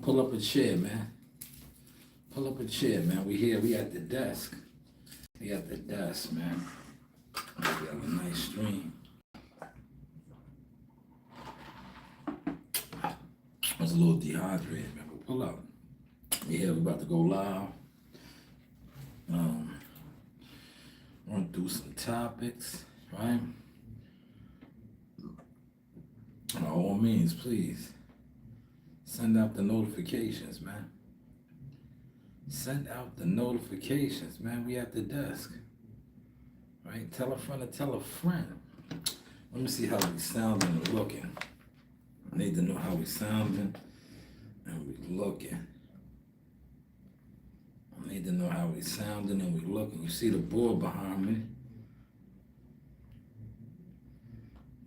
Pull up a chair, man. Pull up a chair, man. We here. We at the desk. We at the desk, man. We have a nice stream. I was a little dehydrated, man. But pull up. We here. We about to go live. Run through some topics, right? By all means, please send out the notifications, man. Send out the notifications, man. We at the desk, right? Tell a friend to tell a friend. Let me see how we sounding and looking. I need to know how we sounding and we looking. I need to know how we sounding and we looking. You see the board behind me.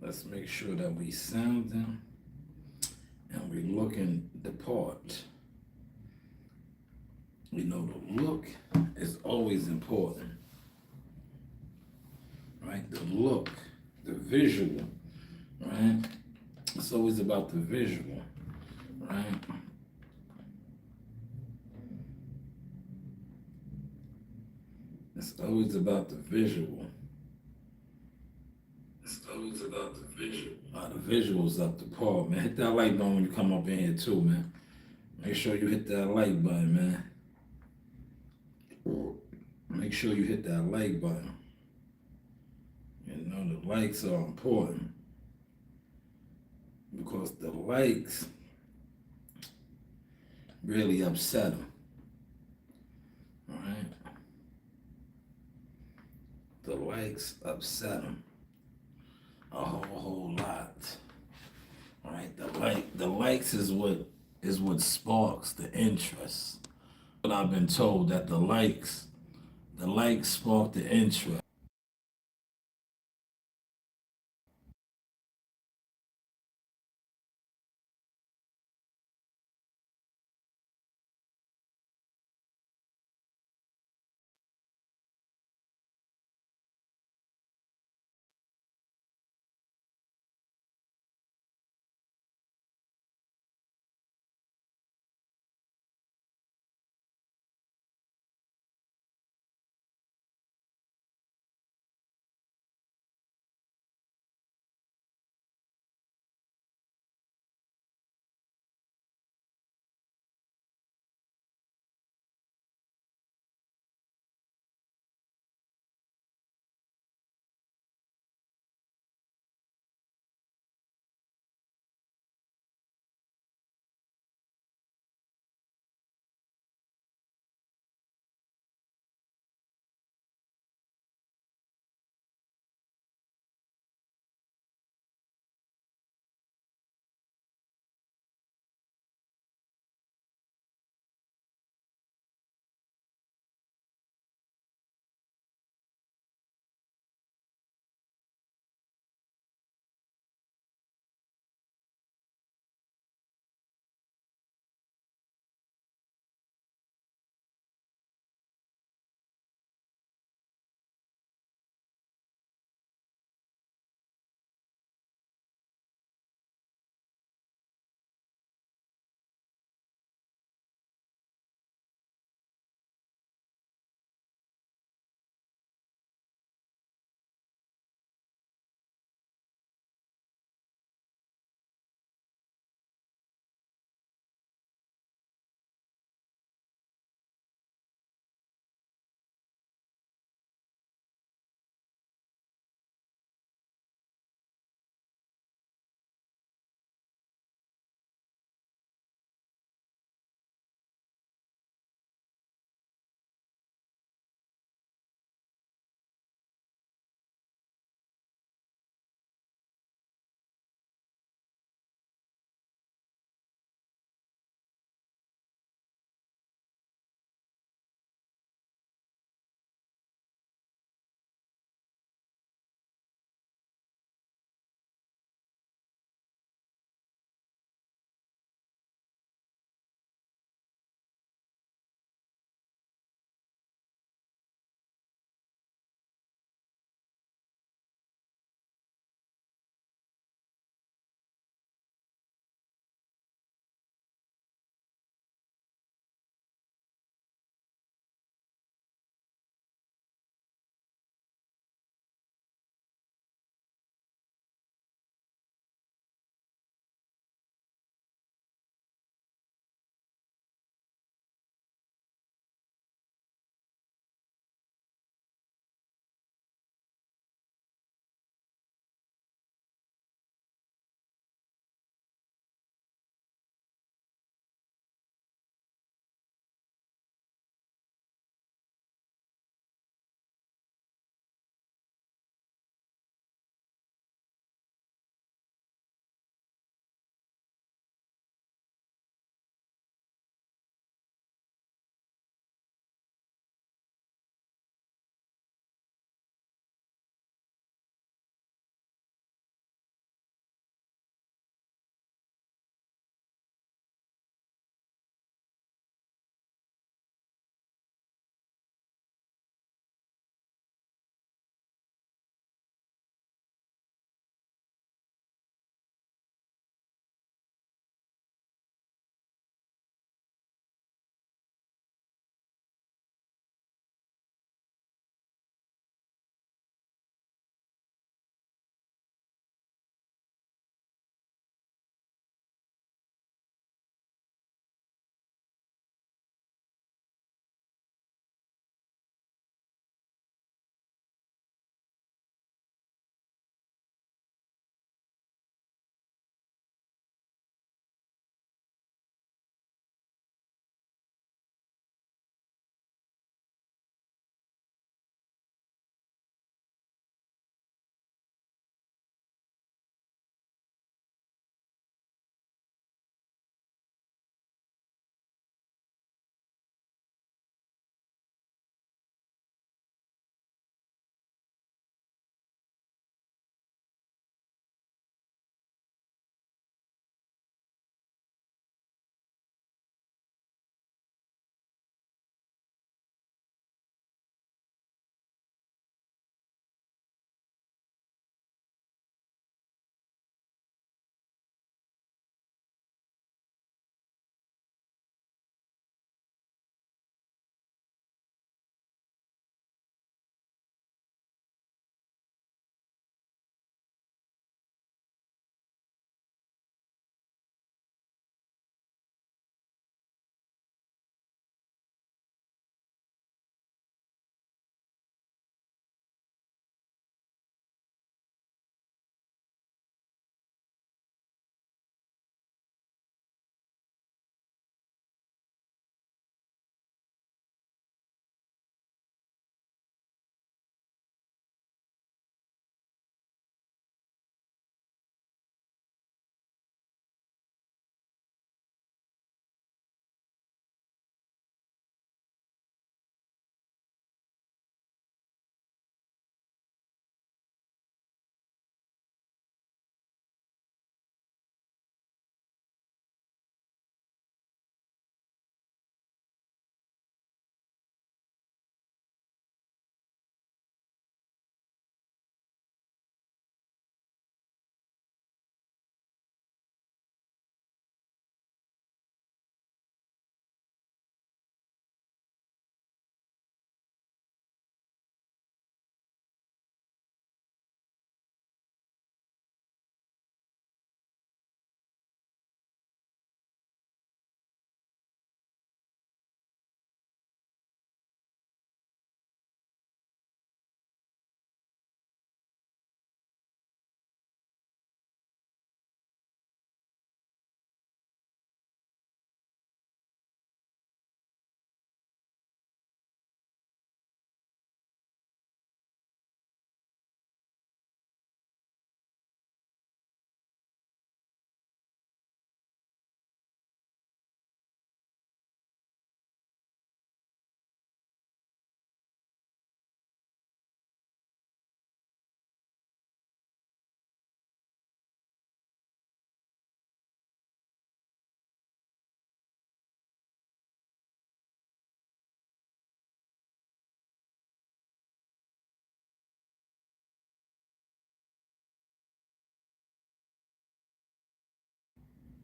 Let's make sure that we sounding and we looking the part. You know, the look is always important, right? The look, the visual, right? It's always about the visual, right? It's always about the visual. It's always about the visual. The visual's up to par, man. Hit that like button when you come up in here too, man. Make sure you hit that like button, man. Make sure you hit that like button. You know, the likes are important because the likes really upset them. All right? The likes upset them a whole lot. All right? The likes is what sparks the interest. But I've been told that the likes spark the interest.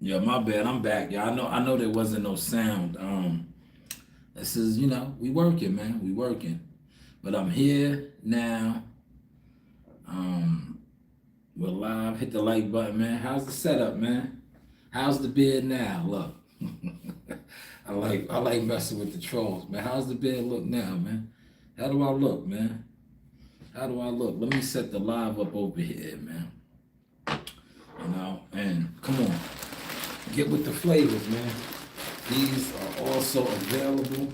Yeah, my bad. I'm back. Yeah, I know there wasn't no sound. This is, we working, man. We working. But I'm here now. Um, we're live. Hit the like button, man. How's the setup, man? How's the beard now? Look. I like messing with the trolls, man. How's the beard look now, man? How do I look, man? How do I look? Let me set the live up over here, man. And come on. Get with the flavors, man. These are also available.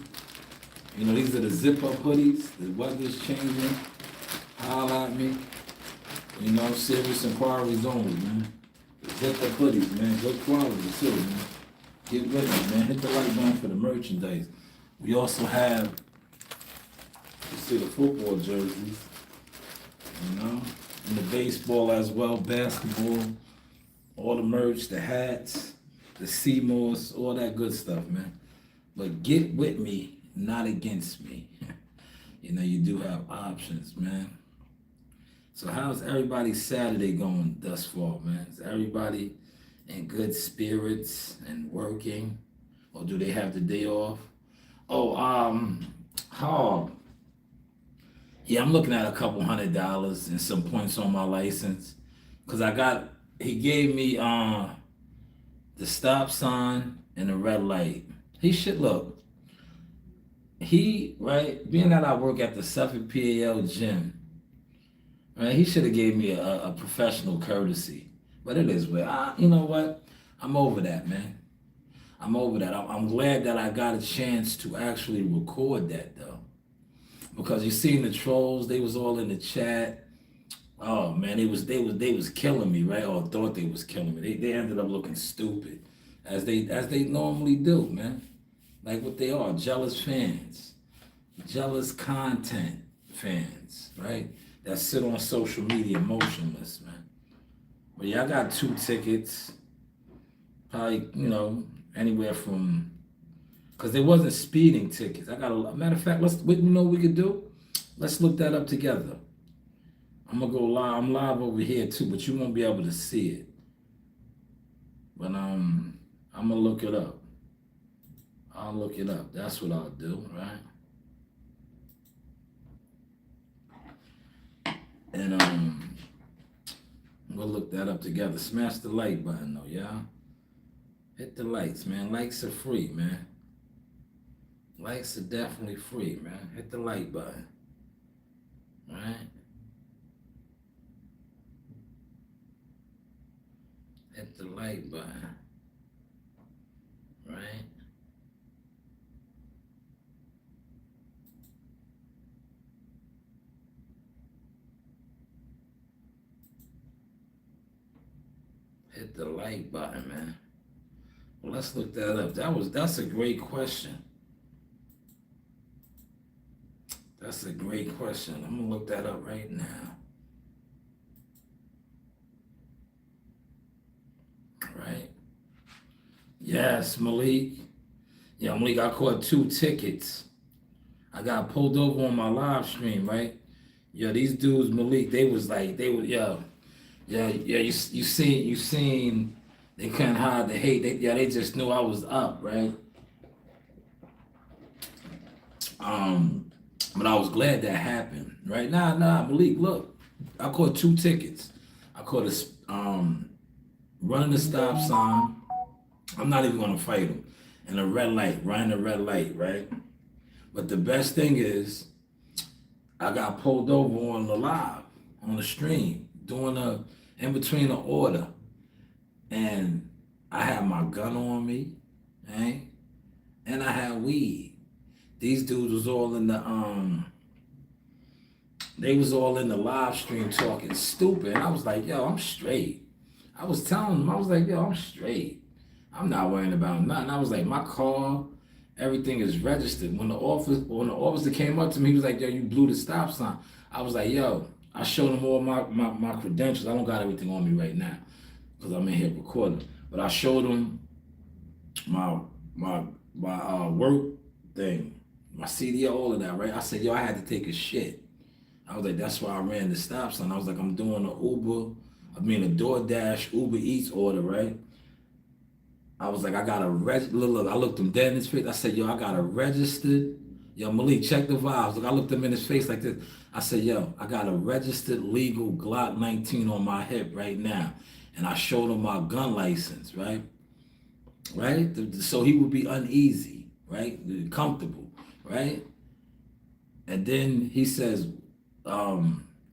These are the zip-up hoodies. The weather's changing. Holla at me. Serious inquiries only, man. Zip-up hoodies, man. Good quality, too, man. Get with it, man. Hit the like button for the merchandise. We also have, you see the football jerseys, and the baseball as well, basketball, all the merch, the hats, the Seymours, all that good stuff, man. But get with me, not against me. You do have options, man. So how's everybody's Saturday going thus far, man? Is everybody in good spirits and working? Or do they have the day off? Oh, yeah, I'm looking at a couple $100 and some points on my license. Cause he gave me the stop sign and the red light. He should look. Right, being that I work at the Suffolk PAL gym, right, he should have gave me a professional courtesy. But it is weird. You know what? I'm over that, man. I'm over that. I'm glad that I got a chance to actually record that, though. Because you seen the trolls, they was all in the chat. Oh man, they was killing me, right? Or thought they was killing me. They ended up looking stupid, as they normally do, man. Like what they are, jealous fans, jealous content fans, right? That sit on social media motionless, man. But yeah, I got 2 tickets, probably anywhere from, because there wasn't speeding tickets. I got a matter of fact. What we could do? Let's look that up together. I'm gonna go live. I'm live over here too, but you won't be able to see it. But I'm gonna look it up. I'll look it up. That's what I'll do, right? And we'll look that up together. Smash the like button though, y'all. Hit the likes, man. Likes are free, man. Likes are definitely free, man. Hit the like button. Right? Hit the like button. Right? Hit the like button, man. Well, let's look that up. That's a great question. That's a great question. I'm gonna look that up right now. Right? Yes, Malik. Yeah, Malik, I caught 2 tickets. I got pulled over on my live stream, right? Yeah, these dudes, Malik, you seen, they couldn't hide the hate. They just knew I was up, right? But I was glad that happened, right? Nah, Malik, look, I caught 2 tickets. I caught running the stop sign. I'm not even gonna fight him. And a red light, running a red light, right? But the best thing is, I got pulled over on the live, on the stream, doing in between the order. And I had my gun on me, right? And I had weed. These dudes was all in they was all in the live stream talking stupid. And I was like, yo, I'm straight. I was telling them, I was like, yo, I'm straight. I'm not worrying about nothing. I was like, my car, everything is registered. When the officer came up to me, he was like, yo, you blew the stop sign. I was like, yo, I showed him all my credentials. I don't got everything on me right now because I'm in here recording. But I showed him my work thing, my CDL, all of that, right? I said, yo, I had to take a shit. I was like, that's why I ran the stop sign. I was like, I'm doing a DoorDash Uber Eats order, right? I was like, I got a look. I looked him dead in his face. I said, yo, I got a registered. Yo, Malik, check the vibes. Look, I looked him in his face like this. I said, yo, I got a registered legal Glock 19 on my hip right now. And I showed him my gun license, right? Right? So he would be uneasy, right? Comfortable, right? And then he says,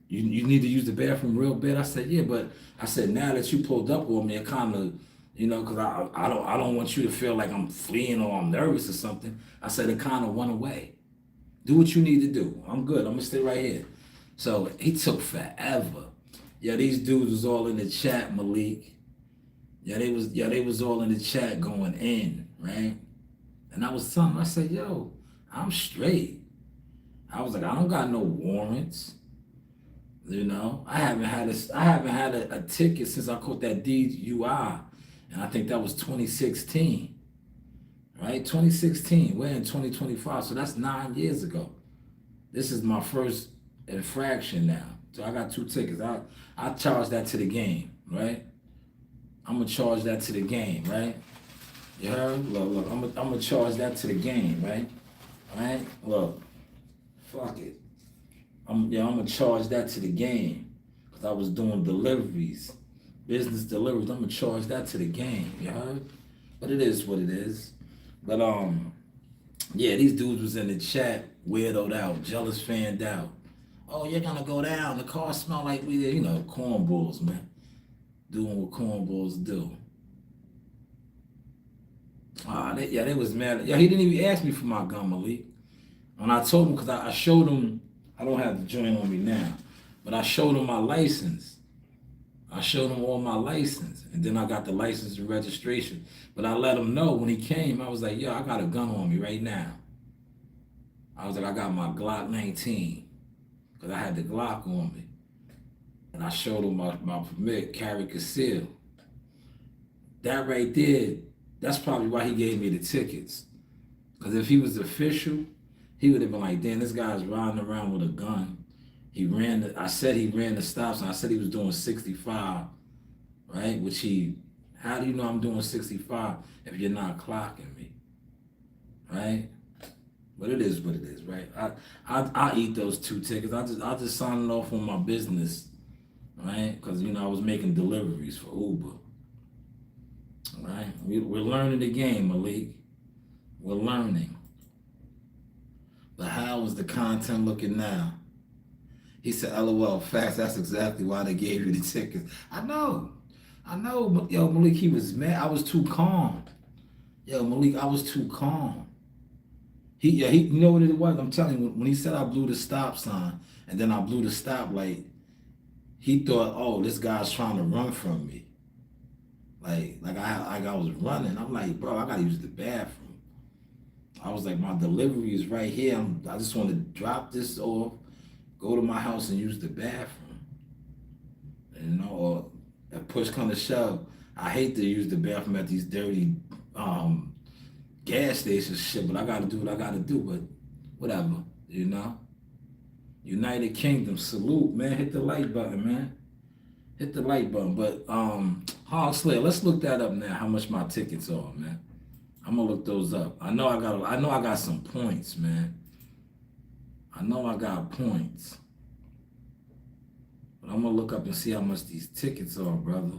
you need to use the bathroom real bad. I said, yeah, but I said, now that you pulled up on me, it kind of, because I don't want you to feel like I'm fleeing or I'm nervous or something. I said, it kind of went away. Do what you need to do. I'm good. I'm gonna stay right here. So he took forever. Yeah, these dudes was all in the chat, Malik. They was all in the chat going in, right? And I was telling them, I said, yo, I'm straight. I was like, I don't got no warrants. I haven't had a ticket since I caught that DUI, and I think that was 2016, right? 2016. We're in 2025, so that's 9 years ago. This is my first infraction now, so I got 2 tickets. I charge that to the game, right? I'm gonna charge that to the game, right? You heard? Look, I'm gonna charge that to the game, right? All right? Look, fuck it. I'm gonna charge that to the game because I was doing deliveries, business deliveries. I'm gonna charge that to the game. You heard? But it is what it is. But yeah, these dudes was in the chat, weirdoed out, jealous, fanned out. Oh, you're gonna go down. The car smell like we did. Cornballs, man. Doing what cornballs do. They was mad. Yeah, he didn't even ask me for my gun, Malik. When I told him, because I showed him, I don't have the joint on me now, but I showed him my license. I showed him all my license, and then I got the license and registration. But I let him know when he came, I was like, yo, I got a gun on me right now. I was like, I got my Glock 19, because I had the Glock on me. And I showed him my permit, carry conceal. That right there, that's probably why he gave me the tickets. Because if he was official, he would have been like, damn, this guy's riding around with a gun. I said he ran the stop sign. I said he was doing 65, right? How do you know I'm doing 65 if you're not clocking me, right? But it is what it is, right? I eat those 2 tickets. I just signed off on my business, right? Because, I was making deliveries for Uber, right? We're learning the game, Malik. We're learning. But how is the content looking now? He said, LOL, facts, that's exactly why they gave you the tickets. I know. But yo, Malik, he was mad. I was too calm. Yo, Malik, I was too calm. You know what it was? I'm telling you, when he said I blew the stop sign and then I blew the stoplight, he thought, oh, this guy's trying to run from me. Like I was running. I'm like, bro, I gotta use the bathroom. I was like, my delivery is right here. I just want to drop this off, go to my house and use the bathroom. Or if push come to shove, I hate to use the bathroom at these dirty gas stations shit, but I gotta do what I gotta do. But whatever, United Kingdom, salute, man. Hit the like button, man. Hit the like button. But Hog Slayer, let's look that up now. How much my tickets are, man. I'm gonna look those up. I know I got some points, man. I know I got points. But I'm gonna look up and see how much these tickets are, brother.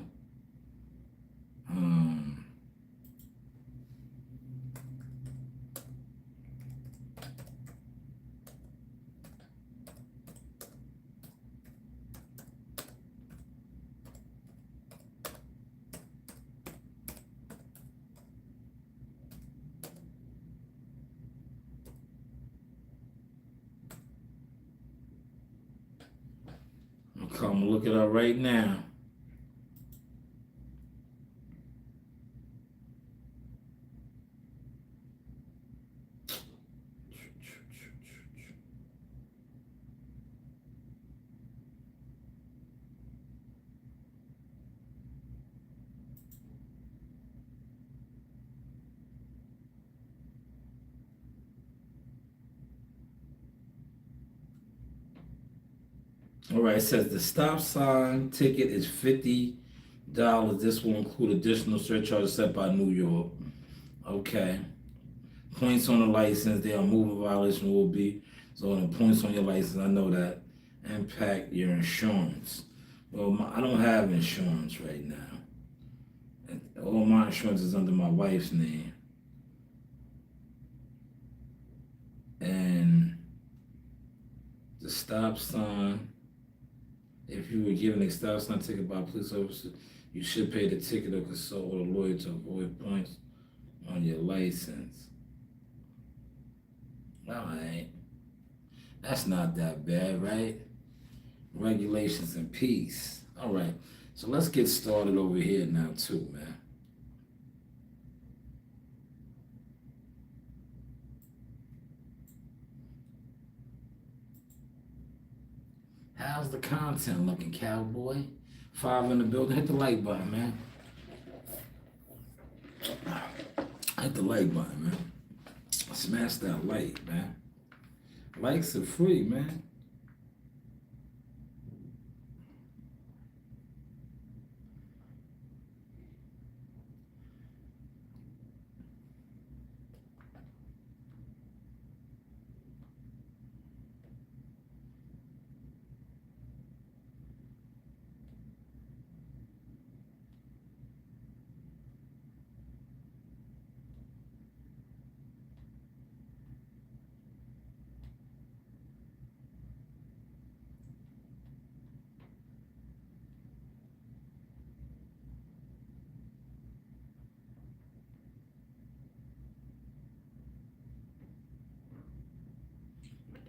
I'm gonna look it up right now. All right, it says the stop sign ticket is $50. This will include additional surcharges set by New York. Okay. Points on the license, their moving violation will be, so the points on your license, I know that, impact your insurance. Well, I don't have insurance right now. All my insurance is under my wife's name. And the stop sign, if you were given a stop sign ticket by a police officer, you should pay the ticket or consult with a lawyer to avoid points on your license. Alright. That's not that bad, right? Regulations and peace. Alright. So let's get started over here now too, man. How's the content looking, cowboy? 5 in the building. Hit the like button, man. Hit the like button, man. Smash that like, man. Likes are free, man.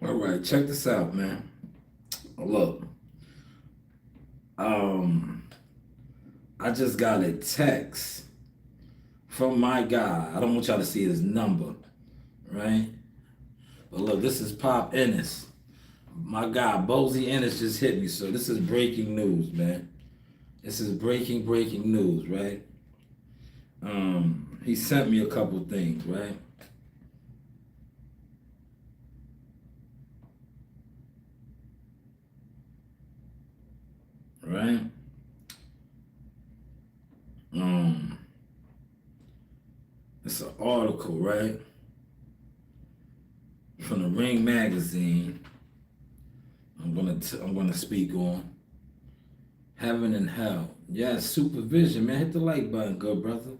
All right, check this out, man. Look, I just got a text from my guy. I don't want y'all to see his number, right? But look, this is Pop Ennis. My guy, Bozy Ennis, just hit me. So this is breaking news, man. This is breaking news, right? He sent me a couple things, right? Right? It's an article, right? From the Ring magazine. I'm gonna speak on heaven and hell. Yeah, supervision, man. Hit the like button, good brother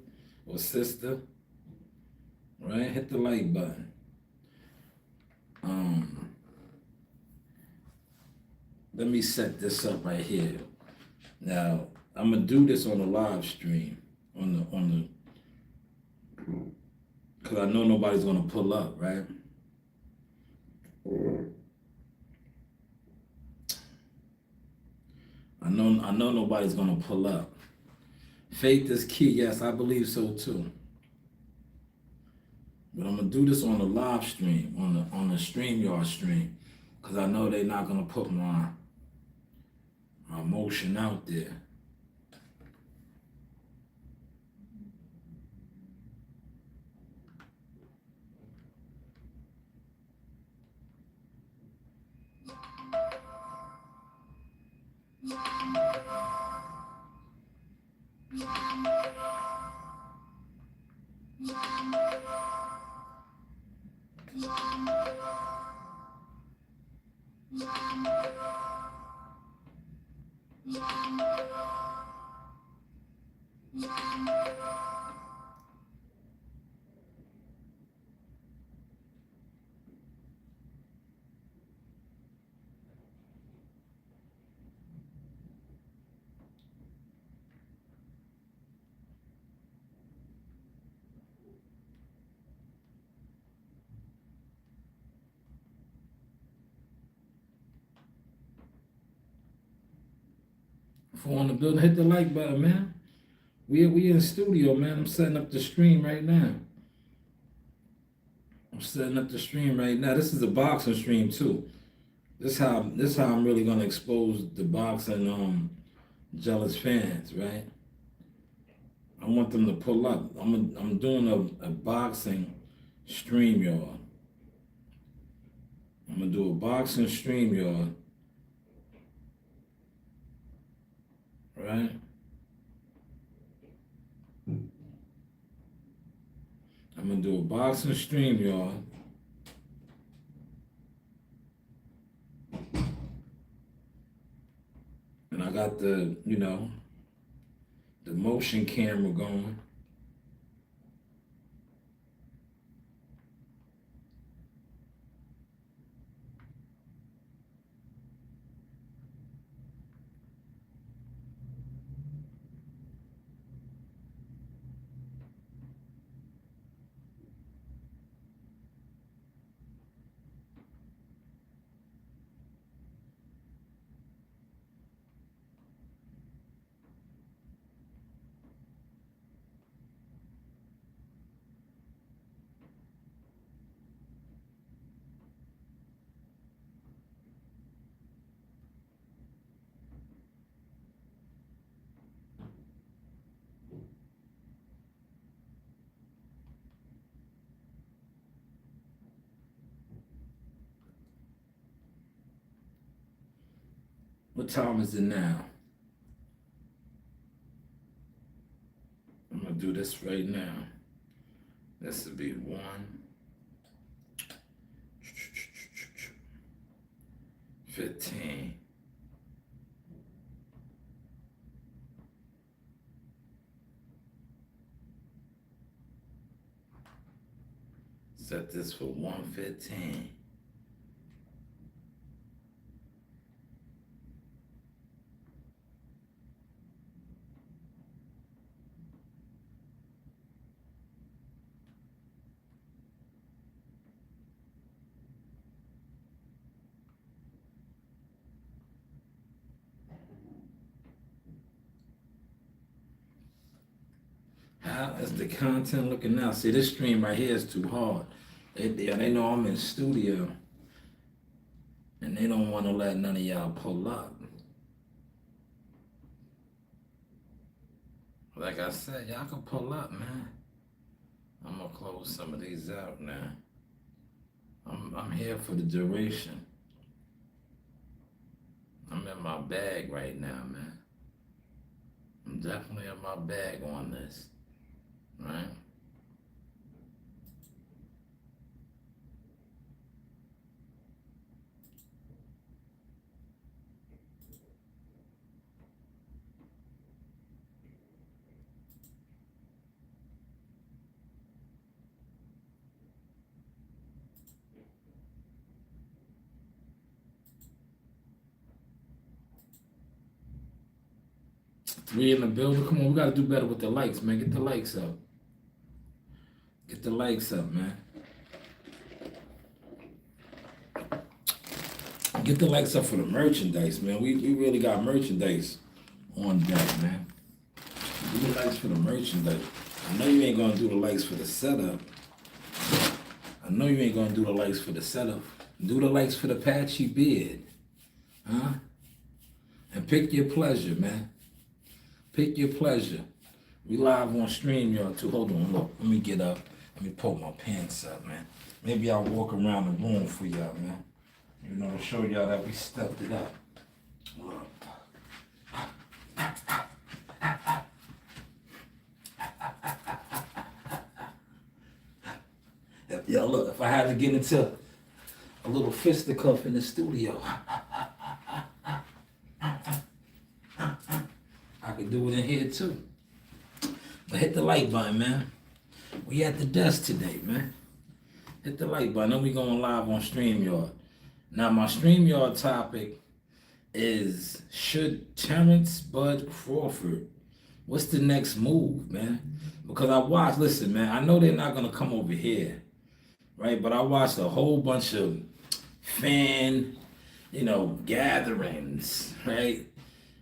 or sister. Right? Hit the like button. Let me set this up right here. Now, I'm gonna do this on a live stream on the because I know nobody's gonna pull up, right? I know nobody's gonna pull up. Faith is key, yes, I believe so too. But I'm gonna do this on a live stream, on the StreamYard stream, because I know they're not gonna put my motion out there. If you want to build, hit the like button, man. We in the studio, man. I'm setting up the stream right now. This is a boxing stream too. This how I'm really gonna expose the boxing jealous fans, right? I want them to pull up. I'm doing a boxing stream, y'all. I'm gonna do a boxing stream, y'all. Right? I'm gonna do a boxing stream, y'all. And I got the, the motion camera going. What time is it now? I'm gonna do this right now. This will be 1:15. Set this for 1:15. How is the content looking now? See, this stream right here is too hard. They know I'm in studio, and they don't want to let none of y'all pull up. Like I said, y'all can pull up, man. I'm gonna close some of these out now. I'm here for the duration. I'm in my bag right now, man. I'm definitely in my bag on this, right? We in the building. Come on, we gotta do better with the likes, man. Get the likes up. Get the likes up, man. Get the likes up for the merchandise, man. We really got merchandise on deck, man. Do the likes for the merchandise. I know you ain't gonna do the likes for the setup. I know you ain't gonna do the likes for the setup. Do the likes for the patchy beard. Huh? And pick your pleasure, man. Pick your pleasure. We live on StreamYard too. Hold on, look. Let me get up. Let me pull my pants up, man. Maybe I'll walk around the room for y'all, man. You know, to show y'all that we stepped it up. Look. Yo, look, if I had to get into a little fisticuff in the studio, I could do it in here too. But hit the like button, man. We at the desk today, man. Hit the like button. Then we going live on StreamYard. Now, my StreamYard topic is, should Terrence Bud Crawford, what's the next move, man? Because I watched, listen, man, I know they're not going to come over here, right? But I watched a whole bunch of fan, gatherings, right?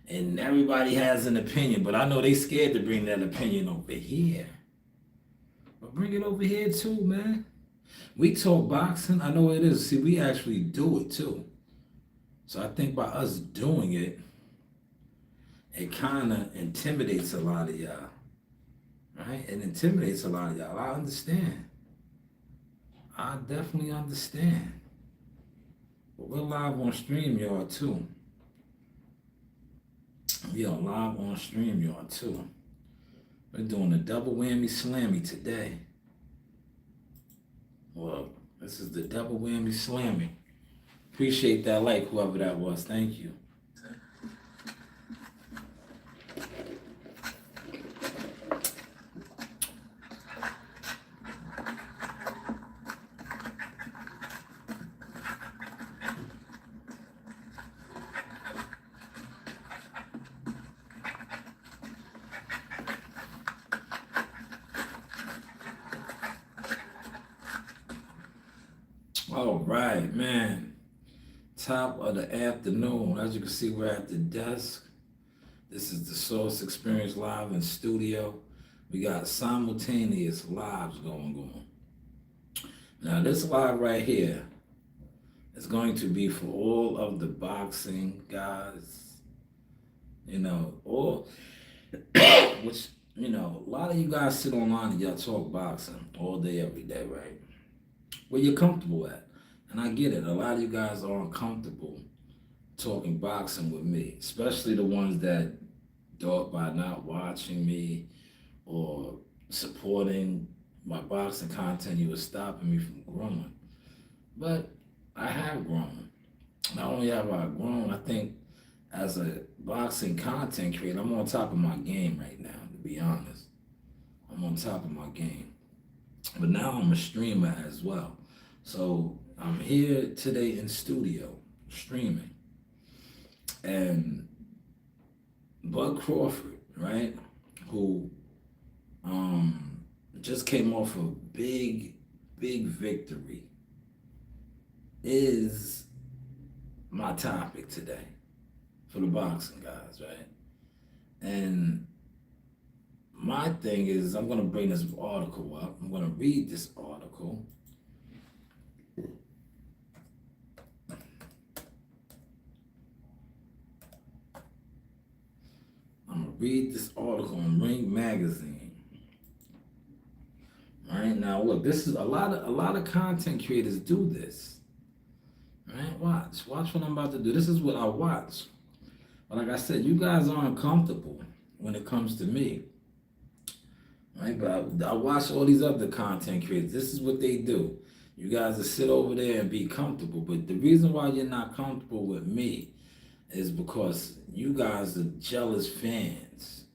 And everybody has an opinion, but I know they scared to bring that opinion over here. But bring it over here too, man. We talk boxing. I know it is. See, we actually do it too. So I think by us doing it, it kind of intimidates a lot of y'all. Right? It intimidates a lot of y'all. I understand. I definitely understand. But we're live on StreamYard too. We are live on StreamYard too. We're doing a double whammy slammy today. Well, this is the double whammy slammy. Appreciate that like, whoever that was. Thank you. All right, man. Top of the afternoon. As you can see, we're at the desk. This is the Source Experience Live in studio. We got simultaneous lives going on. Now, this live right here is going to be for all of the boxing guys, or which, a lot of you guys sit online and y'all talk boxing all day, every day, right? Where you're comfortable at. And I get it. A lot of you guys aren't comfortable talking boxing with me, especially the ones that thought by not watching me or supporting my boxing content, you were stopping me from growing. But I have grown. Not only have I grown, I think as a boxing content creator, I'm on top of my game right now, to be honest. I'm on top of my game. But now I'm a streamer as well. So I'm here today in studio, streaming. And Bud Crawford, right, who just came off a big victory, is my topic today for the boxing guys, right? And my thing is, I'm going to bring this article up. I'm going to read this article. I'm going to read this article in Ring Magazine. Right now, look, this is a lot of content creators do this. Right? Watch what I'm about to do. This is what I watch. But like I said, you guys aren't comfortable when it comes to me. Right? But I watch all these other content creators. This is what they do. You guys will sit over there and be comfortable. But the reason why you're not comfortable with me is because you guys are jealous fans.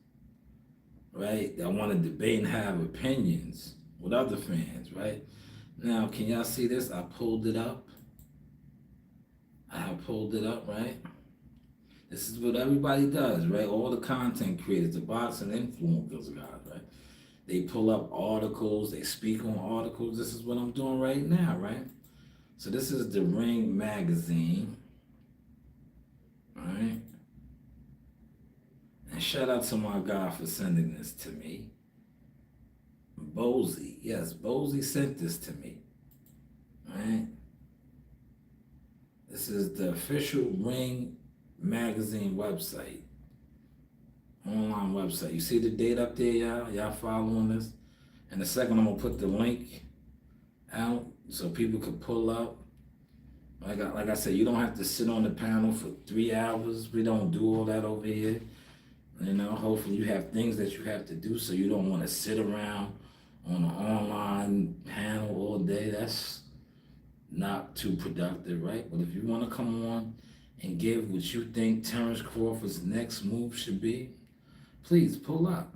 Right? That want to debate and have opinions with other fans, right? Now, can y'all see this? I pulled it up. I have pulled it up, right? This is what everybody does, right? All the content creators, the boxing influencers guys, right? They pull up articles, they speak on articles. This is what I'm doing right now, right? So this is the Ring Magazine, right? And shout out to my guy for sending this to me. Bozy, yes, Bozy sent this to me, right? This is the official Ring Magazine website, online website. You see the date up there, y'all? Y'all following this? In a second, I'm gonna put the link out so people can pull up. Like I said, you don't have to sit on the panel for 3 hours. We don't do all that over here. Hopefully you have things that you have to do, so you don't want to sit around on an online panel all day. That's not too productive, right? But if you want to come on and give what you think Terrence Crawford's next move should be, please pull up,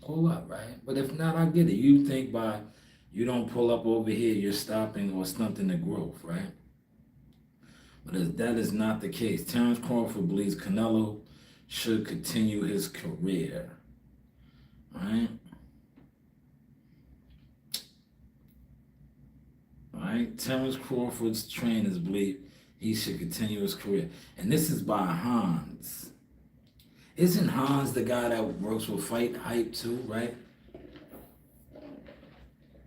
right? But if not, I get it. You think by you don't pull up over here, you're stopping or stunting the growth, right? But that is not the case. Terrence Crawford believes Canelo should continue his career, right? Right? Terrence Crawford's trainers believe he should continue his career. And this is by Hans. Isn't Hans the guy that works with Fight Hype too, right?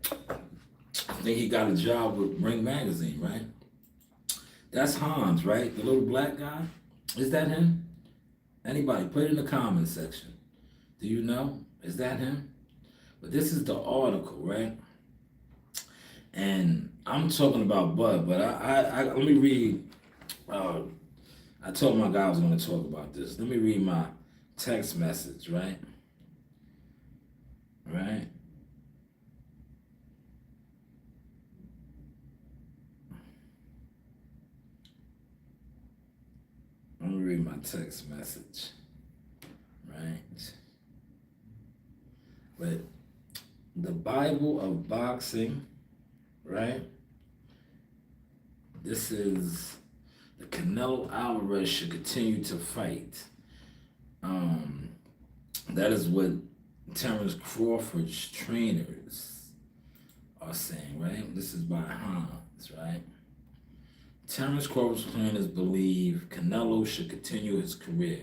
I think he got a job with Ring Magazine, right? That's Hans, right? The little black guy? Is that him? Anybody, put it in the comment section. Do you know? Is that him? But this is the article, right? And I'm talking about Bud, but I let me read. I told my guy I was going to talk about this. Let me read my text message, right? Right? my text message, right? But the Bible of boxing, right? This is the Canelo Alvarez should continue to fight. Um, that is what Terrence Crawford's trainers are saying, right? This is by Hans, right? Terrence Crawford's trainers believe Canelo should continue his career.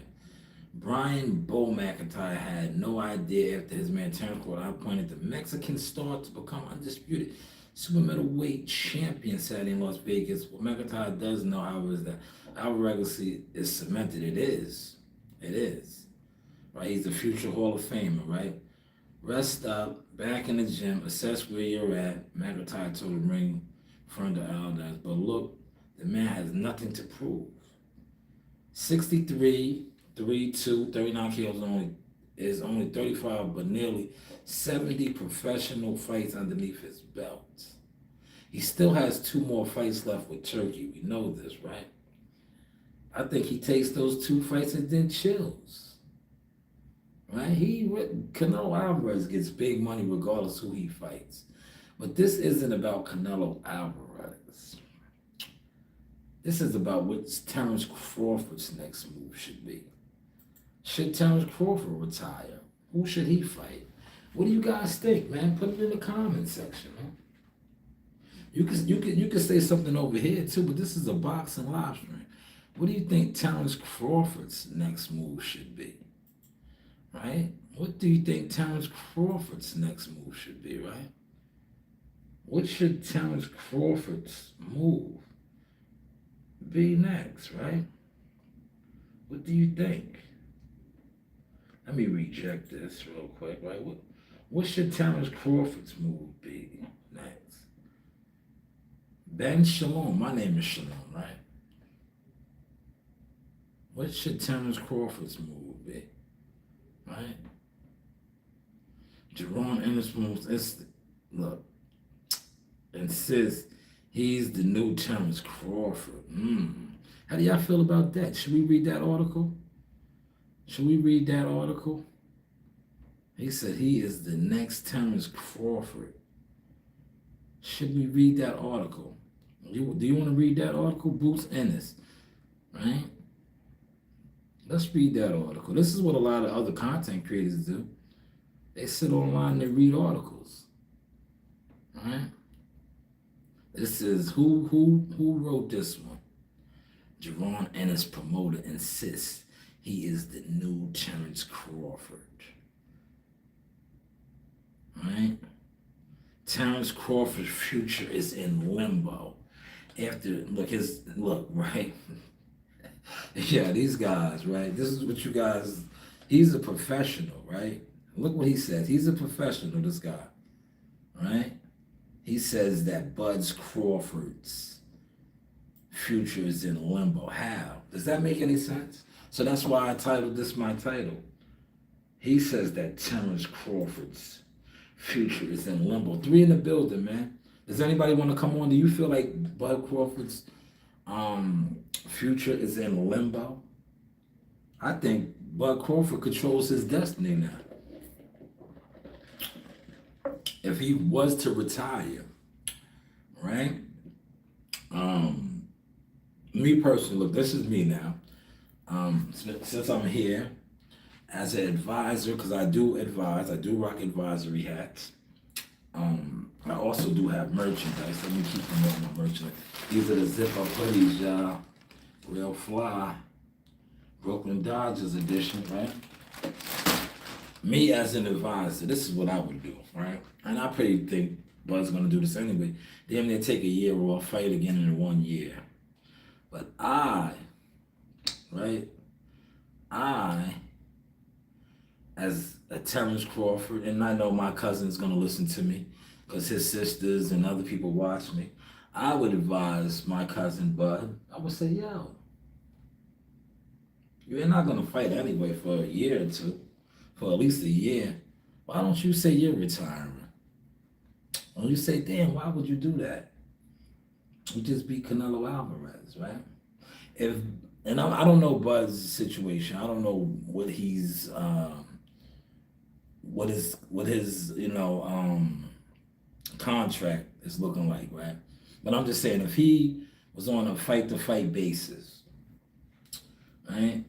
Brian Bo McIntyre had no idea after his man Terrence Crawford appointed the Mexican star to become undisputed super middleweight champion Saturday in Las Vegas. What McIntyre does know, however, is that our legacy is cemented. It is. It is. Right? He's a future Hall of Famer, right? Rest up, back in the gym, assess where you're at. McIntyre told the ring friend of Aldas. But look, the man has nothing to prove. 63, 3'2", 39 kilos is only 35, but nearly 70 professional fights underneath his belt. He still has 2 more fights left with Turkey. We know this, right? I think he takes those 2 fights and then chills. Right? Canelo Alvarez gets big money regardless who he fights. But this isn't about Canelo Alvarez. This is about what Terrence Crawford's next move should be. Should Terrence Crawford retire? Who should he fight? What do you guys think, man? Put it in the comment section, man. You can say something over here too, but this is a boxing live stream. What do you think Terrence Crawford's next move should be? Right? What do you think Terrence Crawford's next move should be, right? What should Terrence Crawford's move be next, right? What do you think? Let me reject this real quick, right? What should Terrence Crawford's move be next? Ben Shalom, my name is Shalom, right? What should Terrence Crawford's move be? Right? Jerome Ennis look, insists he's the new Terrence Crawford. How do y'all feel about that? Should we read that article? Should we read that article? He said he is the next Terrence Crawford. Should we read that article? Do you want to read that article? Bruce Ennis, right? Let's read that article. This is what a lot of other content creators do. They sit online and they read articles, right? This is who wrote this one? Jerron Ennis, promoter, insists he is the new Terrence Crawford. Right? Terrence Crawford's future is in limbo. Look, right? Yeah, these guys, right? This is what you guys, he's a professional, right? Look what he says. He's a professional, this guy, right? He says that Bud Crawford's future is in limbo. How? Does that make any sense? So that's why I titled this my title. He says that Terrence Crawford's future is in limbo. 3 in the building, man. Does anybody want to come on? Do you feel like Bud Crawford's future is in limbo? I think Bud Crawford controls his destiny now. If he was to retire, right? Me personally, look, this is me now. Since I'm here as an advisor, because I do advise, I do rock advisory hats. I also do have merchandise. Let me keep them on my merchandise. These are the zip-up hoodies, y'all. Real fly. Brooklyn Dodgers edition, right? Me as an advisor, this is what I would do, right? And I pretty think Bud's gonna do this anyway. Damn near take a year off, fight again in 1 year. But I, as a Terrence Crawford, and I know my cousin's gonna listen to me because his sisters and other people watch me, I would advise my cousin Bud, I would say, yo, you're not gonna fight anyway for a year or two, for at least a year. Why don't you say you're retiring? When you say, damn, why would you do that? You just beat Canelo Alvarez, right? If and I don't know Bud's situation. I don't know what he's what his contract is looking like, right? But I'm just saying, if he was on a fight to fight basis, right?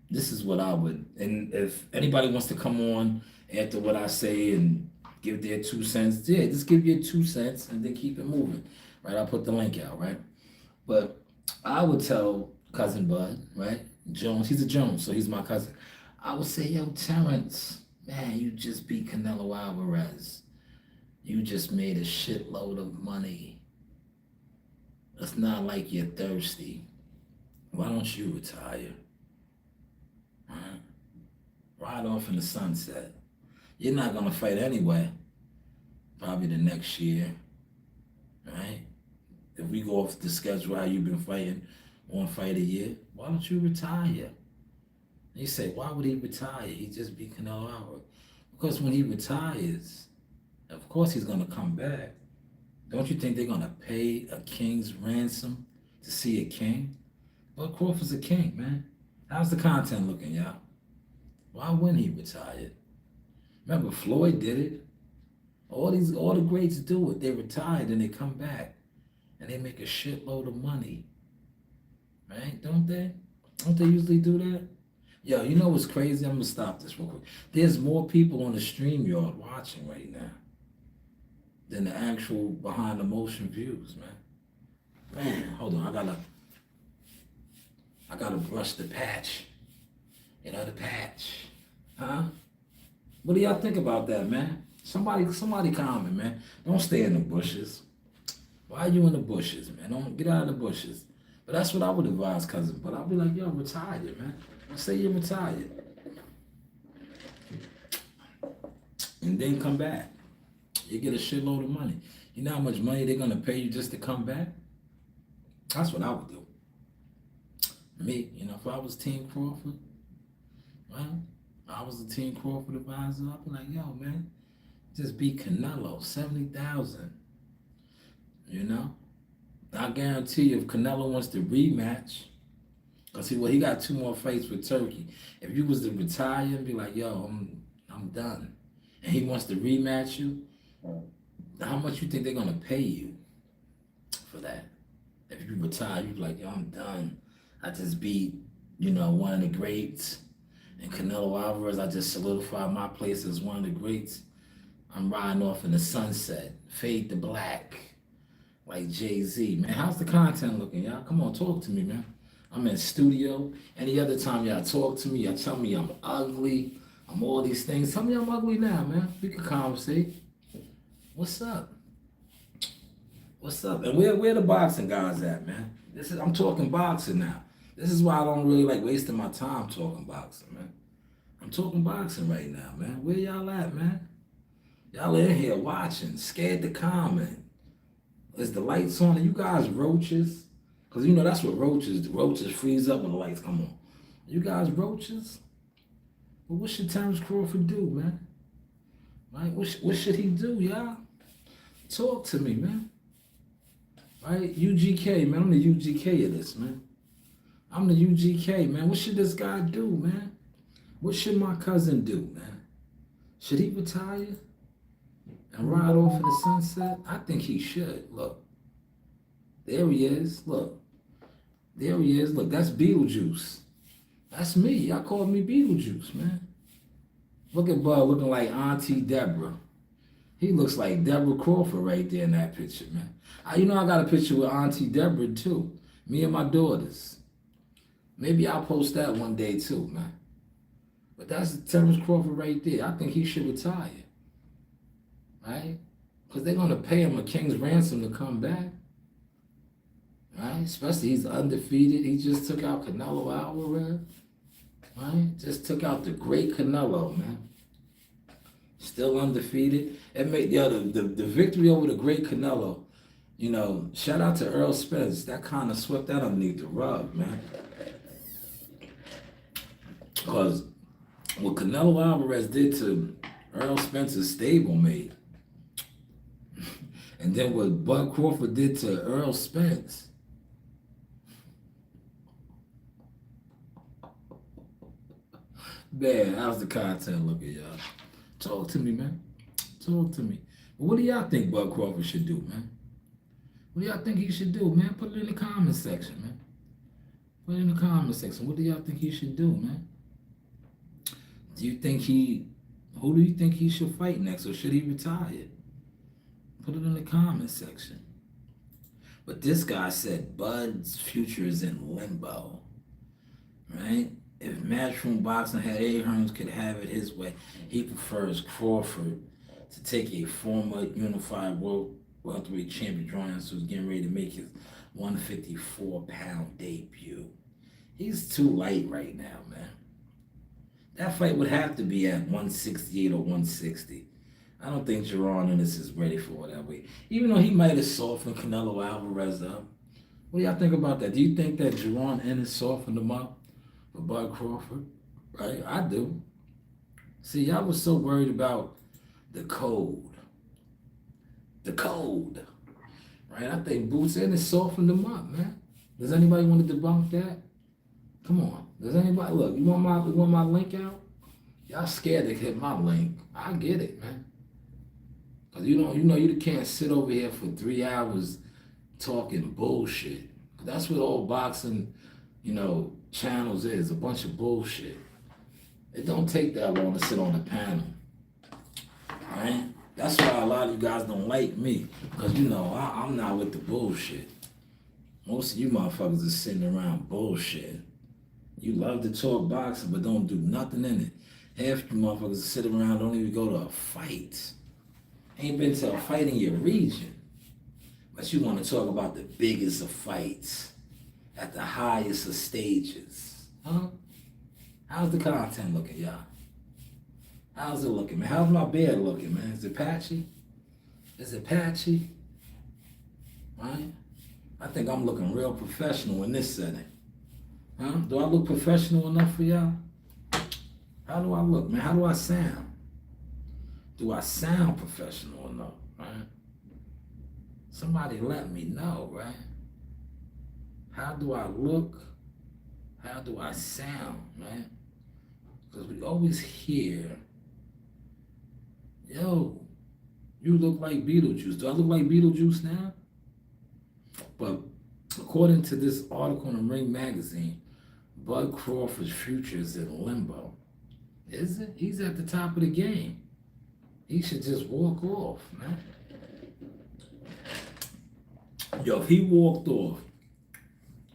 This is what I would, and if anybody wants to come on after what I say and give their 2 cents, yeah, just give your 2 cents and then keep it moving, right? I'll put the link out, right? But I would tell cousin Bud, right? Jones, he's a Jones, so he's my cousin. I would say, yo, Terrence, man, you just beat Canelo Alvarez. You just made a shitload of money. It's not like you're thirsty. Why don't you retire? Right? Ride off in the sunset. You're not gonna fight anyway. Probably the next year, right? If we go off the schedule how you've been fighting, one fight a year, why don't you retire? You say, why would he retire? He just beat Canelo Alvarez. Because when he retires, of course he's gonna come back. Don't you think they're gonna pay a king's ransom to see a king? Bud Crawford's a king, man. How's the content looking, y'all? Why wouldn't he retire? Remember, Floyd did it. All the greats do it. They retired and they come back and they make a shitload of money, right? Don't they? Don't they usually do that? Yo, you know what's crazy? I'm gonna stop this real quick. There's more people on the StreamYard watching right now than the actual behind the motion views, man. Man, hold on, I gotta brush the patch. You know the patch, huh? What do y'all think about that, man? Somebody comment, man. Don't stay in the bushes. Why are you in the bushes, man? Don't get out of the bushes. But that's what I would advise, cousin. But I'll be like, yo, retire, man. Let's say you're retired. And then come back. You get a shitload of money. You know how much money they're gonna pay you just to come back? That's what I would do. Me, if I was Team Crawford, well, I was a Team Crawford advisor, I'd be like, yo, man, just beat Canelo, 70,000. I guarantee you if Canelo wants to rematch, because he got 2 more fights with Turkey. If you was to retire and be like, yo, I'm done, and he wants to rematch you, how much you think they're gonna pay you for that? If you retire, you be like, yo, I'm done. I just beat, one of the greats. And Canelo Alvarez, I just solidified my place as one of the greats. I'm riding off in the sunset, fade to black, like Jay-Z. Man, how's the content looking, y'all? Come on, talk to me, man. I'm in studio. Any other time y'all talk to me, y'all tell me I'm ugly, I'm all these things. Tell me I'm ugly now, man. We can conversate. What's up? What's up? And where the boxing guys at, man? I'm talking boxing now. This is why I don't really like wasting my time talking boxing, man. I'm talking boxing right now, man. Where y'all at, man? Y'all in here watching, scared to comment. Is the lights on? Are you guys roaches? Because that's what roaches do. Roaches freeze up when the lights come on. You guys roaches? Well, what should Terrence Crawford do, man? Right? What should he do, y'all? Talk to me, man. Right? UGK, man. I'm the UGK of this, man. I'm the UGK, man. What should this guy do, man? What should my cousin do, man? Should he retire and ride off in the sunset? I think he should. Look. There he is. Look. There he is. Look, that's Beetlejuice. That's me. Y'all call me Beetlejuice, man. Look at Bud looking like Auntie Deborah. He looks like Deborah Crawford right there in that picture, man. I got a picture with Auntie Deborah, too. Me and my daughters. Maybe I'll post that one day, too, man. But that's Terrence Crawford right there. I think he should retire. Right? Because they're going to pay him a king's ransom to come back. Right? Especially he's undefeated. He just took out Canelo Alvarez. Right? Just took out the great Canelo, man. Still undefeated. It made the victory over the great Canelo. Shout out to Earl Spence. That kind of swept that underneath the rug, man. Because what Canelo Alvarez did to Earl Spence's stablemate, and then what Bud Crawford did to Earl Spence, Man, how's the content looking, y'all? Talk to me, man. Talk to me. What do y'all think Bud Crawford should do, man? What do y'all think he should do, man? Put it in the comment section, man. Put it in the comment section. What do y'all think he should do, man? Do you think who do you think he should fight next, or should he retire? Put it in the comment section. But this guy said Bud's future is in limbo, right? If Matchroom Boxing had Eddie Hearns could have it his way, he prefers Crawford to take a former unified world welterweight champion, Jones, who's getting ready to make his 154-pound debut. He's too light right now, man. That fight would have to be at 168 or 160. I don't think Jerron Ennis is ready for that weight. Even though he might have softened Canelo Alvarez up. What do y'all think about that? Do you think that Jerron Ennis softened him up for Bud Crawford? Right? I do. See, y'all was so worried about the code. The code. Right? I think Boots Ennis softened him up, man. Does anybody want to debunk that? Come on. Does anybody look? You want my link out? Y'all scared to hit my link. I get it, man. Cause you can't sit over here for 3 hours talking bullshit. That's what all boxing, channels is, a bunch of bullshit. It don't take that long to sit on the panel. Right? That's why a lot of you guys don't like me. Cause I'm not with the bullshit. Most of you motherfuckers are sitting around bullshit. You love to talk boxing, but don't do nothing in it. Half you motherfuckers sit around, don't even go to a fight. Ain't been to a fight in your region. But you want to talk about the biggest of fights at the highest of stages. Huh? How's the content looking, y'all? How's it looking, man? How's my beard looking, man? Is it patchy? Is it patchy? Right? I think I'm looking real professional in this setting. Huh? Do I look professional enough for y'all? How do I look, man? How do I sound? Do I sound professional enough, right? Somebody let me know, right? How do I look? How do I sound, right? Because we always hear, yo, you look like Beetlejuice. Do I look like Beetlejuice now? But according to this article in Ring Magazine, Bud Crawford's future is in limbo. Is it? He's at the top of the game. He should just walk off, man. Yo, if he walked off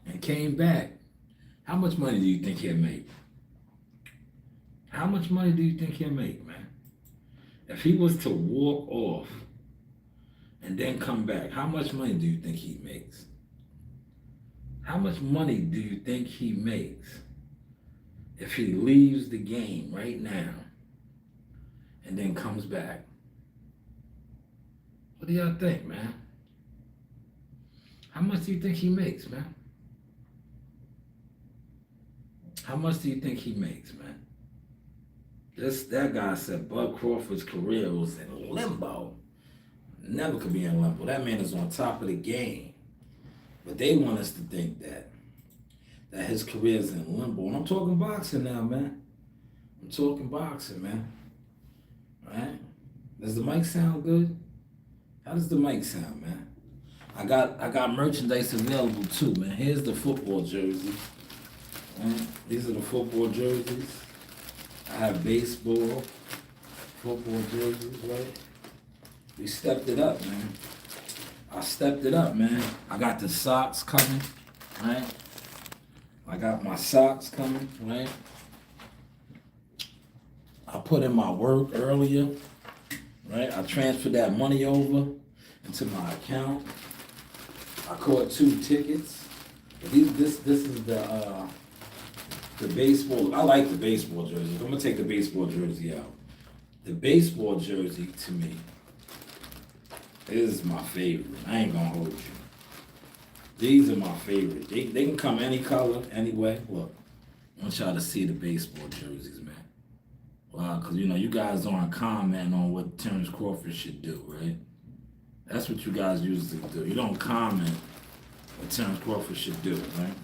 and came back, how much money do you think he'll make? How much money do you think he'll make, man? If he was to walk off and then come back, how much money do you think he makes? How much money do you think he makes if he leaves the game right now and then comes back? What do y'all think, man? How much do you think he makes, man? How much do you think he makes, man? That guy said Bud Crawford's career was in limbo. Never could be in limbo. That man is on top of the game. But they want us to think that his career is in limbo. And I'm talking boxing now, man. I'm talking boxing, man. Right? Does the mic sound good? How does the mic sound, man? I got merchandise available too, man. Here's the football jerseys. Right? These are the football jerseys. I have baseball, football jerseys, right? We stepped it up, man. I stepped it up, man. I got the socks coming, right? I got my socks coming, right? I put in my work earlier, right? I transferred that money over into my account. I caught 2 tickets. This is the baseball. I like the baseball jersey. I'm gonna take the baseball jersey out. The baseball jersey to me is my favorite. I ain't gonna hold you. These are my favorite. They can come any color, anyway. Look, I want y'all to see the baseball jerseys, man. Well, because you guys aren't commenting on what Terrence Crawford should do, right? That's what you guys usually do. You don't comment what Terrence Crawford should do, right?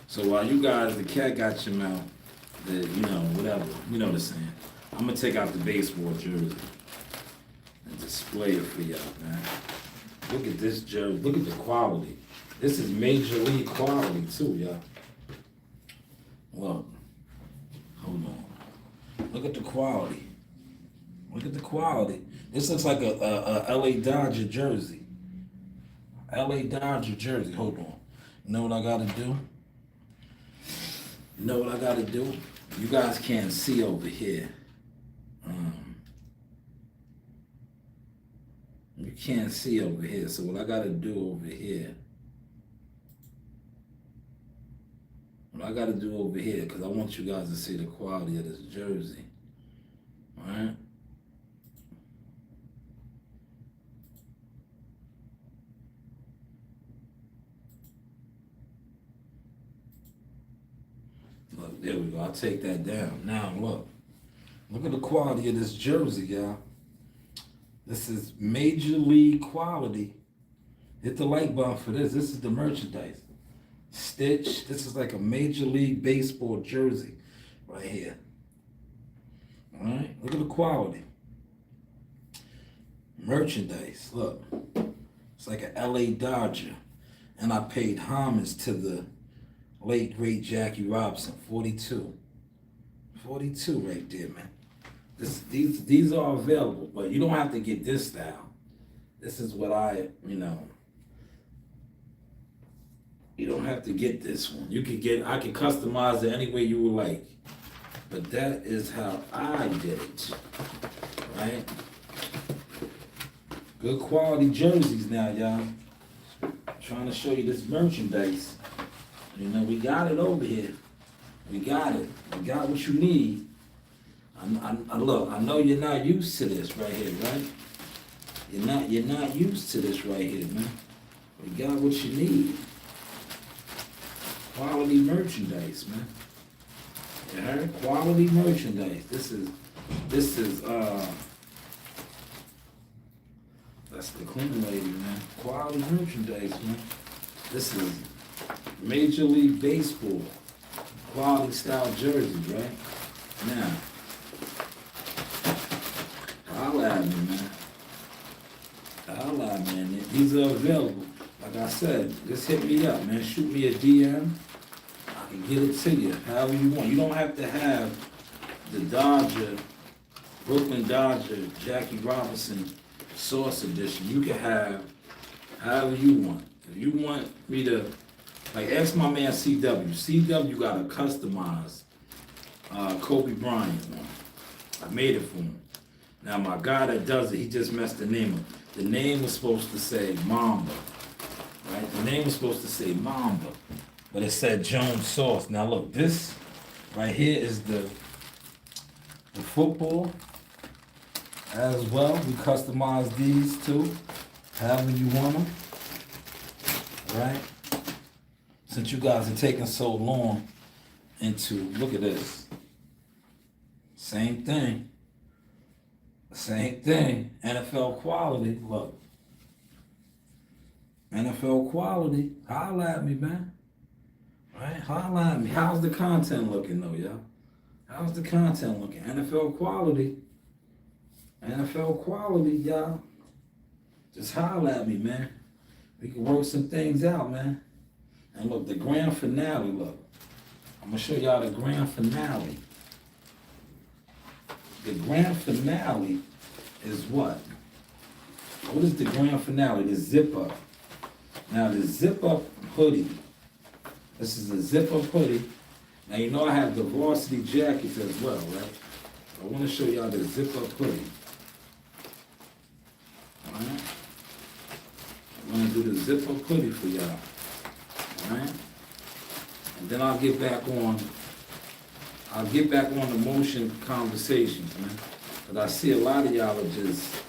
So while you guys, the cat got your mouth, whatever. You know what I'm saying. I'm gonna take out the baseball jersey and display it for y'all, man. Look at this jersey. Look at the quality. This is major league quality too, y'all. Look. Hold on. Look at the quality. Look at the quality. This looks like a LA Dodger jersey. LA Dodger jersey. Hold on. You know what I gotta do? You know what I gotta do? You guys can't see over here. You can't see over here. So what I gotta do over here? What I gotta do over here, because I want you guys to see the quality of this jersey. Alright? Look, there we go. I'll take that down. Now look. Look at the quality of this jersey, y'all. This is major league quality. Hit the like button for this. This is the merchandise. Stitch. This is like a major league baseball jersey right here. All right. Look at the quality. Merchandise. Look. It's like an LA Dodger. And I paid homage to the late, great Jackie Robinson. 42. 42 right there, man. These are available, but you don't have to get this style. This is what you don't have to get this one. I can customize it any way you would like. But that is how I did it. Right? Good quality jerseys now, y'all. Trying to show you this merchandise. We got it over here. We got it. We got what you need. Look, I know you're not used to this right here, right? You're not used to this right here, man. We got what you need. Quality merchandise, man. You heard? Quality merchandise. This is that's the clean lady, man. Quality merchandise, man. This is Major League Baseball. Quality style jerseys, right? Now, holla at me, man. Holla at me, man. These are available. Like I said, just hit me up, man. Shoot me a DM. I can get it to you, however you want. You don't have to have the Brooklyn Dodger, Jackie Robinson Source Edition. You can have however you want. If you want me to, ask my man CW. CW got a customized Kobe Bryant one. I made it for him. Now my guy that does it, he just messed the name up. The name was supposed to say Mamba. Right? The name was supposed to say Mamba. But it said Jones Sauce. Now look, this right here is the football as well. We customize these too, however you want them. Right? Since you guys are taking so long look at this. Same thing. Same thing. NFL quality. Look. NFL quality. Holla at me, man. Right? Holla at me. How's the content looking, though, y'all? How's the content looking? NFL quality. NFL quality, y'all. Just holla at me, man. We can work some things out, man. And look, the grand finale, look. I'm going to show y'all the grand finale. The grand finale is what? What is the grand finale? The zip up. Now the zip up hoodie. This is a zip up hoodie. Now you know I have the varsity jackets as well, right? I want to show y'all the zip up hoodie. Alright? I'm going to do the zip up hoodie for y'all. Alright? And then I'll get back on the motion conversations, man. But I see a lot of y'all are just,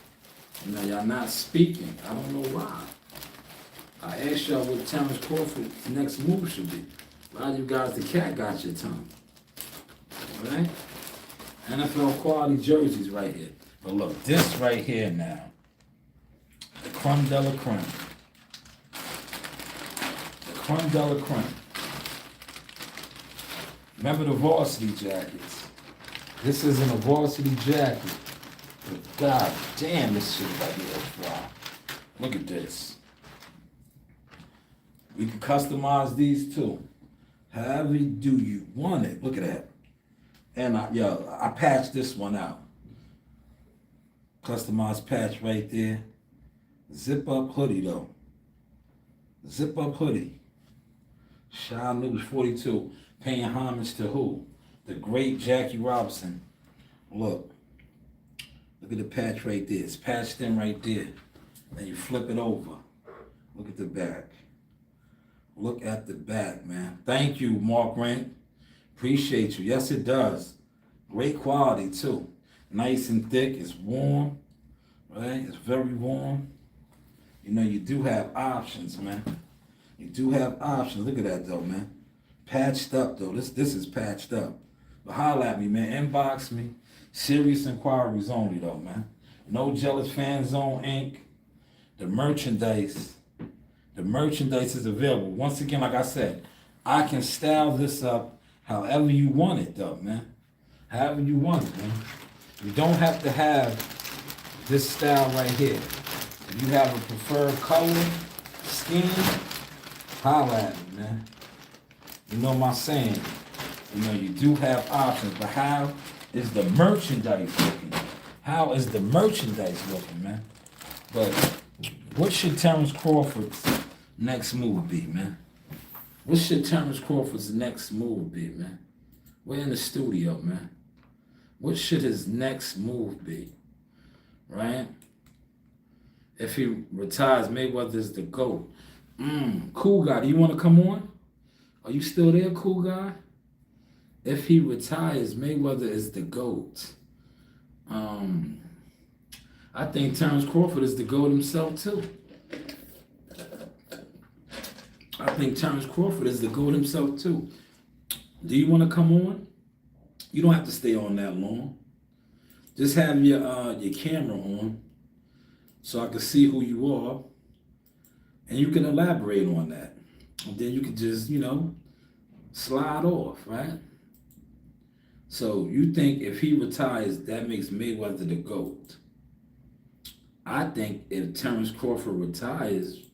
y'all not speaking. I don't know why. I asked y'all what Terrence Crawford's next move should be. A lot of you guys, the cat got your tongue. Alright? NFL quality jerseys right here. But look, this right here now. The creme de la creme. The creme de la creme. Remember the varsity jackets. This isn't a varsity jacket. But God damn, this shit right here is fly. Look at this. We can customize these too. However do you want it. Look at that. And I patched this one out. Customized patch right there. Zip up hoodie though. Zip up hoodie. Shy News 42. Paying homage to who? The great Jackie Robinson. Look. Look at the patch right there. It's patched in right there. Then you flip it over. Look at the back. Look at the back, man. Thank you, Mark Rank. Appreciate you. Yes, it does. Great quality, too. Nice and thick. It's warm, right? It's very warm. You know, you do have options, man. You do have options. Look at that, though, man. Patched up, though. This is patched up. But holla at me, man. Inbox me. Serious inquiries only, though, man. No Jealous Fan Zone Inc. The merchandise is available. Once again, like I said, I can style this up however you want it, though, man. However you want it, man. You don't have to have this style right here. If you have a preferred color, scheme, holla at me, man. You know my saying. You know, you do have options, but how is the merchandise looking? How is the merchandise looking, man? But what should Terrence Crawford's next move be, man? What should Terrence Crawford's next move be, man? We're in the studio, man. What should his next move be, right? If he retires, Mayweather's the GOAT. Cool guy, do you want to come on? Are you still there, cool guy? If he retires, Mayweather is the GOAT. I think Terrence Crawford is the GOAT himself, too. I think Terrence Crawford is the GOAT himself, too. Do you want to come on? You don't have to stay on that long. Just have your camera on so I can see who you are, and you can elaborate on that. And then you can just, slide off, right? So you think if he retires, that makes Mayweather the GOAT. I think if Terrence Crawford retires,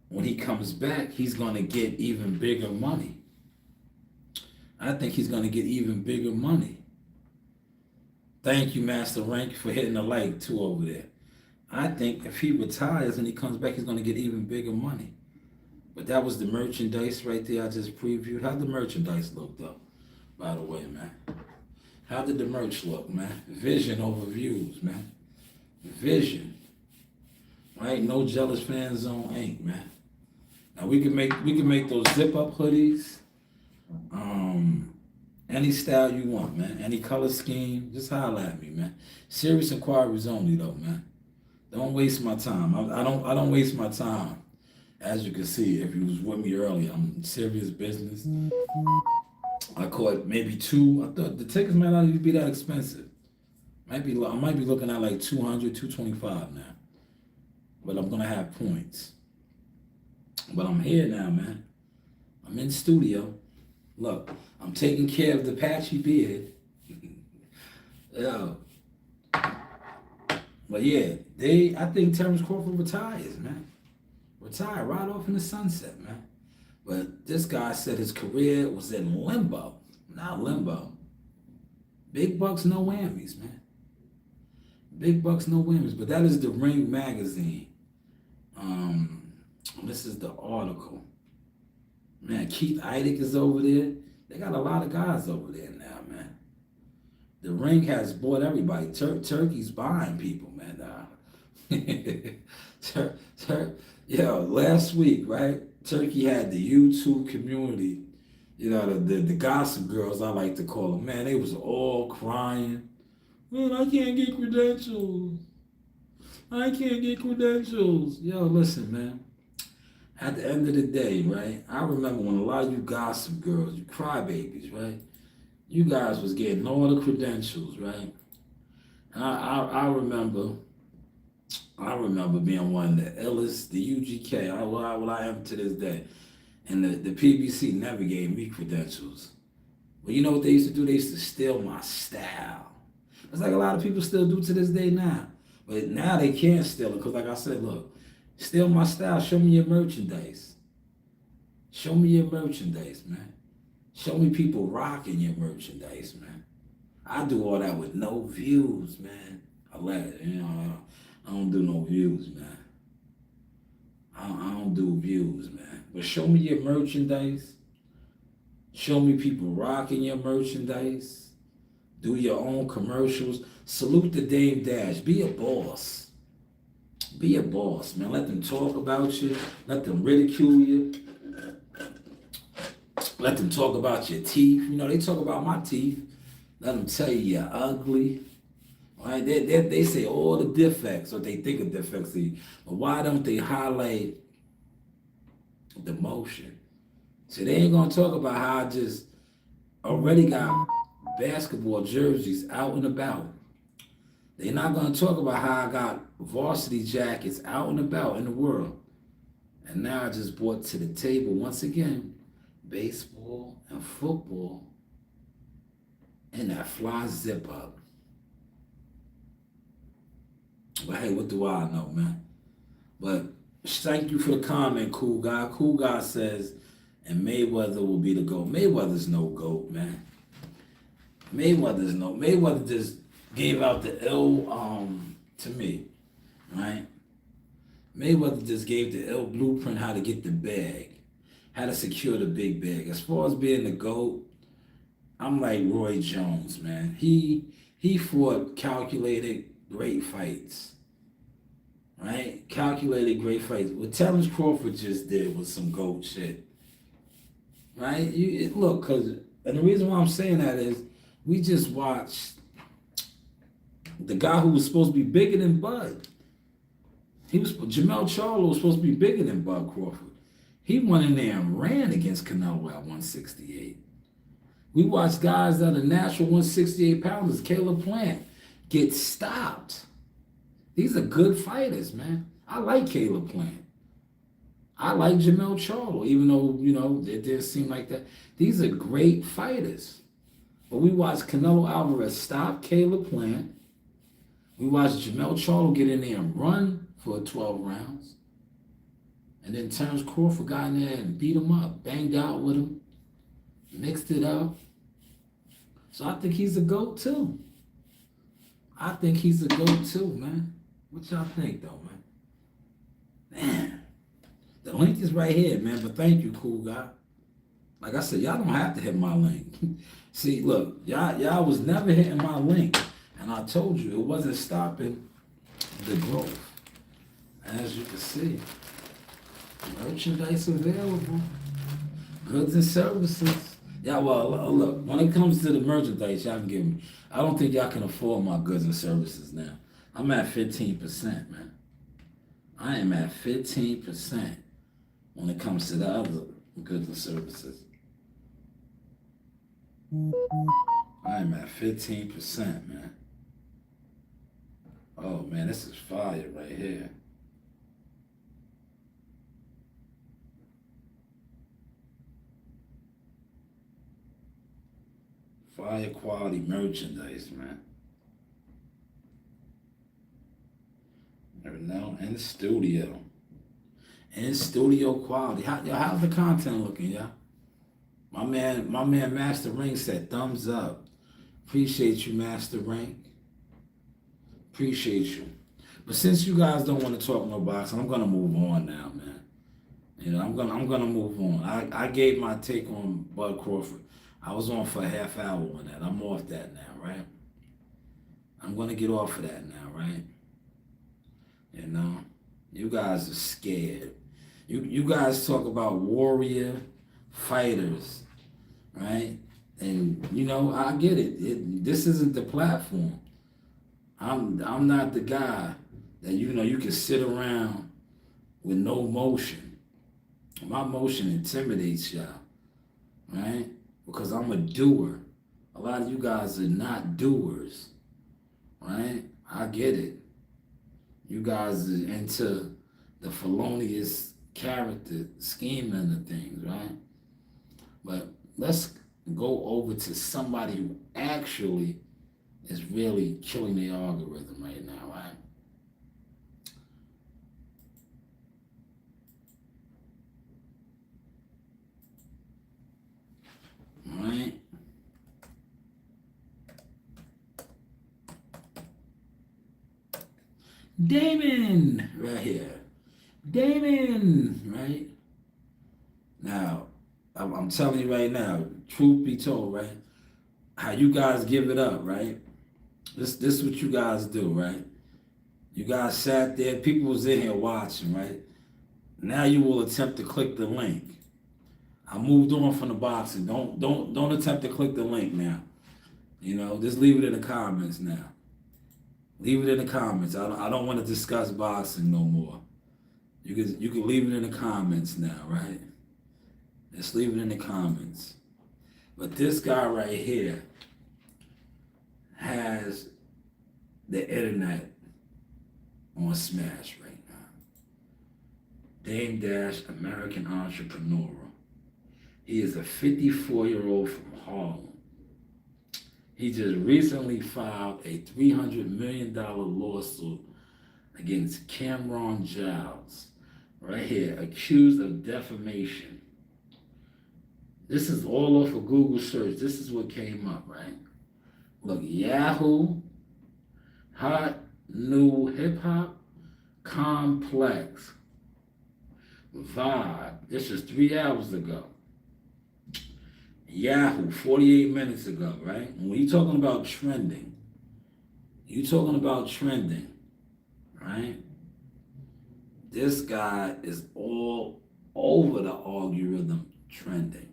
when he comes back, he's going to get even bigger money. I think he's going to get even bigger money. Thank you, Master Rank, for hitting the like, too, over there. I think if he retires and he comes back, he's going to get even bigger money. But that was the merchandise right there I just previewed. How'd the merchandise look, though? By the way, man. How did the merch look, man? Vision over views, man. Vision. Right? No Jealous Fan Zone Inc., man. Now we can make those zip up hoodies. Any style you want, man. Any color scheme. Just holler at me, man. Serious inquiries only, though, man. Don't waste my time. I don't waste my time. As you can see, if you was with me earlier, I'm serious business. I caught maybe two. I thought the tickets might not even be that expensive. I might be looking at like 200, 225 now. But I'm gonna have points. But I'm here now, man. I'm in studio. Look, I'm taking care of the patchy beard. Yo. But yeah, I think Terrence Crawford retires, man. Retire right off in the sunset, man. But this guy said his career was in limbo. Not limbo. Big bucks, no whammies, man. Big bucks, no whammies. But that is the Ring magazine. This is the article. Man, Keith Eidick is over there. They got a lot of guys over there now, man. The Ring has bought everybody. Turkey's buying people, man. Last week, right? Turkey had the YouTube community, the gossip girls, I like to call them. Man, they was all crying. Man, I can't get credentials. Yo, listen, man. At the end of the day, right? I remember when a lot of you gossip girls, you crybabies, right? You guys was getting all the credentials, right? And I remember being one of the illest, the UGK, what I am to this day. And the PBC never gave me credentials. Well, you know what they used to do? They used to steal my style. It's like a lot of people still do to this day now. But now they can't steal it because, like I said, look, steal my style. Show me your merchandise. Show me your merchandise, man. Show me people rocking your merchandise, man. I do all that with no views, man. I don't do no views, man. I don't do views, man. But show me your merchandise. Show me people rocking your merchandise. Do your own commercials. Salute the Dame Dash. Be a boss. Be a boss, man. Let them talk about you. Let them ridicule you. Let them talk about your teeth. You know, they talk about my teeth. Let them tell you you're ugly. Right? They say all the defects, or they think of defects. But why don't they highlight the motion? So they ain't going to talk about how I just already got basketball jerseys out and about. They're not going to talk about how I got varsity jackets out and about in the world. And now I just brought to the table, once again, baseball and football and that fly zip up. But hey, what do I know, man? But thank you for the comment, Cool Guy. Cool Guy says, and Mayweather will be the GOAT. Mayweather's no GOAT, man. Mayweather just gave out the ill to me, right? Mayweather just gave the ill blueprint how to get the bag, how to secure the big bag. As far as being the GOAT, I'm like Roy Jones, man. He fought calculated great fights, right? Calculated great fights. What Terrence Crawford just did was some GOAT shit, right? Look, and the reason why I'm saying that is we just watched the guy who was supposed to be bigger than Bud. Jamel Charlo was supposed to be bigger than Bud Crawford. He went in there and ran against Canelo at 168. We watched guys that are natural 168 pounders, Caleb Plant, get stopped. These are good fighters, man. I like Caleb Plant. I like Jamel Charlo, even though, it didn't seem like that. These are great fighters. But we watched Canelo Alvarez stop Caleb Plant. We watched Jamel Charlo get in there and run for 12 rounds. And then Terrence Crawford got in there and beat him up, banged out with him, mixed it up. So I think he's a GOAT too. Man. What y'all think though, man? Man, the link is right here, man. But thank you, Cool Guy. Like I said, y'all don't have to hit my link. See, look, y'all was never hitting my link. And I told you, it wasn't stopping the growth. As you can see, merchandise available, goods and services. Yeah, well, look, when it comes to the merchandise, y'all can give me. I don't think y'all can afford my goods and services now. I'm at 15%, man. I am at 15% when it comes to the other goods and services. I am at 15%, man. Oh, man, this is fire right here. Fire quality merchandise, man. Never know. In studio. In studio quality. How's the content looking, y'all? My man Master Ring said thumbs up. Appreciate you, Master Ring. Appreciate you. But since you guys don't want to talk no boxing, I'm gonna move on now, man. I'm gonna move on. I gave my take on Bud Crawford. I was on for a half hour on that. I'm off that now, right? I'm gonna get off of that now, right? You guys are scared. You guys talk about warrior fighters, right? And I get it. This isn't the platform. I'm not the guy that you can sit around with no motion. My motion intimidates y'all, right? Because I'm a doer. A lot of you guys are not doers, right? I get it. You guys are into the felonious character scheming of things, right? But let's go over to somebody who actually is really killing the algorithm right now, right? All right. Damon, right here. Damon, right? Now, I'm telling you right now, truth be told, right? How you guys give it up, right? This is what you guys do, right? You guys sat there, people was in here watching, right? Now you will attempt to click the link. I moved on from the boxing. Don't attempt to click the link now. You know, just leave it in the comments now. Leave it in the comments. I don't want to discuss boxing no more. You can leave it in the comments now, right? Just leave it in the comments. But this guy right here has the internet on smash right now. Dame Dash, American entrepreneur. He is a 54-year-old from Harlem. He just recently filed a $300 million lawsuit against Cameron Giles, right here, accused of defamation. This is all off of Google search. This is what came up, right? Look, Yahoo, Hot New Hip Hop, Complex, Vibe. This is 3 hours ago. Yahoo, 48 minutes ago, right? When you talking about trending, right? This guy is all over the algorithm trending.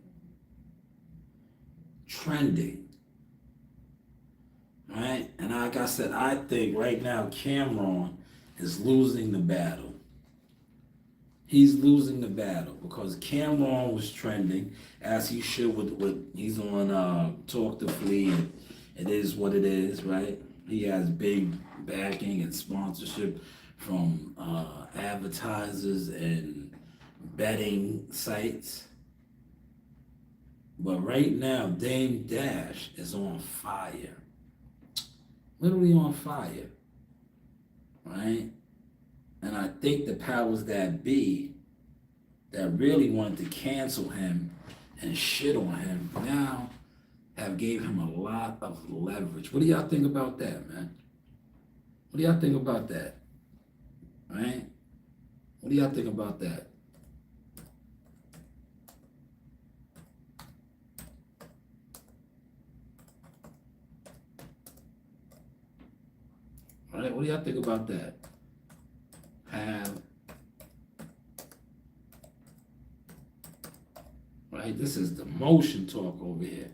Right? And like I said, I think right now Cameron is losing the battle. He's losing the battle because Cameron was trending as he should with he's on Talk to Flea. It is what it is, right? He has big backing and sponsorship from advertisers and betting sites. But right now, Dame Dash is on fire. Literally on fire. Right? And I think the powers that be that really wanted to cancel him and shit on him now have gave him a lot of leverage. What do y'all think about that, man? What do y'all think about that? Right? What do y'all think about that? All right, what do y'all think about that? Right, this is the motion talk over here.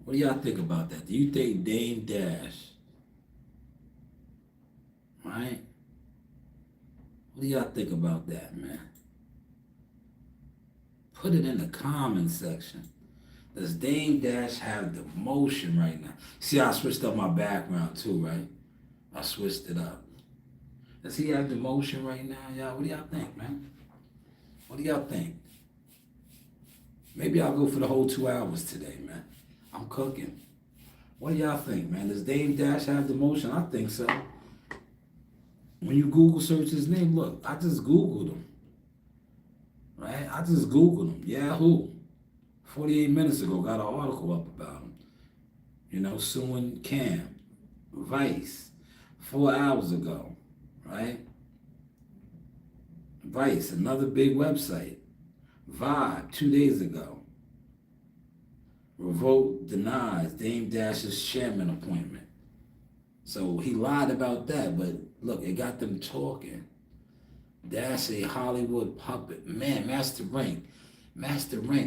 What do y'all think about that? Do you think Dame Dash, right? What do y'all think about that, man? Put it in the comment section. Does Dame Dash have the motion right now? See, I switched up my background too, right? I switched it up. Does he have the motion right now, y'all? What do y'all think, man? What do y'all think? Maybe I'll go for the whole 2 hours today, man. I'm cooking. What do y'all think, man? Does Dame Dash have the motion? I think so. When you Google search his name, look, I just Googled him. Right? I just Googled him. Yahoo. 48 minutes ago, got an article up about him. You know, suing Cam. Vice. 4 hours ago. Right? Vice, another big website. Vibe, 2 days ago. Revolt denies Dame Dash's chairman appointment. So he lied about that, but look, it got them talking. Dash a Hollywood puppet. Man, Master Rank,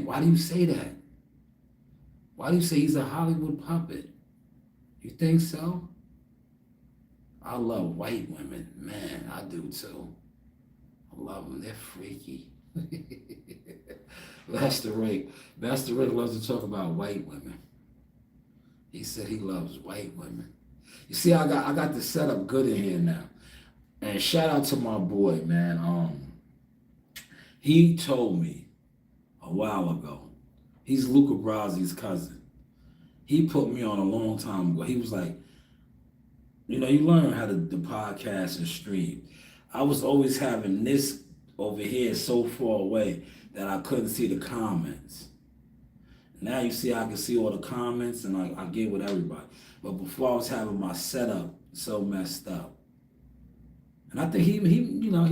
why do you say that? Why do you say he's a Hollywood puppet? You think so? I love white women. Man, I do too. I love them. They're freaky. Master Rank loves to talk about white women. He said he loves white women. You see, I got the setup good in here now. And shout out to my boy, man. He told me a a while ago. He's Luca Brasi's cousin. He put me on a long time ago. He was like, you know, you learn how to the podcast and stream. I was always having this over here so far away that I couldn't see the comments. Now you see I can see all the comments and I get with everybody. But before I was having my setup so messed up. And I think he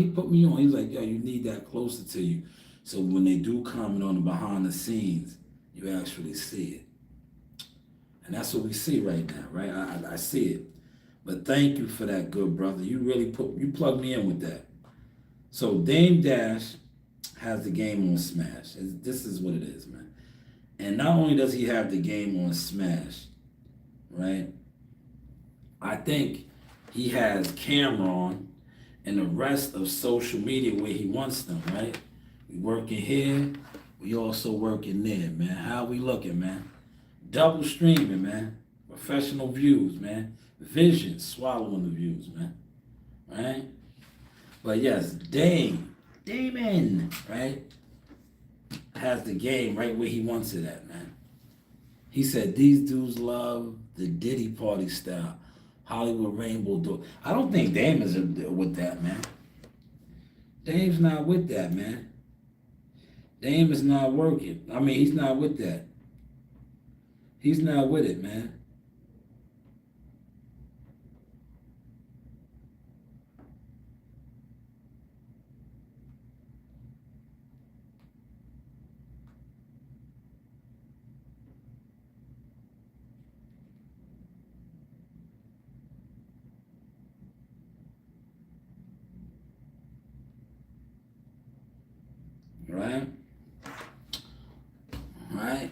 put me on. He was like, yo, you need that closer to you. So when they do comment on the behind the scenes, you actually see it. And that's what we see right now, right? I see it. But thank you for that, good brother. You really plugged me in with that. So Dame Dash has the game on Smash. This is what it is, man. And not only does he have the game on Smash, right? I think he has Cameron and the rest of social media where he wants them, right? We working here, we also working there, man. How we looking, man? Double streaming, man. Professional views, man. Vision swallowing the views, man. Right? But yes, Damon, right? Has the game right where he wants it at, man. He said these dudes love the Diddy Party style. Hollywood Rainbow Door. I don't think Dame is with that, man. Dame's not with that, man. Dame is not working. I mean, he's not with that. He's not with it, man. Right? Right?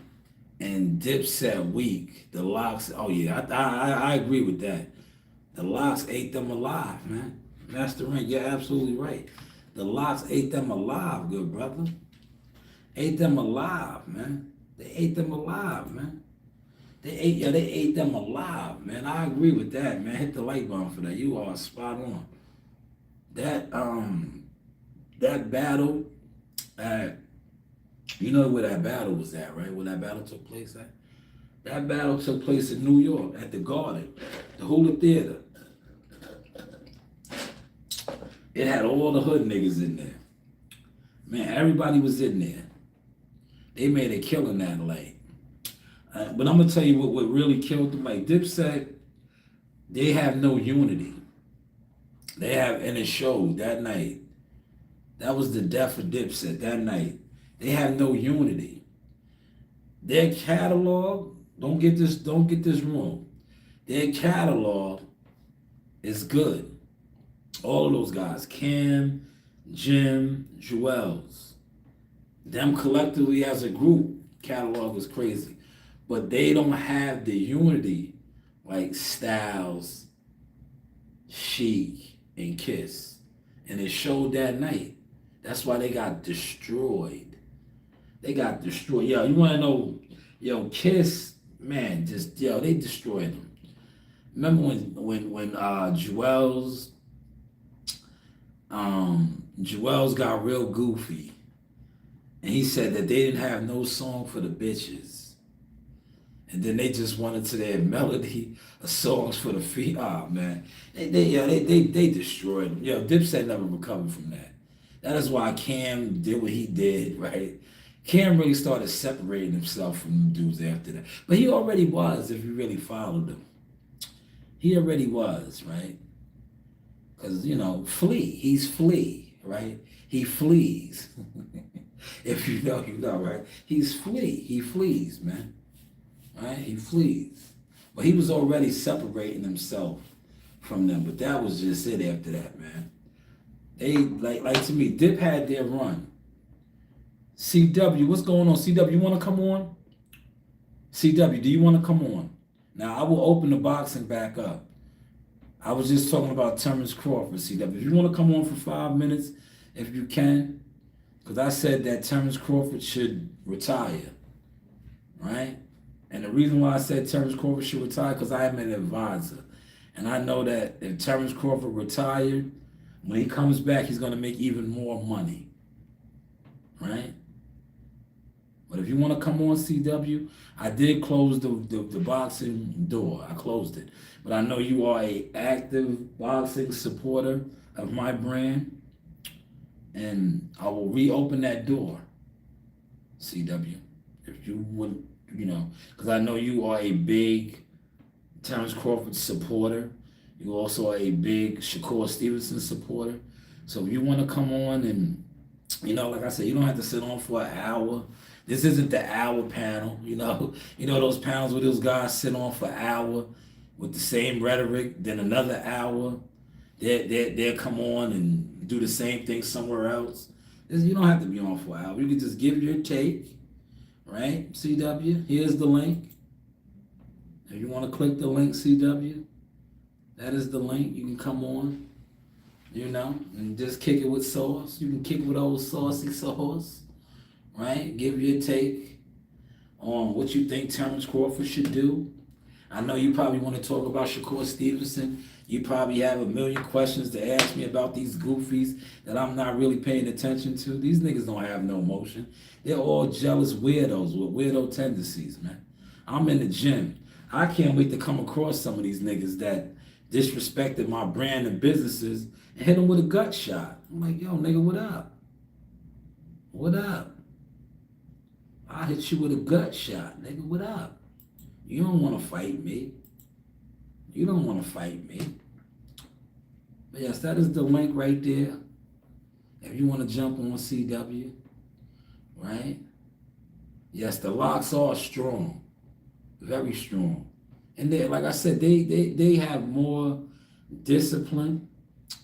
And Dipset weak. The Locks, oh yeah, I agree with that. The Locks ate them alive, man. Master Rank, you're absolutely right. The Locks ate them alive, good brother. Ate them alive, man. They ate them alive, man. They ate them alive, man. I agree with that, man. Hit the like button for that. You are spot on. That battle you know where that battle was at, right? Where that battle took place at? That battle took place in New York at the Garden, the Hula Theater. It had all the hood niggas in there. Man, everybody was in there. They made a killing that night. But I'm going to tell you what really killed them. Like Dipset, they have no unity. And it showed that night. That was the death of Dipset that night. They have no unity. Their catalog, don't get this wrong. Their catalog is good. All of those guys, Cam, Jim, Joel's, them collectively as a group, catalog is crazy. But they don't have the unity like Styles, Chic, and Kiss. And it showed that night. That's why they got destroyed. They got destroyed. Yo, you want to know, Kiss, man, they destroyed them. Remember when Joel's got real goofy, and he said that they didn't have no song for the bitches, and then they just wanted to their melody of songs for the feet. Oh man, they destroyed them. Yo, Dipset never recovered from that. That is why Cam did what he did, right? Cam really started separating himself from them dudes after that. But he already was, if you really followed him. He already was, right? Because, Flea. He's Flea, right? He flees. If you know, right? He's Flea. He flees, man. Right? He flees. But he was already separating himself from them. But that was just it after that, man. They, like to me, Dip had their run. CW, what's going on? CW, you want to come on? CW, do you want to come on? Now, I will open the boxing back up. I was just talking about Terrence Crawford, CW. If you want to come on for 5 minutes, if you can, because I said that Terrence Crawford should retire, right? And the reason why I said Terrence Crawford should retire, because I am an advisor. And I know that if Terrence Crawford retired, when he comes back, he's going to make even more money, right? But if you want to come on CW, I did close the boxing door. I closed it. But I know you are a active boxing supporter of my brand, and I will reopen that door, CW. If you would, because I know you are a big Terrence Crawford supporter. You also are a big Shakur Stevenson supporter. So if you want to come on and, like I said, you don't have to sit on for an hour. This isn't the hour panel, those panels where those guys sit on for an hour with the same rhetoric, then another hour. They'll come on and do the same thing somewhere else. You don't have to be on for an hour. You can just give your take, right? CW, here's the link. If you want to click the link, CW, that is the link. You can come on, and just kick it with sauce. You can kick it with old saucy sauce, right? Give your take on what you think Terrence Crawford should do. I know you probably want to talk about Shakur Stevenson. You probably have a million questions to ask me about these goofies that I'm not really paying attention to. These niggas don't have no emotion. They're all jealous weirdos with weirdo tendencies, man. I'm in the gym. I can't wait to come across some of these niggas that disrespected my brand and businesses and hit them with a gut shot. I'm like, yo, nigga, what up? What up? I hit you with a gut shot, nigga, what up? You don't want to fight me. You don't want to fight me. But yes, that is the link right there. If you want to jump on CW, right? Yes, the locks are strong. Very strong. And they, like I said, they have more discipline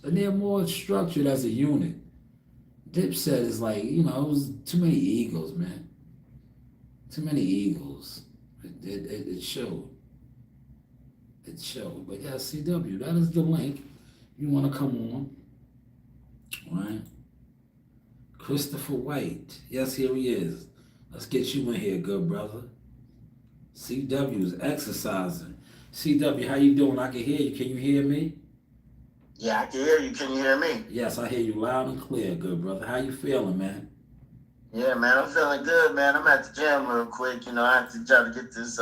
and they're more structured as a unit. Dipset is like, it was too many egos, man. Too many egos. It showed. It showed. But yeah, CW, that is the link. You want to come on. Right? Christopher White. Yes, here he is. Let's get you in here, good brother. CW is exercising. CW, how you doing? I can hear you. Can you hear me? Yeah, I can hear you. Can you hear me? Yes, I hear you loud and clear, good brother. How you feeling, man? Yeah, man, I'm feeling good, man. I'm at the gym real quick. I have to try to get these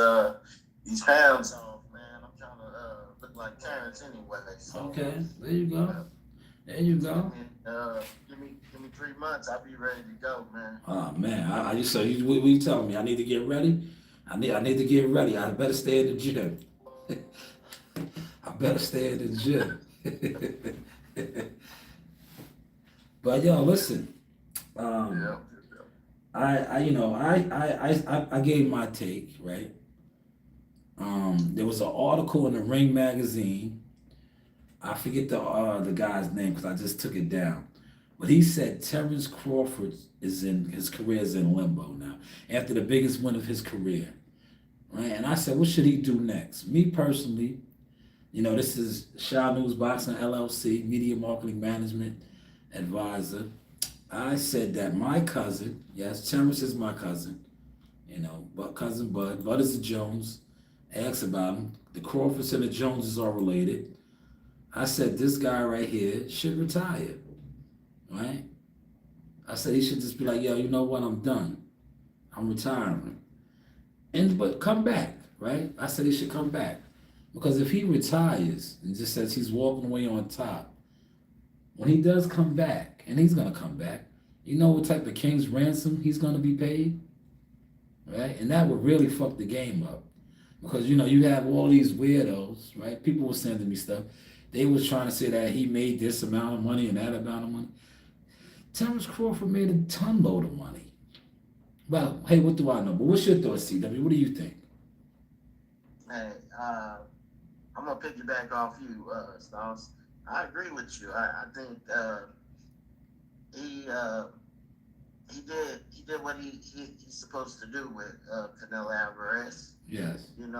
pounds off, man. I'm trying to look like Terrence anyway. So Okay, there you go. uh, There you just go. give me 3 months. I'll be ready to go, man. Oh man, what you telling me? I need to get ready. I need to get ready. I better stay in the gym. I better stay in the gym. But yo, listen. Yeah. I gave my take, right? There was an article in the Ring magazine. I forget the guy's name because I just took it down. But he said Terrence Crawford his career is in limbo now after the biggest win of his career, right? And I said, what should he do next? Me personally, this is Shaw News Boxing LLC, Media Marketing Management Advisor. I said that my cousin, yes, Terrence is my cousin, but cousin Bud. Bud is a Jones. Asked about him. The Crawfords and the Joneses are related. I said this guy right here should retire, right? I said he should just be like, yo, you know what? I'm done. I'm retiring. But come back, right? I said he should come back. Because if he retires and just says he's walking away on top, when he does come back, and he's going to come back, you know what type of king's ransom he's going to be paid? Right? And that would really fuck the game up. Because, you have all these weirdos, right? People were sending me stuff. They was trying to say that he made this amount of money and that amount of money. Terrence Crawford made a ton load of money. Well, hey, what do I know? But what's your thoughts, CW? What do you think? Hey, I'm gonna piggyback off you, Stalls. I agree with you. I think he did what he's supposed to do with Canelo Alvarez. Yes. And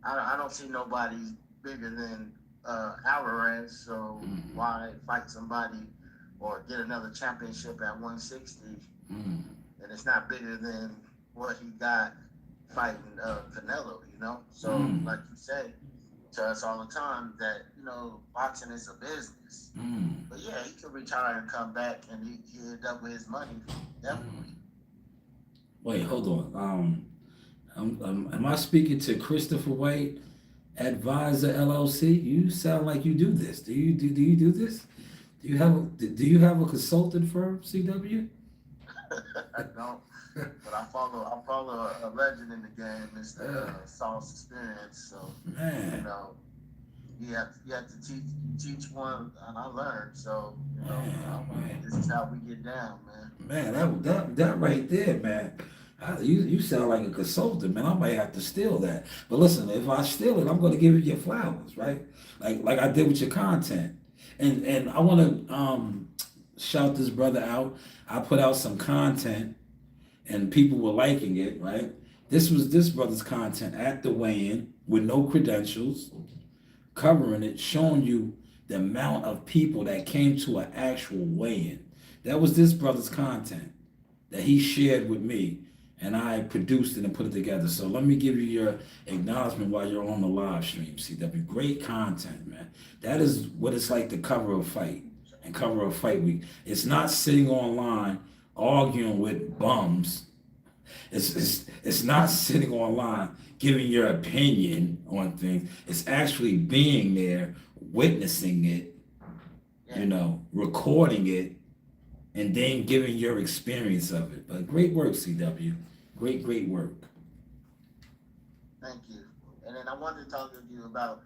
I don't see nobody bigger than Alvarez. So why fight somebody or get another championship at 160? And it's not bigger than what he got fighting Canelo. So like you say to us all the time that boxing is a business. But yeah, he could retire and come back and he'll double his money definitely. Wait, hold on. Am I speaking to Christopher White, Advisor LLC? You sound like you do this. Do you do this? Do you have a consultant firm, CW? I don't, but I follow a legend in the game, Mr. Sauce Experience. So you Man, know, you have to teach one, and I learned. So man, this is how we get down, man. man, that right there, man. You sound like a consultant, man. I might have to steal that. But listen, if I steal it, I'm going to give you your flowers, right? Like I did with your content. And I want to shout this brother out. I put out some content, and people were liking it, right? This was this brother's content at the weigh-in with no credentials, covering it, showing you the amount of people that came to an actual weigh-in. That was this brother's content that he shared with me, and I produced it and put it together. So let me give you your acknowledgement while you're on the live stream, CW. Great content, man. That is what it's like to cover a fight and cover a fight week. It's not sitting online arguing with bums. It's not sitting online giving your opinion on things. It's actually being there, witnessing it, Yeah, recording it, and then giving your experience of it. But great work, CW. Great work. thank you. And then I wanted to talk to you about.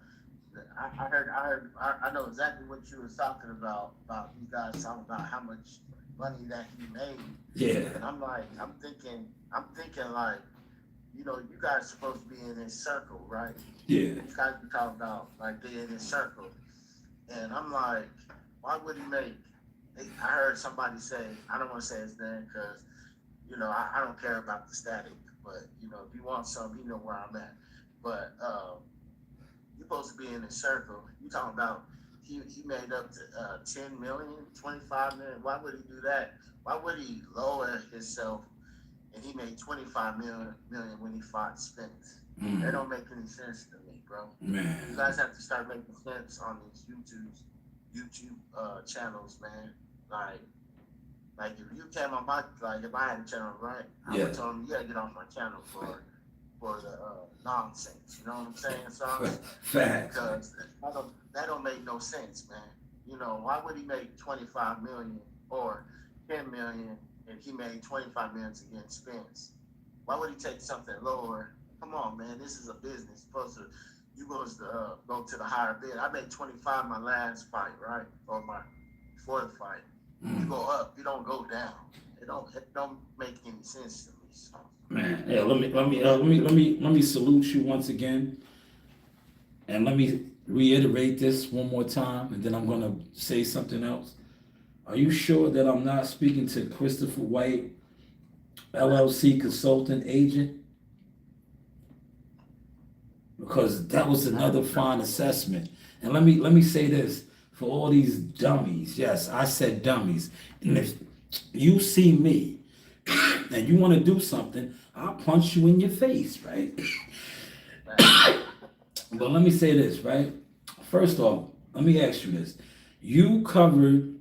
I know exactly what you was talking about. About you guys talking about how much money that he made, Yeah, and I'm thinking like, you guys supposed to be in this circle, right? yeah. You guys be talking about like they in this circle, and I'm like, why would he make? I heard somebody say, I don't want to say his name because, I don't care about the static, but if you want some, you know where I'm at. But you're supposed to be in a circle. You talking about he made up to 10 million, 25 million. Why would he do that? Why would he lower himself and he made 25 million when he fought Spence? That Mm, don't make any sense to me, bro. You man. guys have to start making sense on these YouTube channels, man. Like like if you came on my like if I had a channel, right, I Yeah. would tell him you gotta get off my channel for the nonsense. You know what I'm saying, Sauce? Facts. Because that don't make no sense, man. Why would he make 25 million or 10 million and he made 25 million against Spence? Why would he take something lower? Come on, man. This is a business. You supposed to go to the higher bid. I made 25 my last fight, right? Or my before the fight. You Mm, go up. You don't go down. It don't make any sense to me. So, man. Yeah. Let me salute you once again, and let me reiterate this one more time, and then I'm gonna say something else. Are you sure that I'm not speaking to Christopher White, LLC consultant agent? Because that was another fine assessment. And let me say this for all these dummies. Yes, I said dummies. And if you see me and you want to do something, I'll punch you in your face, right? But let me say this, right? First off, let me ask you this. You covered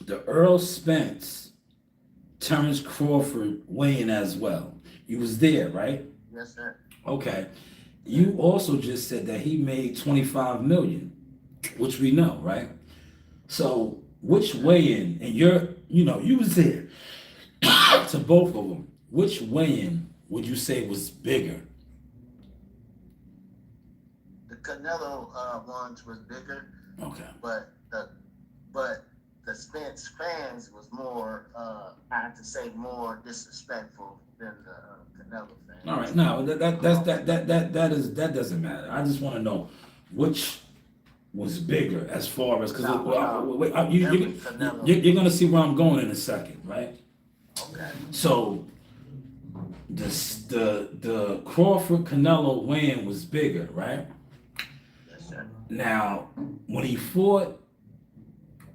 the Earl Spence, Terrence Crawford weigh-in as well. You was there, right? yes, sir. Okay. You also just said that he made 25 million, which we know, right? So which weigh-in, and you was there to both of them. Which weigh-in would you say was bigger? The Canelo ones was bigger, Okay. but the Spence fans was more. I have to say more disrespectful than the Canelo All right. fans. Now that You know that's what I'm saying? that doesn't matter. I just want to know which was bigger as far as because No, you, definitely Canelo. you're gonna see where I'm going in a second, right? Okay. So the Crawford Canelo win was bigger, right? Yes, sir. Now when he fought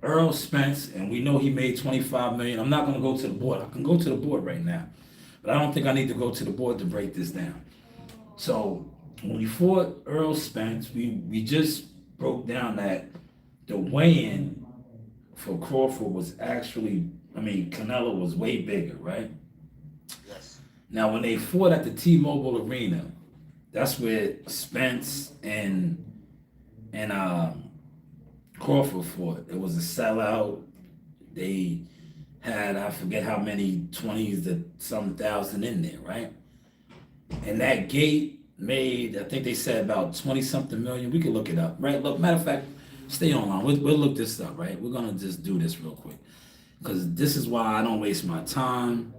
Earl Spence, and we know he made 25 million. I'm not gonna go to the board. I can go to the board right now, but I don't think I need to go to the board to break this down. So when we fought Earl Spence, we just broke down that the weigh-in for Crawford was actually, I mean, Canelo was way bigger, right? Yes. Now, when they fought at the T-Mobile Arena, that's where Spence and Crawford fought. It was a sellout. They had, I forget how many 20s to some thousand in there, right? And that gate made, I think they said about 20 something million. We could look it up, right? Look, matter of fact, stay online. We'll look this up, right? We're gonna just do this real quick. Because this is why I don't waste my time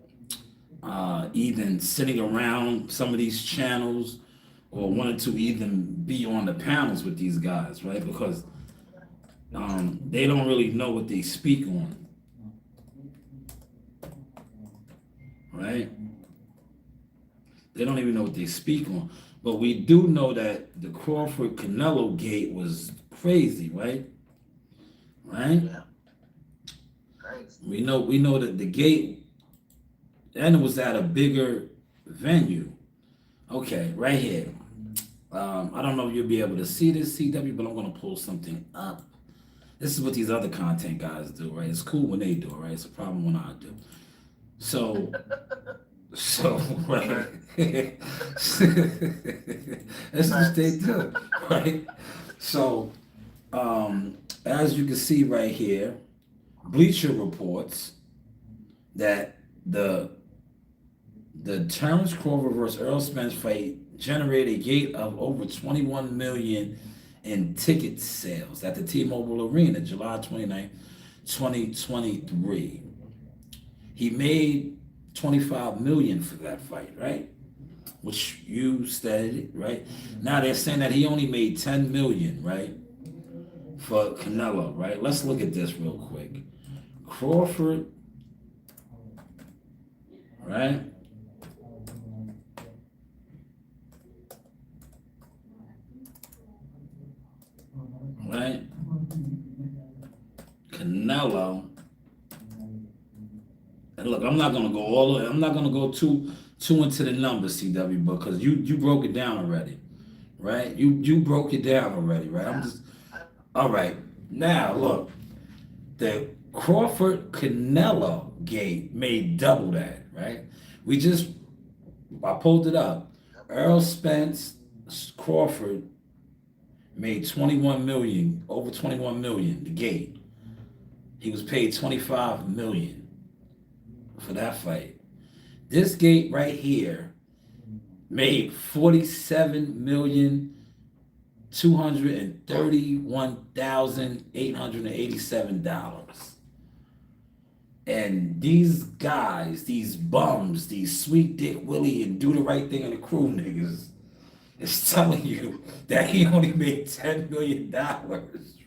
even sitting around some of these channels or wanted to even be on the panels with these guys, right? Because they don't really know what they speak on, right? They don't even know what they speak on. But we do know that the Crawford Canelo gate was crazy, right? Right? Yeah. Crazy. We know that the gate, and it was at a bigger venue. Okay, right here. I don't know if you'll be able to see this, CW, but I'm gonna pull something up. This is what these other content guys do, right? It's cool when they do it, right? It's a problem when I do. So right. That's what they do, right? So as you can see right here, Bleacher reports that the Terrence Crawford versus Earl Spence fight generated a gate of over 21 million in ticket sales at the T-Mobile Arena, July 29th, 2023. He made 25 million for that fight, right? Which you stated, right? Now they're saying that he only made 10 million, right? For Canelo, right? Let's look at this real quick. Crawford, right? Right? Canelo. And look, I'm not gonna go all the way. I'm not gonna go too into the numbers, CW, because you broke it down already, right? You broke it down already, right? I'm just all right. Now look, the Crawford Canelo gate made double that, right? I pulled it up. Earl Spence Crawford made 21 million, over 21 million, the gate. He was paid 25 million for that fight. This gate right here made $47,231,887. And these guys, these bums, these sweet dick Willie and do the right thing in the crew niggas is telling you that he only made $10 million,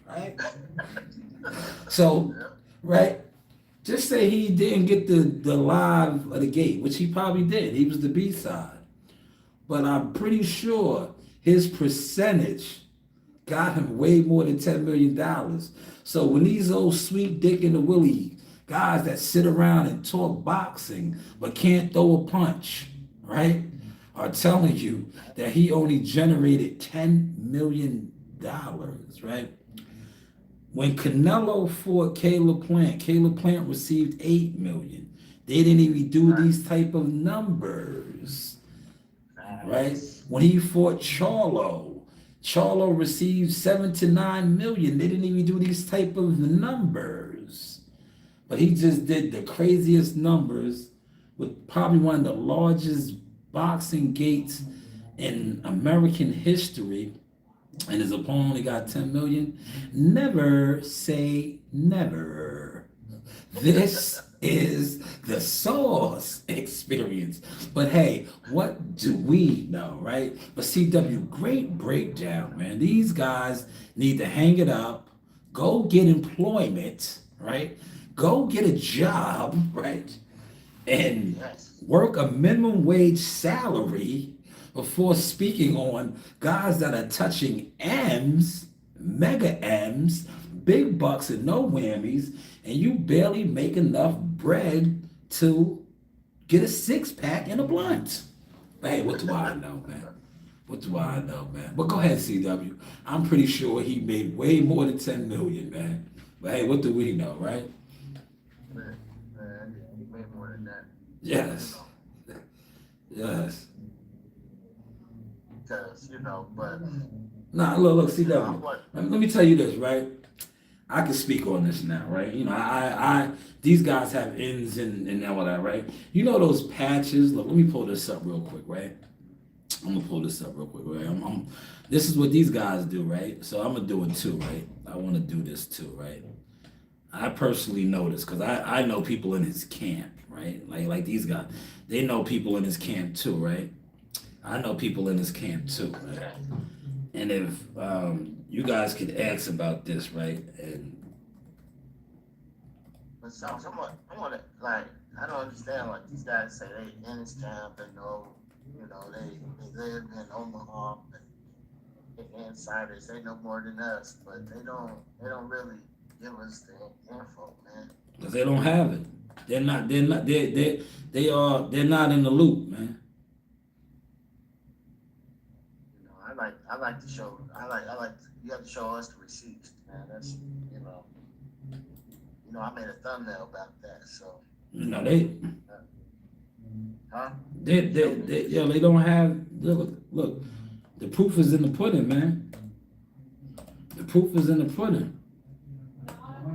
right? So, right? Just say he didn't get the live of the gate, which he probably did. He was the B-side. But I'm pretty sure his percentage got him way more than $10 million. So when these old sweet dick and the Willie guys that sit around and talk boxing but can't throw a punch, right, are telling you that he only generated $10 million, right? When Canelo fought Caleb Plant received $8 million. They didn't even do these type of numbers, right? When he fought Charlo received 7 to 9 million. They didn't even do these type of numbers, but he just did the craziest numbers with probably one of the largest boxing gates in American history. And his opponent only got 10 million. Never say never. This is the Sauce Experience. But hey, what do we know, right? But CW, great breakdown, man. These guys need to hang it up, go get employment, right? Go get a job, right? And work a minimum wage salary before speaking on guys that are touching M's, mega M's, big bucks and no whammies, and you barely make enough bread to get a six-pack and a blunt. But hey, what do I know, man? What do I know, man? But go ahead, CW. I'm pretty sure he made way more than 10 million, man. But hey, what do we know, right? Man, he made more than that. Yes. Yes. Because, you know, but, Nah, look, you know, CW. Let me tell you this, right? I can speak on this now, right? You know, these guys have ends and all that, right? You know those patches. Look, let me pull this up real quick, right? I'm gonna pull this up real quick, right? This is what these guys do, right? So I'm gonna do it too, right? I want to do this too, right? I personally know this because I know people in his camp, right? Like these guys, they know people in his camp too, right? I know people in his camp too, right? And if you guys could ask about this, right? And but I want to, like, I don't understand, like, these guys say they in his camp and know, you know, they live in Omaha, and insiders, they know more than us, but they don't really give us the info, man. because they don't have it, they're not in the loop, man. You know, I like to show, you have to show us the receipts, man. That's, you know, I made a thumbnail about that, so, You know uh, huh? they don't have. Look, the proof is in the pudding, man. The proof is in the pudding.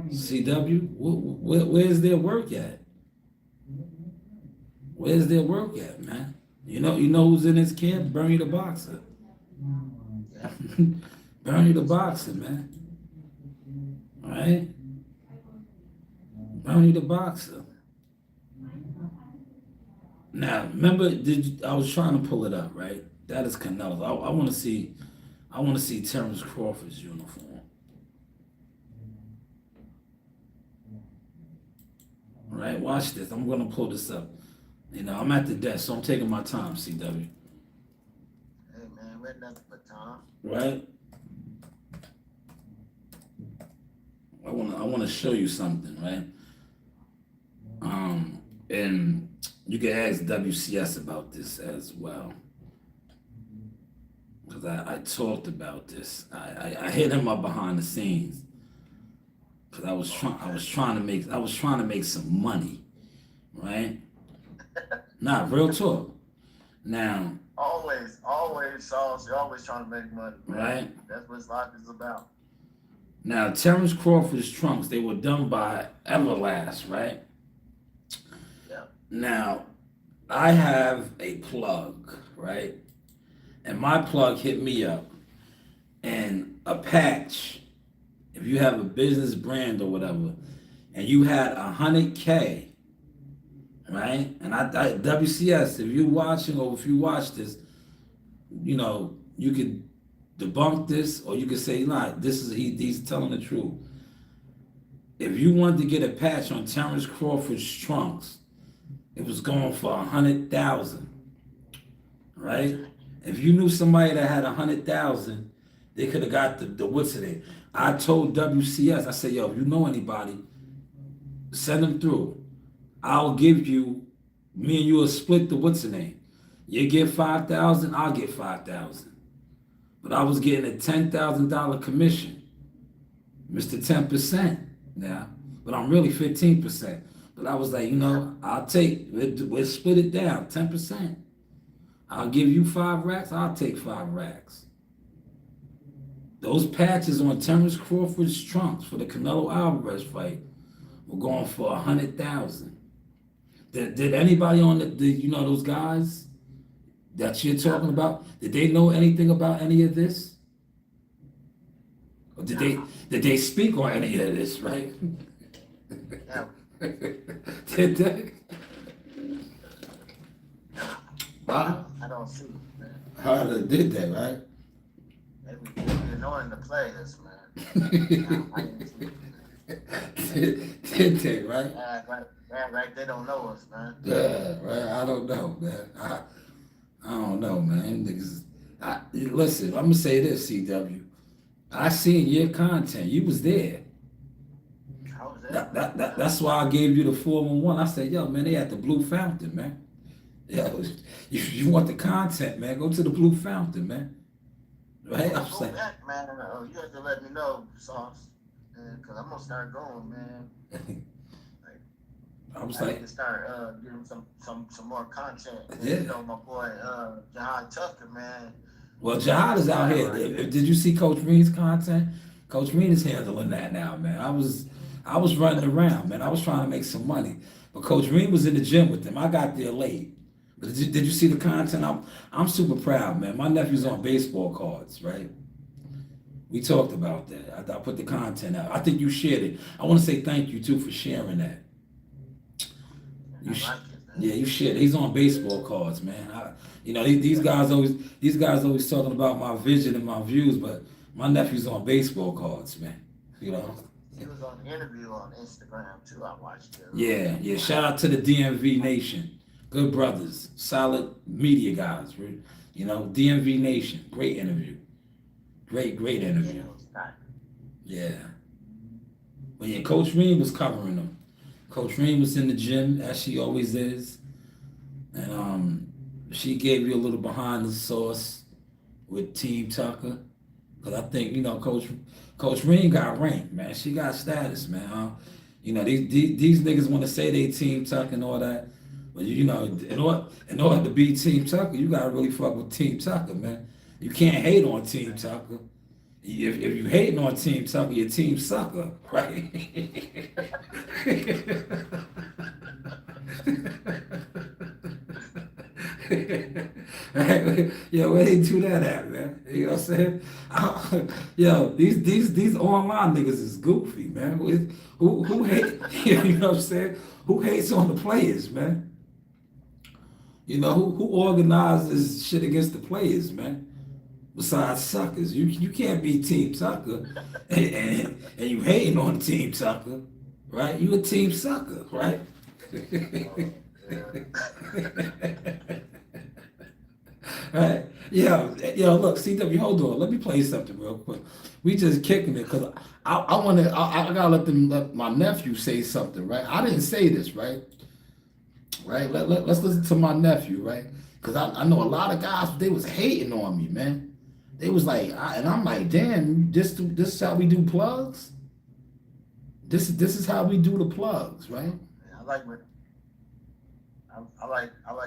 CW, where's their work at? Where's their work at, man? You know who's in his camp? Bernie the boxer. Yeah. Bernie the boxer, man. All right, Bernie the boxer. Now, remember, I was trying to pull it up, right? That is Canelo. I want to see. I want to see Terrence Crawford's uniform. All right, watch this. I'm gonna pull this up. You know, I'm at the desk, so I'm taking my time, CW. Hey, man, we're nothing but time. Right? I wanna show you something, right? And you can ask WCS about this as well. Because I talked about this. I hit him up behind the scenes. Because I was trying to make some money, right? Nah, real talk. Now, Always, Sauce. You're always trying to make money, man. right? That's what life is about. Now, Terrence Crawford's trunks, they were done by Everlast, right? Yeah. Now, I have a plug, right? And my plug hit me up. And a patch, if you have a business brand or whatever, and you had 100K, right? And WCS, if you're watching or if you watch this, you know, you could debunk this or you could say, nah, he's telling the truth. If you wanted to get a patch on Terrence Crawford's trunks, it was going for 100,000, right? If you knew somebody that had 100,000, they could have got the what's it? I told WCS, I said, yo, if you know anybody, send them through. I'll give you, me and you will split the what's the name. You get 5,000, I'll get 5,000. But I was getting a $10,000 commission, Mr. 10% now, but I'm really 15%. But I was like, you know, we'll split it down, 10%. I'll give you 5 racks, I'll take 5 racks. Those patches on Terrence Crawford's trunks for the Canelo Alvarez fight were going for 100,000. Did anybody on the those guys that you're talking about? Did they know anything about any of this? Or did they speak on any of this? Right? Yeah. Did they? I don't see it, man. How did they? Right? They be annoying the players, man. I ain't see it. Did they? Right? Right, they don't know us, man. Yeah, right. I don't know, man. I don't know, man. Niggas, listen, I'm gonna say this, CW. I seen your content. You was there. I was there. That's why I gave you the 411. I said, yo, man, they at the Blue Fountain, man. Yo, you want the content, man? Go to the Blue Fountain, man. Right? I'm saying, back, man. You have to let me know, Sauce, because I'm gonna start going, man. I was I like, need to start getting some more content. And, yeah. you know, my boy Jahad Tucker, man. Well, He Jihad is out here. skyrocketed. Did you see Coach Reed's content? Coach Reed is handling that now, man. I was running around, man. I was trying to make some money, but Coach Reed was in the gym with them. I got there late. But did you see the content? I'm super proud, man. My nephew's on baseball cards, right? We talked about that. I put the content out. I think you shared it. I want to say thank you too for sharing that. I like it, man. Yeah, you shared it. He's on baseball cards, man. You know, these guys always talking about my vision and my views, but my nephew's on baseball cards, man. You know. He was on the interview on Instagram too. I watched it. Yeah, yeah. Shout out to the DMV Nation. Good brothers. Solid media guys. Right? You know, DMV Nation. Great interview. Great Yeah, interview. it was nice. Yeah. But yeah, Coach Reed was covering them. Coach Reed was in the gym, as she always is. And she gave you a little behind the sauce with Team Tucker. Because I think, you know, Coach Reed got ranked, man. She got status, man. You know, these niggas want to say they Team Tucker and all that. But, you know, in order to be Team Tucker, you got to really fuck with Team Tucker, man. You can't hate on Team Tucker. If you hating on Team Tucker, you're Team Sucker, right? Yo, where they do that at, man? You know what I'm saying? Yo, these online niggas is goofy, man. Who hate? You know what I'm saying? Who hates on the players, man? You know who organizes shit against the players, man? Besides suckers, you can't be Team Tucker, and you hating on Team Tucker, right? You a Team Sucker, right? Right? Yo, look, CW, hold on. Let me play something real quick. We just kicking it because I gotta let my nephew say something, right? I didn't say this, right? Right? Let's listen to my nephew, right? Because I know a lot of guys, they was hating on me, man. They was like, and I'm like, damn, this is how we do plugs? This is how we do the plugs, right? Yeah, I like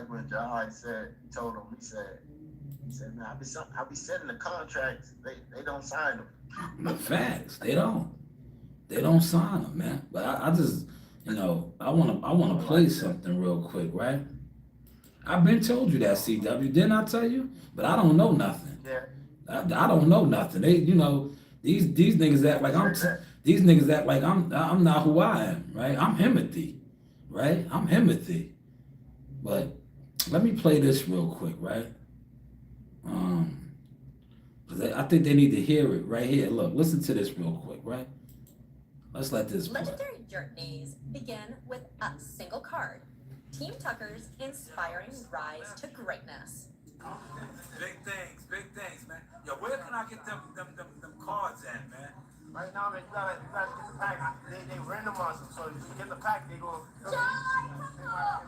when Jahad said, he told him, he said, man, I be setting the contracts. They don't sign them. The facts, they don't sign them, man. But I just, you know, I wanna play something real quick, right? I've been told you that, CW, didn't I tell you? But I don't know nothing. Yeah. I don't know nothing. They, you know, these niggas act like these niggas act like I'm not who I am, right? I'm Himothy, right? I'm Himothy. But let me play this real quick, right? 'Cause I think they need to hear it right here. Look, listen to this real quick, right? Let's let this play. Legendary journeys begin with a single card. Team Tucker's inspiring rise to greatness. Big things, man. Yo, where can I get them cards at, man? Right now, man, you gotta get the pack. They randomize them, so if you get the pack, they go. It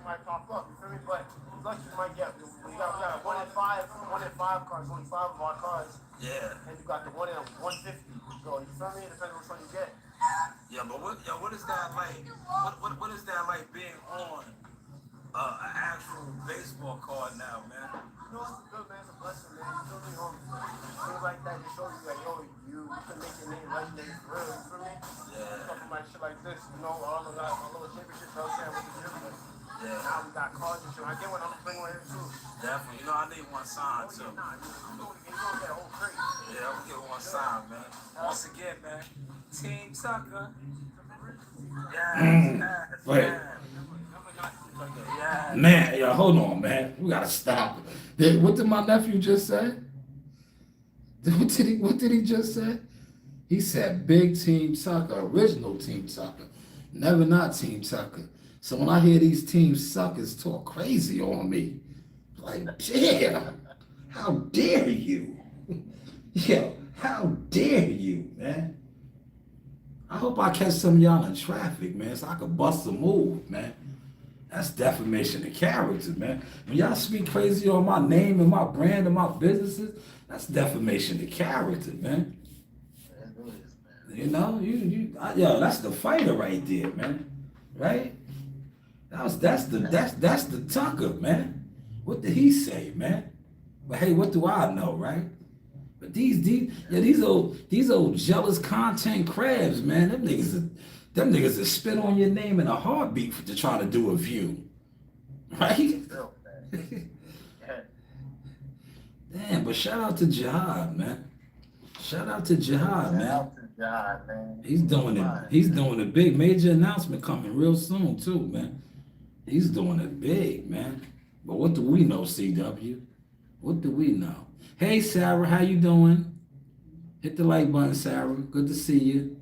might pop up. You feel me? But lucky you might get. We got 1 in 5 cards. Only 5 of our cards. Yeah. And you got the 1 in 150. So you feel me? It depends on which one you get. Yeah, but what is that like? What is that like being on an actual baseball card now, man? You know, it's good, man. It's a blessing, man. You feel me? Things like that just show you that, yo, you can make your name legendary for real. You feel me? Yeah. Something like shit like this, you know, all the little championships out there with the gym. Yeah. Now we got cards and shit. I get one. I'm gonna bring one here too. Definitely. You know, I need one signed too. Nah, you gonna get a whole crate. Yeah, I'm gonna get one signed, man. Once again, man, Team Tucker. Yes. Wait. Yeah. Man, yo, hold on, man. We gotta stop. What did my nephew just say? What did he just say? He said big Team Tucker, original Team Tucker, never not Team Tucker. So when I hear these Team Suckers talk crazy on me, like, damn, how dare you? Yo, how dare you, man? I hope I catch some of y'all in traffic, man, so I could bust a move, man. That's defamation of character, man. When y'all speak crazy on my name and my brand and my businesses, that's defamation of character, man. You know, yo, that's the fighter right there, man. Right? That's the Tucker, man. What did he say, man? But hey, what do I know, right? But these old jealous content crabs, man. Them niggas is spit on your name in a heartbeat to try to do a view, right? Damn, but shout out to Jihad, man. Shout out to Jihad, man. Shout out to Jihad, man. He's doing it. He's doing a big major announcement coming real soon too, man. He's doing it big, man. But what do we know, CW? What do we know? Hey, Sarah, how you doing? Hit the like button, Sarah. Good to see you.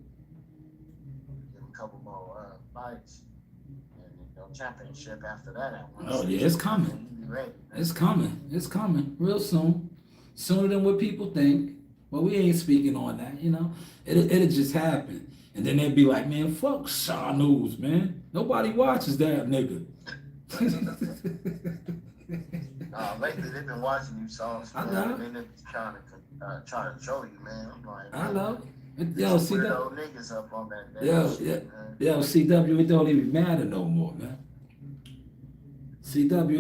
Get a couple more fights and championship after that. Oh yeah, it's coming. Ready. It's coming. It's coming real soon. Sooner than what people think. But we ain't speaking on that, you know. It'll just happen. And then they'd be like, man, fuck Shaw News, man. Nobody watches that nigga. Lately they've been watching you songs, I man. know. They've been trying to show you, man. I'm like, I know. Yo, see CW. old niggas up on that. Yo, CW, it don't even matter no more, man. CW,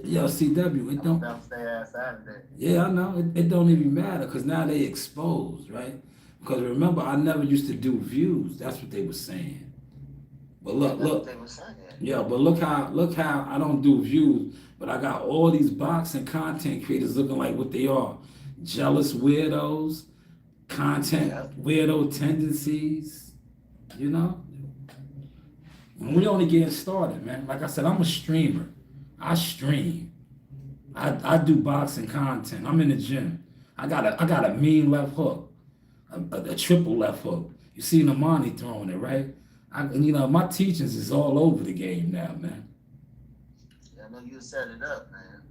yo, CW, it don't. Bounce their ass out of there. Yeah, I know. It don't even matter because now they exposed, right? Because remember, I never used to do views. That's what they were saying. But look. Yeah, but look how I don't do views, but I got all these boxing content creators looking like what they are. Jealous weirdos, weirdo tendencies, you know? And we only getting started, man. Like I said, I'm a streamer. I stream. I do boxing content. I'm in the gym. I got a mean left hook, a triple left hook. You see Namani throwing it, right? My teachings is all over the game now, man. Yeah, I know you set it up, man.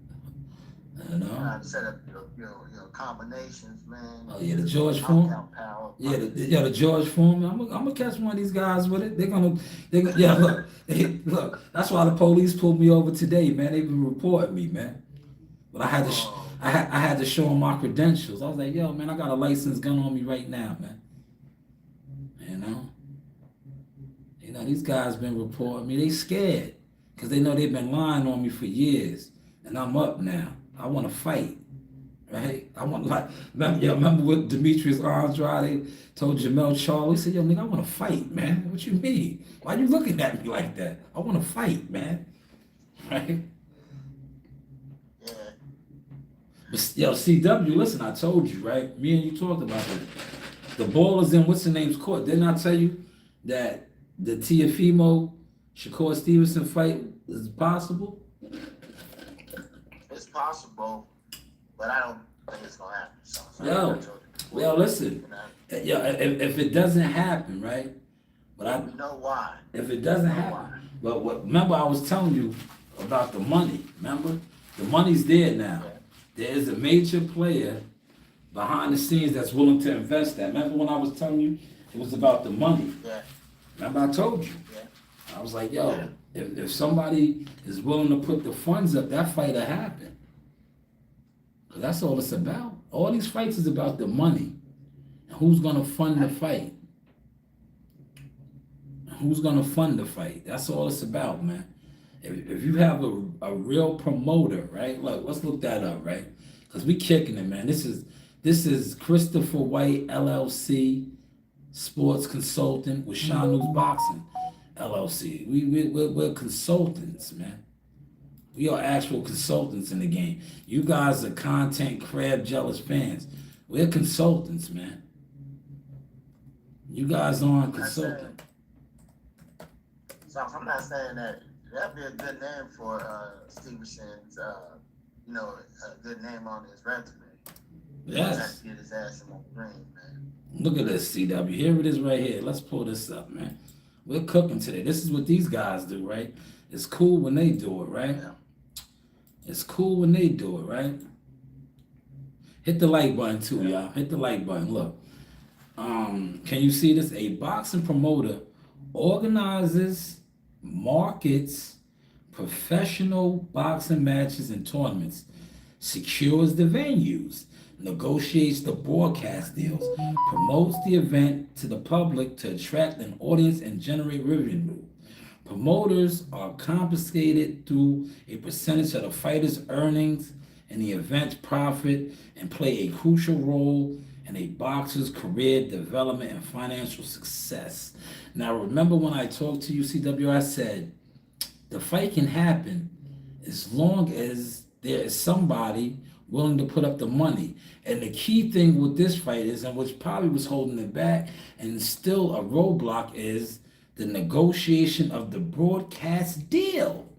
You know? Set up your combinations, man. Oh yeah, the George Foreman. Yeah, the George Foreman. I'm gonna catch one of these guys with it. They're gonna yeah, look. That's why the police pulled me over today, man. They've been reporting me, man. But I had to show them my credentials. I was like, yo, man, I got a licensed gun on me right now, man. You know, these guys been reporting me. They scared because they know they've been lying on me for years, and I'm up now. I want to fight, right? I want remember what Demetrius Andrade told Jamel Charles? He said, yo, nigga, I want to fight, man. What you mean? Why you looking at me like that? I want to fight, man. Right? Yeah. But, yo, CW, listen, I told you, right? Me and you talked about it. The ball is in what's the name's court. Didn't I tell you that the Tiafimo Shakur Stevenson fight is possible? It's possible, but I don't think it's gonna happen. Yo, listen. Yo, if it doesn't happen, right? But you know why? If it doesn't happen, but remember I was telling you about the money. Remember, the money's there now. Yeah. There is a major player behind the scenes that's willing to invest that. Remember when I was telling you it was about the money? Yeah. Remember I told you? Yeah. I was like, yo, if somebody is willing to put the funds up, that fight will happen. Because that's all it's about. All these fights is about the money. And who's going to fund the fight? Who's going to fund the fight? That's all it's about, man. If you have a real promoter, right? Look, let's look that up, right? Because we kicking it, man. This is Christopher White, LLC, sports consultant with Sean News Boxing, LLC. We're consultants, man. We are actual consultants in the game. You guys are content crab jealous fans. We're consultants, man. You guys aren't consultants. So I'm not saying that that'd be a good name for Stevenson's, a good name on his resume. Yes. Get his ass in the ring, man. Look at this, CW. Here it is right here. Let's pull this up, man. We're cooking today. This is what these guys do, right? It's cool when they do it, right? Yeah. It's cool when they do it, right? Hit the like button too, y'all. Hit the like button. Look. Can you see this? A boxing promoter organizes, markets professional boxing matches and tournaments, secures the venues, negotiates the broadcast deals, promotes the event to the public to attract an audience and generate revenue, Promoters are compensated through a percentage of the fighter's earnings and the event's profit and play a crucial role in a boxer's career development and financial success. Now, remember when I talked to you, CW, I said the fight can happen as long as there is somebody willing to put up the money. And the key thing with this fight is, and which probably was holding it back and still a roadblock, is the negotiation of the broadcast deal,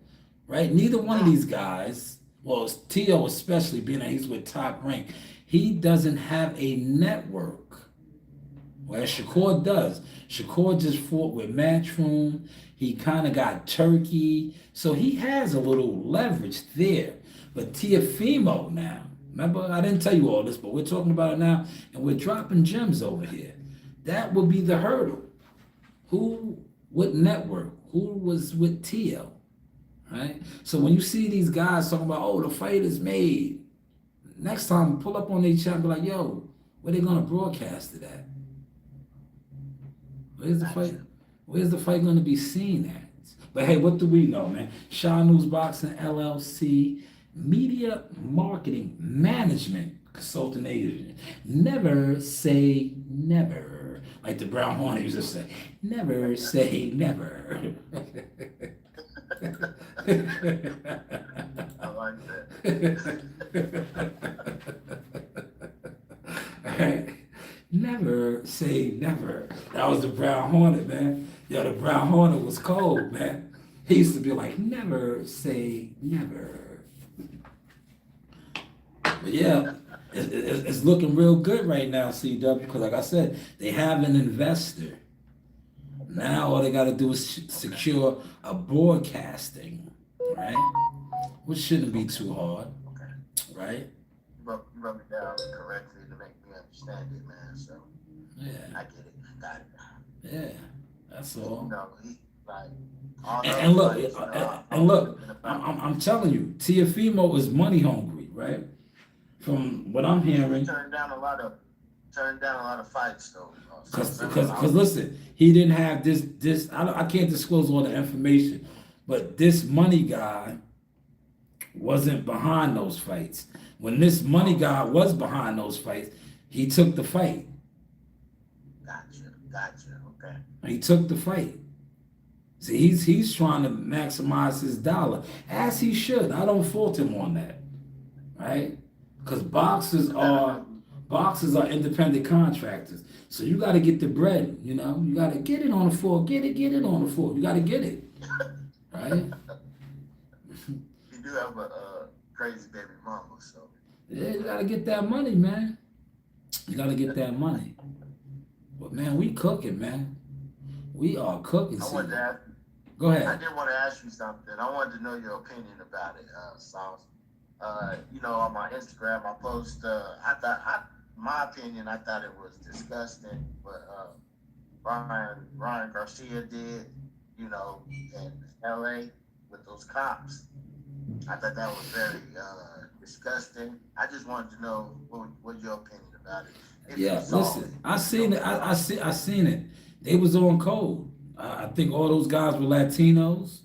right? Neither one of these guys, well, Tio especially, being that he's with Top Rank, he doesn't have a network, whereas Shakur does. Shakur just fought with Matchroom. He kind of got Turkey, so he has a little leverage there. But Tiafimo now, remember, I didn't tell you all this, but we're talking about it now, and we're dropping gems over here. That would be the hurdle. Who would network? Who was with Tio? Right? So when you see these guys talking about, oh, the fight is made, next time pull up on their chat and be like, yo, where they gonna broadcast it at? Where's the fight? Where's the fight gonna be seen at? But hey, what do we know, man? Shaw News Boxing LLC, media marketing management consulting agent. Never say never. Like the Brown Hornet used to say, never say never. I like that. All right. Never say never. That was the Brown Hornet, man. Yo, the Brown Hornet was cold, man. He used to be like, never say never. But yeah, it's looking real good right now, CW, because like I said, they have an investor. Now all they got to do is secure a broadcasting, right? Which shouldn't be too hard, right? You broke it down correctly to make me understand it, man. So Yeah, I get it. I got it. yeah, that's all. You know, he like all And those look, fights, and look, I'm telling you, Tiafimo is money hungry, right? From what I'm he hearing, turned down a lot of fights though. because listen, he didn't have this. I can't disclose all the information, but this money guy wasn't behind those fights. When this money guy was behind those fights, he took the fight. Gotcha. Okay. He took the fight. See, he's trying to maximize his dollar, as he should. I don't fault him on that, right? Because boxers are independent contractors. So you got to get the bread, you know. You got to get it on the floor. Get it on the floor. You got to get it, right? You do have a crazy baby mama, so. Yeah, you got to get that money, man. You got to get that money. But man, we cooking, man. We are cooking. I wanted to ask, Go ahead. I did want to ask you something. I wanted to know your opinion about it, Sauce. You know, on my Instagram, I post. My opinion, I thought it was disgusting. But Ryan Garcia did, you know, in L.A. with those cops. I thought that was very disgusting. I just wanted to know what your opinion about it. Yeah, listen, I seen it. I seen it. They was on code. I think all those guys were Latinos.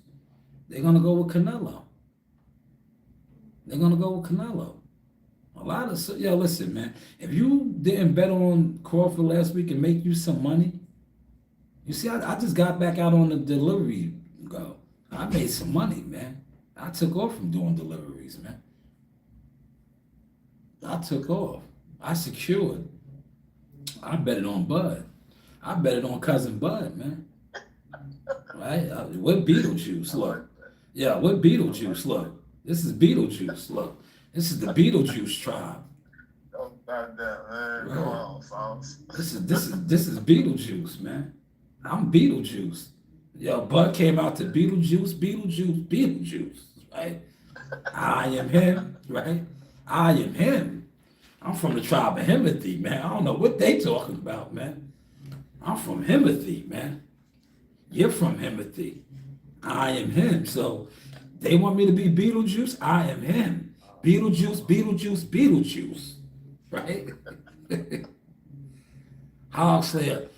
They're gonna go with Canelo. They're gonna go with Canelo. Listen, man. If you didn't bet on Crawford last week and make you some money, you see, I just got back out on the delivery go. I made some money, man. I took off from doing deliveries, man. I took off. I secured. I bet it on Bud. I bet it on Cousin Bud, man. Right? What Beetlejuice? Look. Yeah, what Beetlejuice? Look. This is Beetlejuice. Look. This is the Beetlejuice tribe. Don't start that, man. Come on, Sauce. This is Beetlejuice, man. I'm Beetlejuice. Yo, Bud came out to Beetlejuice, right? I am him, right? I am him. I'm from the tribe of Himothy, man. I don't know what they talking about, man. I'm from Himothy, man. You're from Himothy. I am him. So they want me to be Beetlejuice. I am him. Beetlejuice. Right? Hog Slayer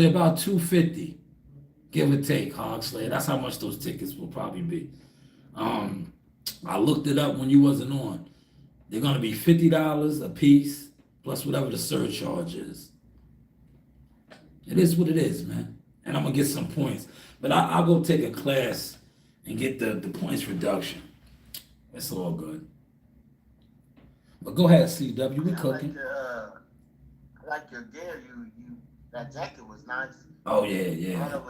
about 250. give or take, Hogslayer. That's how much those tickets will probably be. I looked it up when you wasn't on. They're gonna be $50 a piece plus whatever the surcharge is. It is what it is, man. And I'm gonna get some points, but I'll go take a class and get the points reduction. It's all good. But go ahead, CW. We cooking. I like your gear. You that jacket was nice. Oh yeah, I don't yeah. know,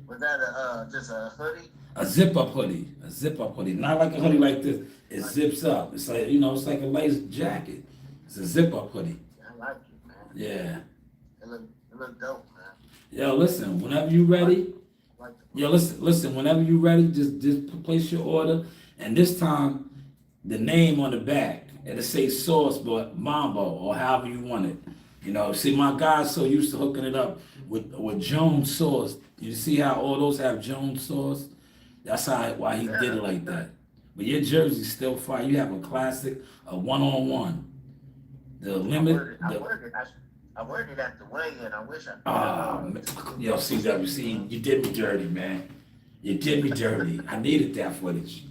was that just a hoodie? A zip up hoodie. A zip up hoodie. Not like a hoodie like this. It zips up. It's like, it's like a lace jacket. It's a zip up hoodie. I like it, man. Yeah. It look dope, man. Yo, listen, whenever you ready. Yo, listen, whenever you ready, just place your order. And this time, the name on the back, it'll say Sauce, but Mambo, or however you want it. See, my guy's so used to hooking it up with Jones sauce. You see how all those have Jones sauce? That's why he did it like that. But your jersey's still fire. You have a classic, a one-on-one. The limit. I worded it at the weigh-in. I wish Yo, CWC, you did me dirty, man. You did me dirty. I needed that footage.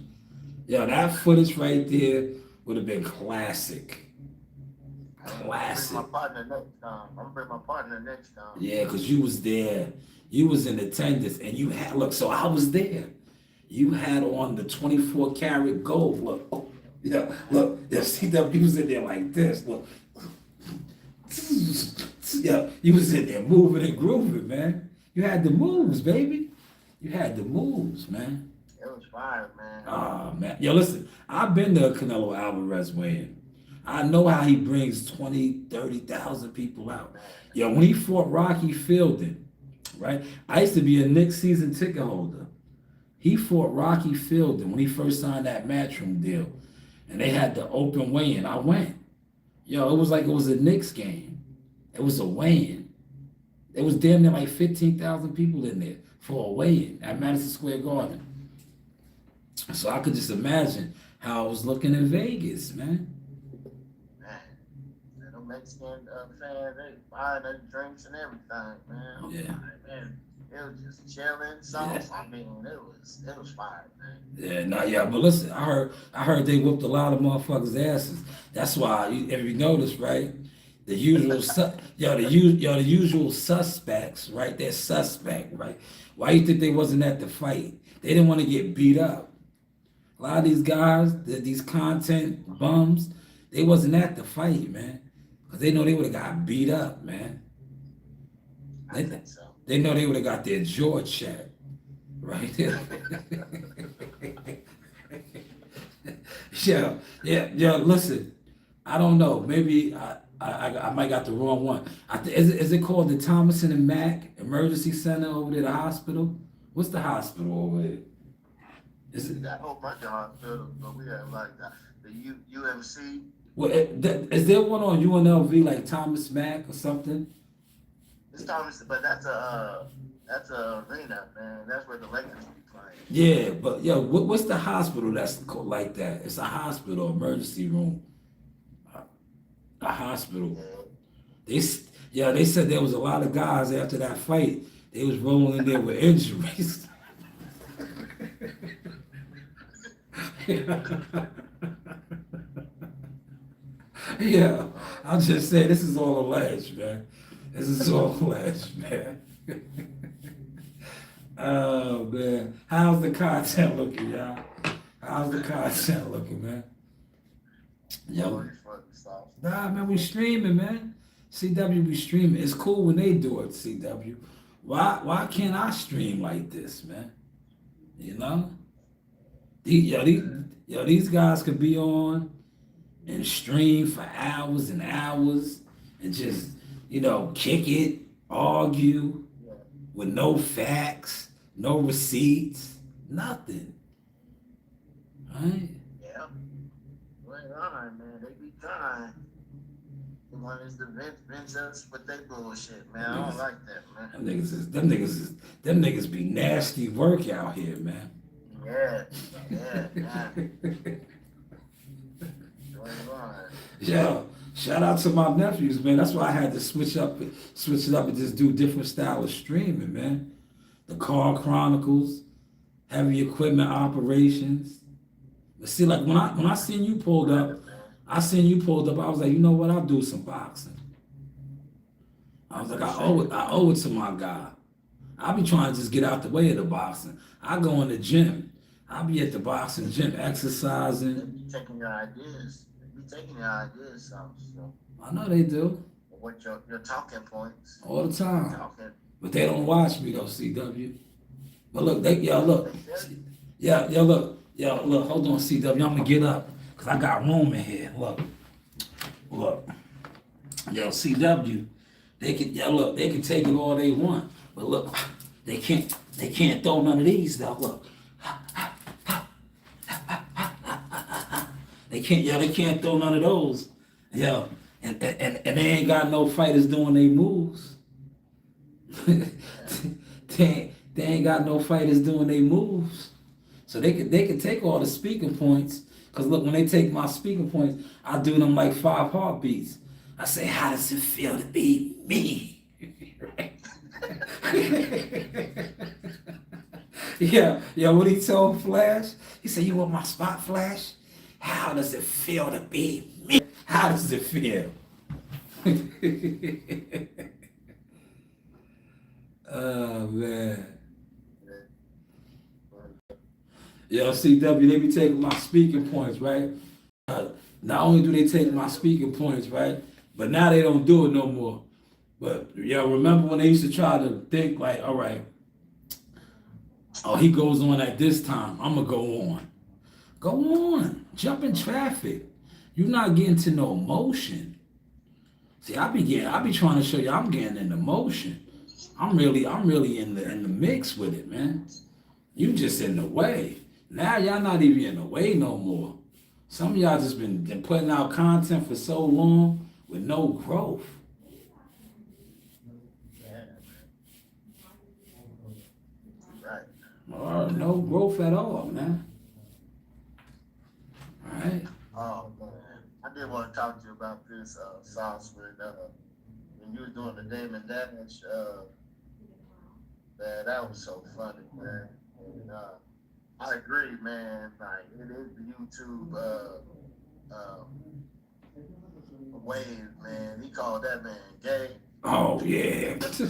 Yo, that footage right there would have been classic. Classic. I'm gonna bring my partner next time. Yeah, because you was there. You was in attendance, and you had, look, so I was there. You had on the 24 karat gold. Look. Yeah, look. Yeah, CW was in there like this. Look. Yeah, you was in there moving and grooving, man. You had the moves, baby. You had the moves, man. It was fire, man. Oh, man. Yo, listen, I've been to a Canelo Alvarez weigh-in. I know how he brings 20, 30,000 people out. Yo, when he fought Rocky Fielding, right? I used to be a Knicks season ticket holder. He fought Rocky Fielding when he first signed that Matchroom deal. And they had the open weigh-in. I went. Yo, it was like it was a Knicks game. It was a weigh-in. There was damn near like 15,000 people in there for a weigh-in at Madison Square Garden. So I could just imagine how I was looking in Vegas, man. The Mexican fans, they buying their drinks and everything, man. Yeah. Man, it was just chilling, sauce. Yeah. I mean, it was fire, man. Yeah, but listen, I heard they whooped a lot of motherfuckers' asses. That's why, if you notice, right, the usual the usual suspects, right? They're suspect, right? Why you think they wasn't at the fight? They didn't want to get beat up. A lot of these guys, these content bums, they wasn't at the fight, man. Because they know they would have got beat up, man. I think so. They know they would have got their jaw checked, right? Yeah, listen, I don't know. Maybe I might got the wrong one. Is it called the Thomason and Mack Emergency Center over there, the hospital? What's the hospital over there? Is it that whole bunch of hospitals, but we have like the UMC. Well, is there one on UNLV like Thomas Mack or something? It's Thomas, but that's a arena, man. That's where the Lakers be playing. Yeah, but what's the hospital that's called like that? It's a hospital, emergency room. A hospital. Yeah. They said there was a lot of guys after that fight. They was rolling in there with injuries. Yeah, I'm just saying this is all alleged, man. This is all alleged, man. Oh man, how's the content looking, y'all? How's the content looking, man? Yo, nah, man, we streaming, man. CW, we streaming. It's cool when they do it, CW. Why can't I stream like this, man? You know? These guys could be on and stream for hours and hours and just, kick it, argue with no facts, no receipts, nothing. Right? Yeah. Right on, man. They be trying. The one is the Vince us with their bullshit, man. I don't like that, man. Them niggas be nasty work out here, man. Yeah. Yeah, shout out to my nephews, man. That's why I had to switch it up and just do different style of streaming, man. the Car Chronicles, Heavy Equipment Operations. But see, like when I seen you pulled up, I was like, you know what, I'll do some boxing. I was like, I owe it to my guy. I be trying to just get out the way of the boxing. I go in the gym. I be at the boxing gym exercising. They be taking your ideas. So I know they do. what your talking points? All the time. Talking. But they don't watch me though, CW. But look, look. Look, hold on, CW. I'm gonna get up. Cause I got room in here. Look. Yo, CW. They can take it all they want. But look, they can't throw none of these though. Look. They can't throw none of those. Yo, and they ain't got no fighters doing their moves. they ain't got no fighters doing their moves. So they could take all the speaking points. Cause look, when they take my speaking points, I do them like 5 heartbeats. I say, how does it feel to be me? Yeah, what he told Flash? He said, you want my spot, Flash? How does it feel to be me? How does it feel? Oh, man. Yo, CW, they be taking my speaking points, right? Not only do they take my speaking points, right? But now they don't do it no more. But, remember when they used to try to think like, all right, oh, he goes on at this time, I'm going to go on. Go on. Jump in traffic. You're not getting to no motion. See, I be trying to show you I'm getting in the motion. I'm really in the mix with it, man. You just in the way. Now y'all not even in the way no more. Some of y'all just been putting out content for so long with no growth. Right. No growth at all, man. All right. Oh man, I did want to talk to you about this sauce with when you were doing the Damon Damage. Man, that was so funny, man. And I agree, man. Like it is the YouTube wave, man. He called that man gay. Oh yeah. Dave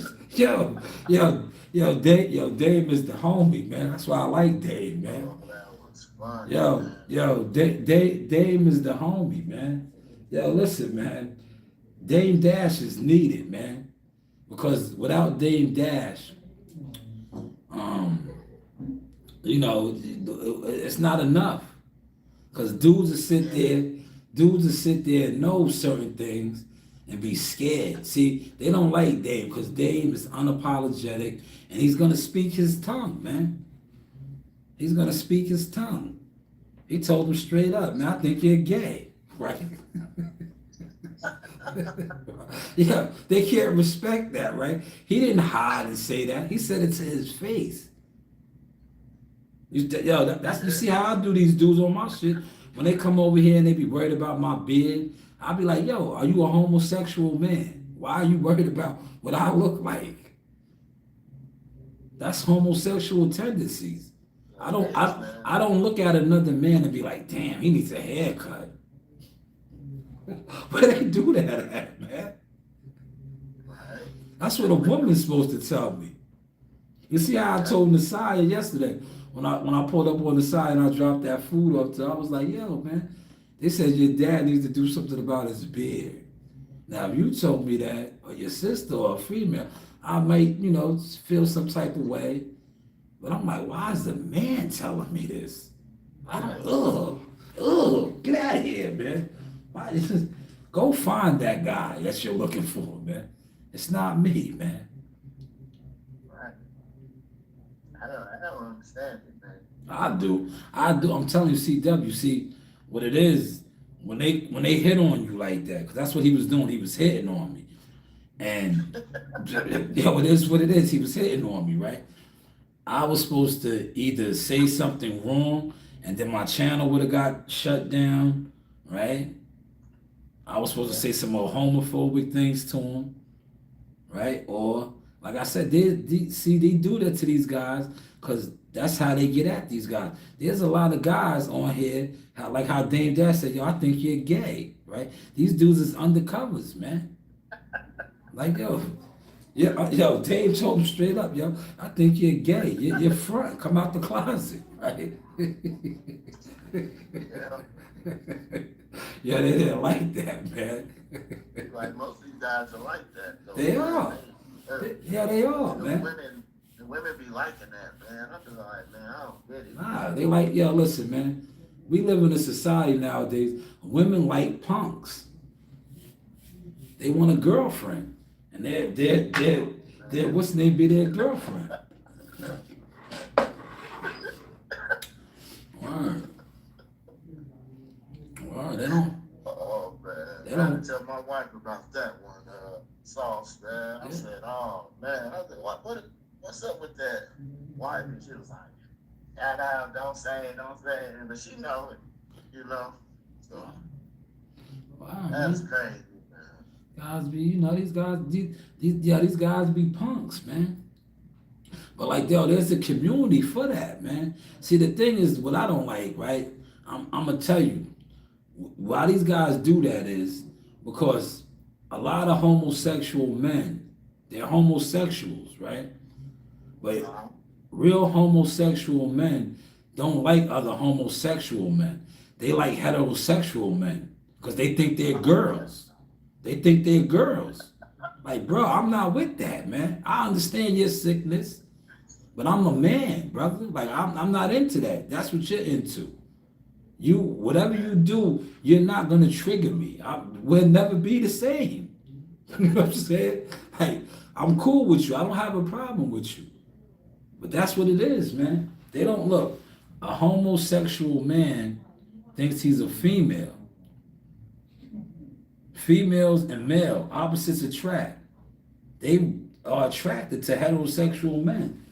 is the homie, man. That's why I like Dave, man. Oh, that was fun. Dave is the homie, man. Yo, listen, man. Dame Dash is needed, man. Because without Dame Dash, it's not enough. Because dudes will sit there and know certain things and be scared. See, they don't like Dame because Dame is unapologetic and he's going to speak his tongue, man. He's going to speak his tongue. He told them straight up, man, I think you're gay, right? Yeah, they can't respect that, right? He didn't hide and say that. He said it to his face. You see how I do these dudes on my shit? When they come over here and they be worried about my beard, I'll be like, yo, are you a homosexual man? Why are you worried about what I look like? That's homosexual tendencies. I don't look at another man and be like, damn, he needs a haircut. Where they do that at, man? That's what a woman's supposed to tell me. You see how I told Nasiah yesterday when I pulled up on the side and I dropped that food off to her, I was like, yo, man, they said your dad needs to do something about his beard. Now, if you told me that, or your sister or a female, I might, feel some type of way. But I'm like, why is the man telling me this? Get out of here, man. Go find that guy that you're looking for, man. It's not me, man. Right. I don't understand it, man. I do. I'm telling you, CW. See what it is when they hit on you like that, because that's what he was doing. He was hitting on me, and it is what it is. He was hitting on me, right? I was supposed to either say something wrong, and then my channel would have got shut down, right? I was supposed to say some more homophobic things to him, right? Or Like I said, they do that to these guys because that's how they get at these guys. There's a lot of guys on here, like how Dame Dash said, yo, I think you're gay, right? These dudes is undercovers, man. Like, yo, yeah, yo, Dave told him straight up, yo, I think you're gay. You're front. Come out the closet, right? Yeah. Yeah, they didn't like that, man. Like most of these guys are like that. Though. They are. Yeah, they are, man. The women be liking that, man. I'm just like, man, I don't get it. Nah, they like, yo, listen, man. We live in a society nowadays. Women like punks. They want a girlfriend, and they're what's the name be their girlfriend. Word. Word. They don't. Oh man, They I had don't. to tell my wife about that one, Sauce, man. I Yeah. said, oh man, I said, what's up with that wife? And she was like, shout out, don't say it, but she know it, you know. So Wow, that's man. crazy, man. Guys be, you know, these guys be punks, man. But like, yo, there's a community for that, man. See, the thing is, what I don't like, right? I'm gonna tell you why these guys do that is because a lot of homosexual men, they're homosexuals, right? But real homosexual men don't like other homosexual men. They like heterosexual men because they think they're girls. They think they're girls. Like, bro, I'm not with that, man. I understand your sickness, but I'm a man, brother. Like, I'm not into that. That's what you're into. You, whatever you do, you're not gonna trigger me. We'll never be the same. You know what I'm saying? Like, I'm cool with you. I don't have a problem with you. But that's what it is, man. They don't look. A homosexual man thinks he's a female. Females and male, opposites attract. They are attracted to heterosexual men.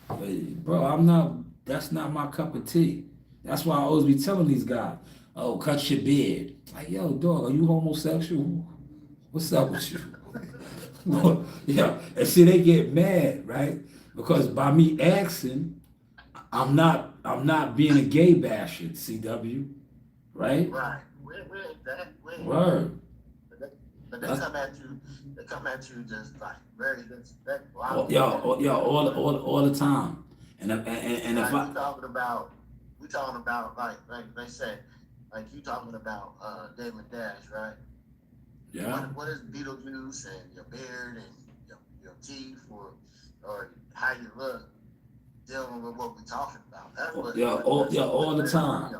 But, bro, that's not my cup of tea. That's why I always be telling these guys, oh, cut your beard. Like, yo, dog, are you homosexual? What's up with you? Well, yeah, and see, they get mad, right? Because by me asking, I'm not being a gay basher, CW, right? Right. We ain't that. We ain't Word. But they come at you. They come at you just like very disrespectful. All the time. And Like, if I we talking about like they say, like you talking about David Dash, right? yeah. What is Beetlejuice and your beard and your teeth or how you look dealing with what we talking about? That's what. All the time.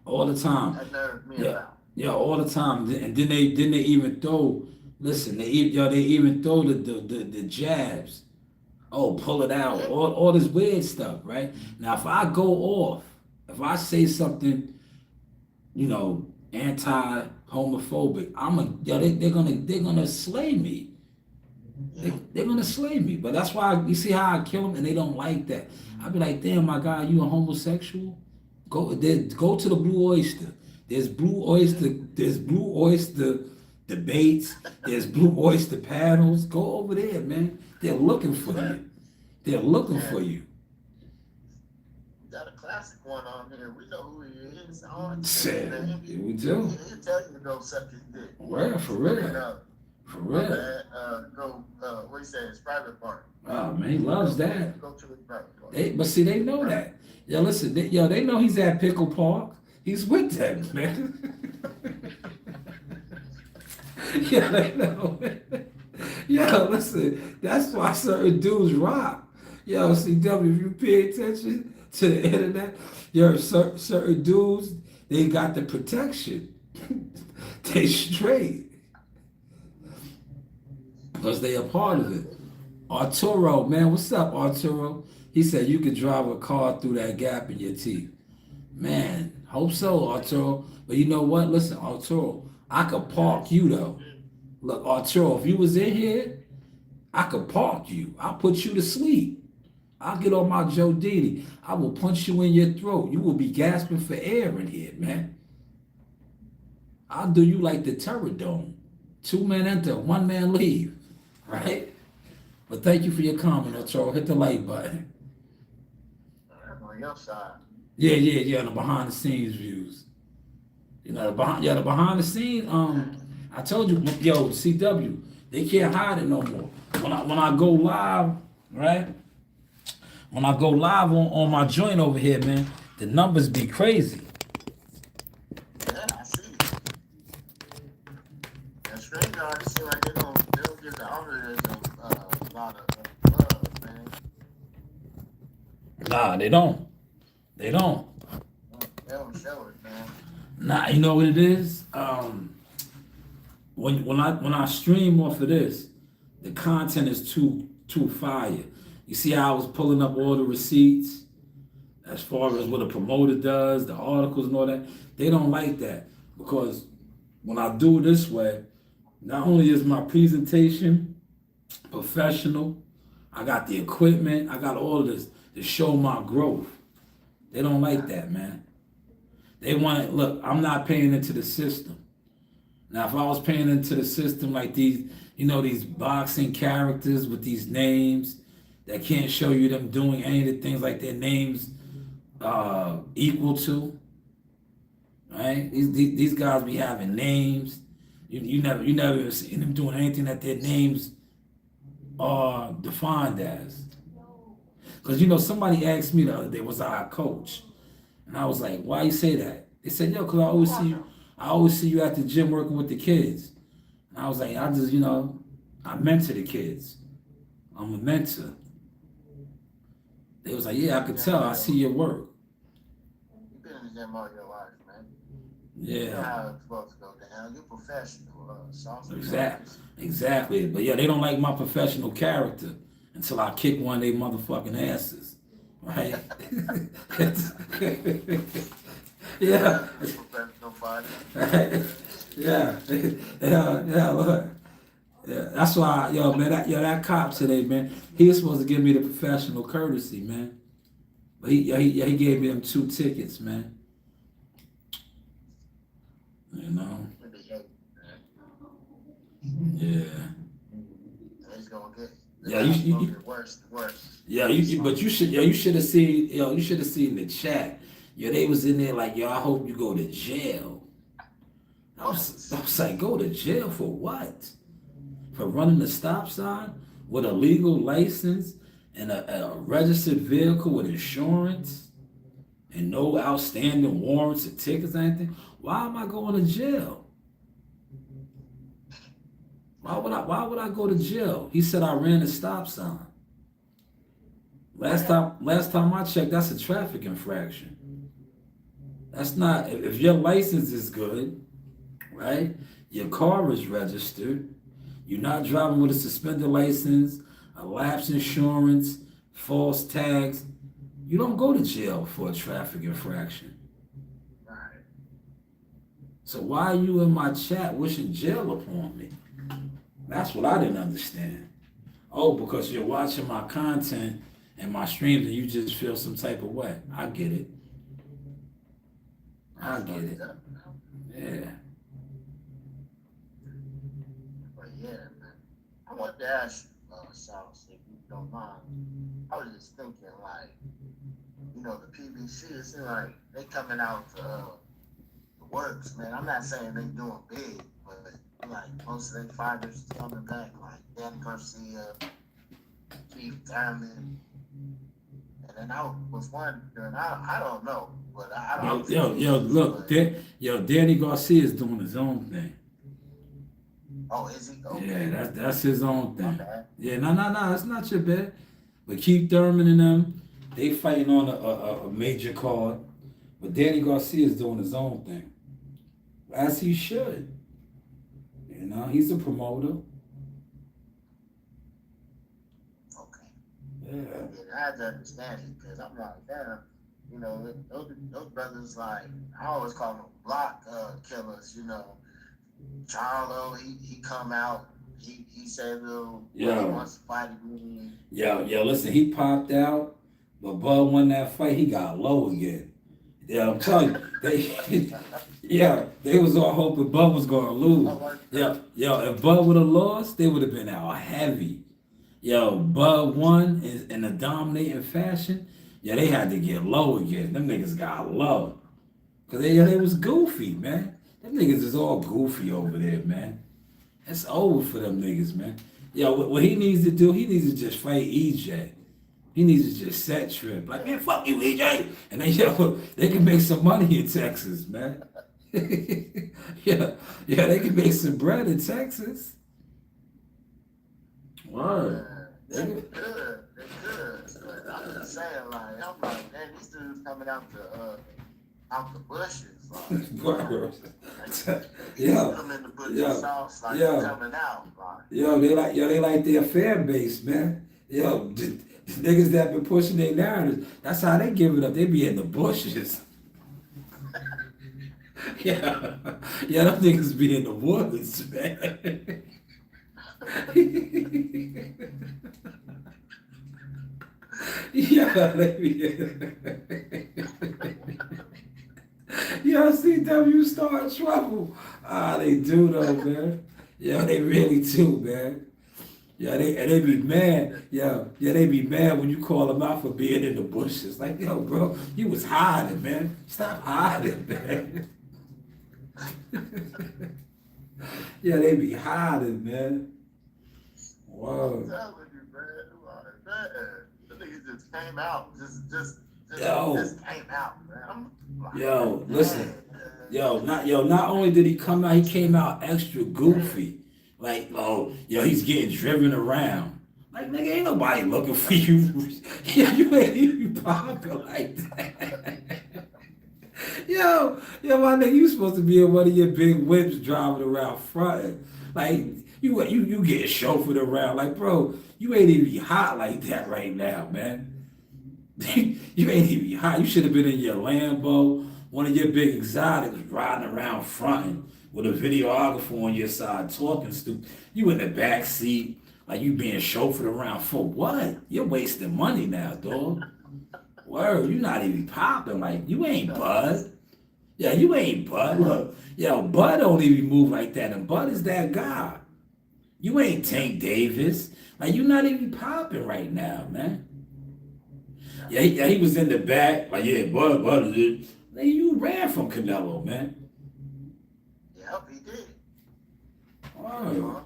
All the time. That nerves me Yeah. about. Yeah, all the time. And then they even throw. Listen, they even throw the jabs. Oh, pull it out. All this weird stuff, right? Now, if I go off, if I say something, you know, anti-homophobic, they're gonna slay me. They're gonna slay me. But that's why you see how I kill them, and they don't like that. I be like, damn, my guy, you a homosexual? Go to the Blue Oyster. There's Blue Oyster debates. There's Blue Oyster panels. Go over there, man. They're looking for you. They're looking for you. We got a classic one on here. We know who he is. We do. He'll tell you to go suck his dick. Well, for real. For real. Go, what he said, his private part. Oh, man, he loves that. Go to his private part. But see, they know that. Yo, listen, they know he's at Pickle Park. He's with them, man. Yeah, they know. Yo, listen, that's why certain dudes rock. Yo, CW, if you pay attention to the internet, yo, certain dudes, they got the protection. They straight. Because they a part of it. Arturo, man, what's up, Arturo? He said you could drive a car through that gap in your teeth. Man, hope so, Arturo. But you know what? Listen, Arturo, I could park you, though. Look, Arturo, if you was in here, I could park you. I'll put you to sleep. I'll get on my Joe Didi. I will punch you in your throat. You will be gasping for air in here, man. I'll do you like the Terror Dome. 2 men enter, 1 man leave. Right? But thank you for your comment, Ocho. Hit the like button. I'm on your side. Yeah. The behind the scenes views. You know, the behind the scenes. I told you, yo, CW, they can't hide it no more. When I go live, right? When I go live on my joint over here, man, the numbers be crazy. Yeah, I see. And StreamYard, it seems like they don't give the algorithm a lot of love, man. Nah, they don't. They don't. They don't show it, man. Nah, you know what it is? When I stream off of this, the content is too fire. You see how I was pulling up all the receipts as far as what a promoter does, the articles and all that. They don't like that because when I do it this way, not only is my presentation professional, I got the equipment, I got all of this to show my growth. They don't like that, man. They want it. Look, I'm not paying into the system. Now, if I was paying into the system like these, you know, these boxing characters with these names that can't show you them doing any of the things like their names equal to, right? These guys be having names. You never even seen them doing anything that their names are defined as. Because, you know, somebody asked me the other day, was I a coach? And I was like, why you say that? They said, yo, because I always see you at the gym working with the kids. And I was like, I just, you know, I mentor the kids. I'm a mentor. They was like, yeah, I could tell. I see your work. You've been in the gym all your life, man. Yeah. You know how it's supposed to go down. You're professional. Exactly. But yeah, they don't like my professional character until I kick one of their motherfucking asses. Right? Yeah. Professional fighter. Yeah, look. Yeah, that's why, yo, man, that cop today, man, he was supposed to give me the professional courtesy, man. But he gave me them 2 tickets, man. You know? Yeah. He's gonna get. Yeah, you get worse. Yeah, you should have seen, you should have seen the chat. Yo, they was in there like, yo, I hope you go to jail. I was like, go to jail for what? For running the stop sign with a legal license and a registered vehicle with insurance and no outstanding warrants or tickets or anything? Why am I going to jail? Why would I go to jail? He said I ran a stop sign. Last time I checked, that's a traffic infraction. That's not, if your license is good, right? Your car is registered. You're not driving with a suspended license, a lapsed insurance, false tags. You don't go to jail for a traffic infraction. Right. So why are you in my chat wishing jail upon me? That's what I didn't understand. Oh, because you're watching my content and my streams and you just feel some type of way. I get it. I get it. Yeah. But yeah, man. I want to ask you, South, if you don't mind. I was just thinking, like, you know, the PBC, it seems like they coming out for the works, man. I'm not saying they doing big, but like most of their fighters coming back, like Dan Garcia, Keith Thurman. And then I was wondering, I don't know, but I don't Yo, look, Danny Garcia is doing his own thing. Oh, is he? Okay. Yeah, that's his own thing. Okay. Yeah, no, it's not your bad. But Keith Thurman and them, they fighting on a major card. But Danny Garcia is doing his own thing. As he should. You know, he's a promoter. Okay. Yeah. Yeah, I have to understand it because I'm like, damn, you know, those brothers, like, I always call them block killers, you know. Charlo, he come out, he said, he wants to fight again. Yo, listen, he popped out, but Bud won that fight, he got low again. Yeah, I'm telling you, they was all hoping Bud was going to lose. If Bud would have lost, they would have been out heavy. Yo, Bud won in a dominating fashion. Yeah, they had to get low again. Them niggas got low. Cause they was goofy, man. Them niggas is all goofy over there, man. It's over for them niggas, man. Yo, what he needs to do, he needs to just fight EJ. He needs to just set trip. Like, man, fuck you, EJ. And then, yo, they can make some money in Texas, man. yeah, they can make some bread in Texas. Word. They could. But I'm just saying, like, I'm like, man, these dudes coming out the bushes, like, Word. yeah, them in the bushes sauce, like, coming out, like. They like their fan base, man. Yo, the niggas that been pushing their narratives, that's how they give it up. They be in the bushes. yeah, them niggas be in the woods, man. yeah, they be. Yo, CW start trouble. Ah, they do though, man. Yeah, they really do, man. Yeah, they be mad. Yeah, they be mad when you call them out for being in the bushes. Like, yo, bro, you was hiding, man. Stop hiding, man. yeah, they be hiding, man. Whoa. I'm telling you, man. Like, man, the niggas just came out. Just came out, man. I'm like, yo, listen. Not only did he come out, he came out extra goofy. Like, oh, he's getting driven around. Like, nigga, ain't nobody looking for you. you ain't even popular like that. yo, my nigga, you supposed to be in one of your big whips driving around front. Like, you get chauffeured around. Like, bro, you ain't even hot like that right now, man. you ain't even hot. You should have been in your Lambo, one of your big exotics, riding around fronting with a videographer on your side talking stupid. You in the back seat, like you being chauffeured around for what? You're wasting money now, dog. Word, you not even popping. Like, you ain't Bud. Yeah, you ain't Bud. Look, Bud don't even move like that, and Bud is that guy. You ain't Tank Davis. Like, you not even popping right now, man. Yeah, he was in the back. Like, Bud is it. Like, you ran from Canelo, man. Yep, he did. Oh,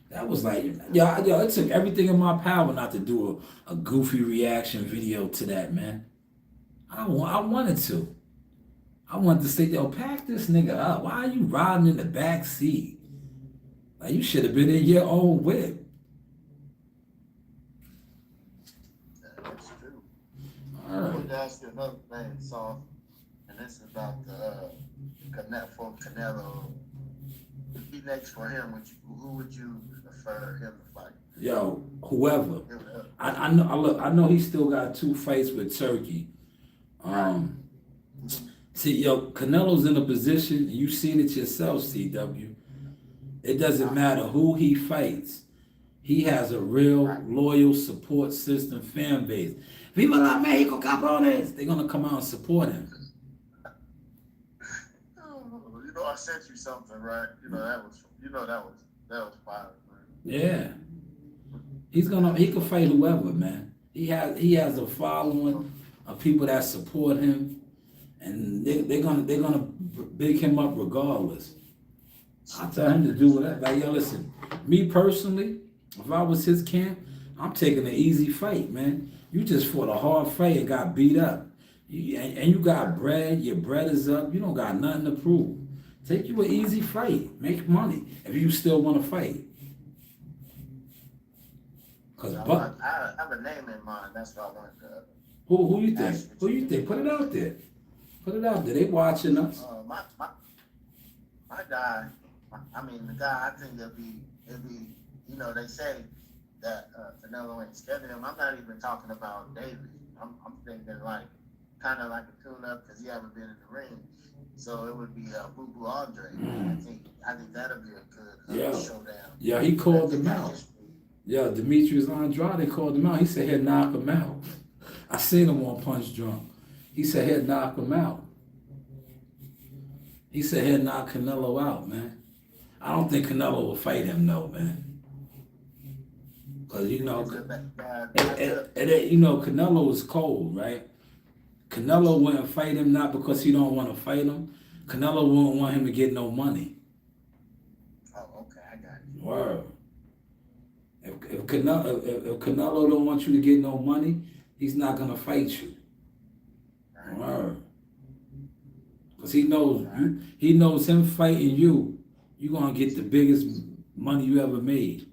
that was like, it took everything in my power not to do a goofy reaction video to that, man. I wanted to. I wanted to say, pack this nigga up. Why are you riding in the back seat? Like, you should have been in your own whip. That's true. I wanted to ask you another thing, so, and this is about the Canelo. Who'd be next for him? Who would you prefer him to fight? Yo, whoever. I know he still got 2 fights with Turkey. See, Canelo's in a position, you seen it yourself, CW. It doesn't matter who he fights. He has a real loyal support system fan base. Viva la Mexico, cabrones! They're gonna come out and support him. I sent you something, right? That was fire, man. Yeah. He can fight whoever, man. He has a following of people that support him, and they're gonna big him up regardless. I tell him to do whatever. Like, listen, me personally, if I was his camp, I'm taking an easy fight, man. You just fought a hard fight and got beat up. And you got bread, your bread is up, you don't got nothing to prove. Take you an easy fight, make money, if you still want to fight. I have a name in mind, that's what I wanted to... Who you think? Who you think? Put it out there. Put it out there. They watching us. My guy, the guy, I think it'll be, they say that Canelo ain't scared of him. I'm not even talking about David. I'm thinking kind of like a tune-up because he haven't been in the ring. So it would be Boo Boo Andre. I think that'll be a good showdown. Yeah, he called him out. Yeah, Demetrius Andrade called him out. He said he'd knock him out. I seen him on Punch Drunk. He said he'd knock him out. He said he'd knock Canelo out, man. I don't think Canelo will fight him, no, man. Cause you know, That's good. you know, Canelo is cold, right? Canelo wouldn't fight him not because he don't want to fight him. Canelo wouldn't want him to get no money. Oh, okay, I got you. Word. If Canelo don't want you to get no money, he's not gonna fight you. Word. Cause he knows he knows him fighting you, you gonna get the biggest money you ever made.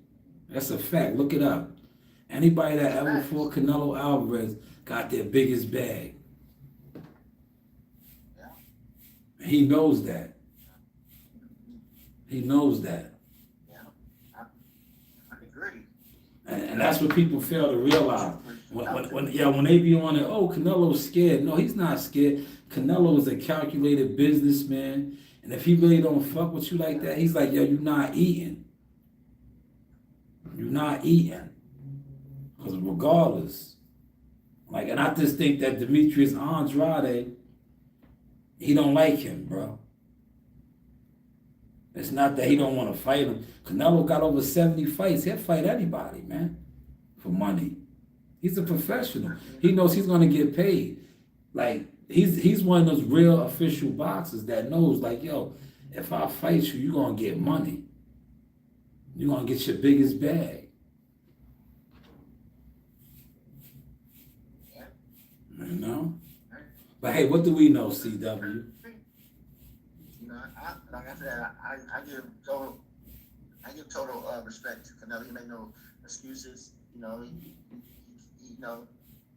That's a fact. Look it up. Anybody that ever fought Canelo Alvarez got their biggest bag. Yeah. And he knows that. He knows that. Yeah, I agree. And that's what people fail to realize. When they be on it, oh, Canelo's scared. No, he's not scared. Canelo is a calculated businessman. And if he really don't fuck with you like that, he's like, yo, you're not eating. You're not eating. Because regardless, like, and I just think that Demetrius Andrade, he don't like him, bro. It's not that he don't want to fight him. Canelo got over 70 fights. He'll fight anybody, man, for money. He's a professional. He knows he's gonna get paid. Like, he's one of those real official boxers that knows, like, yo, if I fight you, you're gonna get money. You're gonna get your biggest bag. You know? But hey, what do we know, CW? You know, like I said, I give total respect to Canelo. He made no excuses. You know,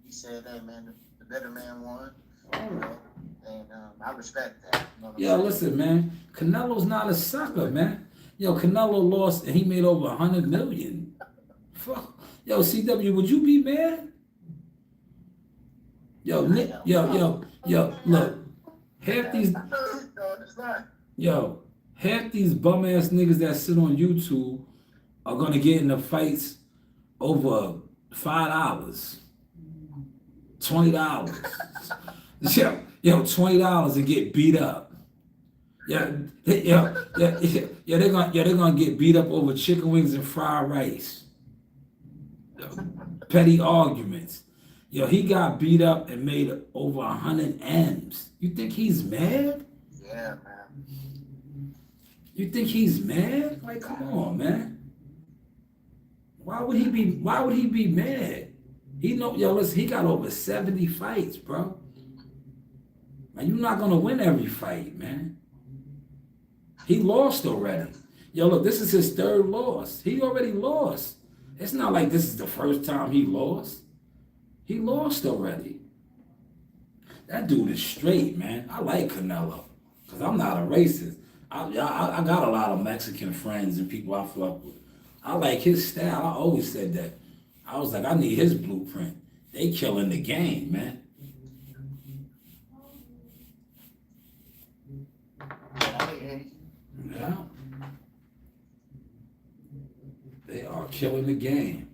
he said, "Hey, man, the better man won." You know, and I respect that. You know what I'm Yo, saying? listen, man. Canelo's not a sucker, man. Yo, Canelo lost and he made over 100 million. Fuck. Yo, CW, would you be mad? Yo, look. Half these. No, it's not. Yo, half these bum ass niggas that sit on YouTube are gonna get into fights over $5, $20. Yo, $20 and get beat up. They're gonna get beat up over chicken wings and fried rice. Petty arguments. Yo, he got beat up and made over 100 M's. You think he's mad? Yeah, man. You think he's mad? Like, come on, man. Why would he be mad? Listen, he got over 70 fights, bro. Man, you're not gonna win every fight, man. He lost already. Yo, look, this is his third loss. He already lost. It's not like this is the first time he lost. He lost already. That dude is straight, man. I like Canelo because I'm not a racist. I got a lot of Mexican friends and people I fuck with. I like his style. I always said that. I was like, I need his blueprint. They killing the game, man. Yeah. They are killing the game.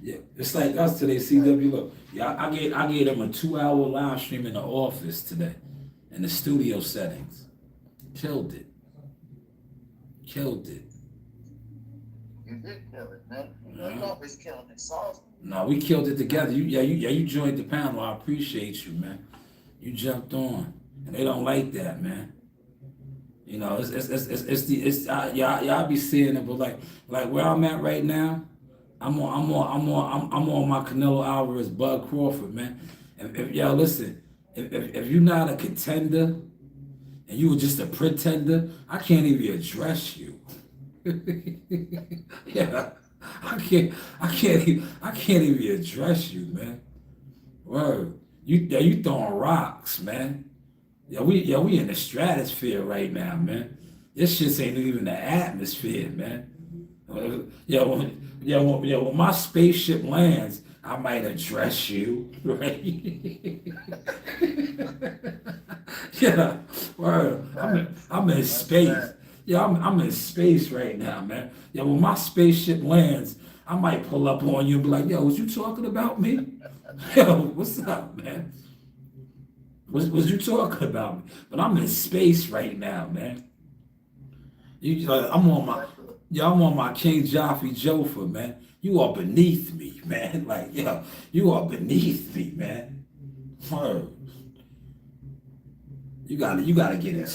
Yeah, it's like us today, CW. Look, yeah, I gave them a 2-hour live stream in the office today, in the studio settings. Killed it. You did kill it, man. You always killing it, sauce. No, we killed it together. You joined the panel. I appreciate you, man. You jumped on, and they don't like that, man. You know, y'all be seeing it, but like where I'm at right now. I'm on my Canelo Alvarez, Bud Crawford, man. If y'all listen, if you're not a contender and you were just a pretender, I can't even address you. Yeah, I can't even address you, man. Word, you throwing rocks, man. We in the stratosphere right now, man. This shit ain't even the atmosphere, man. When my spaceship lands, I might address you, right? Yeah, word. I'm in space. Yeah, I'm in space right now, man. Yeah, when my spaceship lands, I might pull up on you and be like, yo, was you talking about me? Yo, what's up, man? Was you talking about me? But I'm in space right now, man. I'm on Yo, I'm on my King Joffrey Jofa, man. You are beneath me, man. Like, yo, you are beneath me, man. Word. You gotta get in.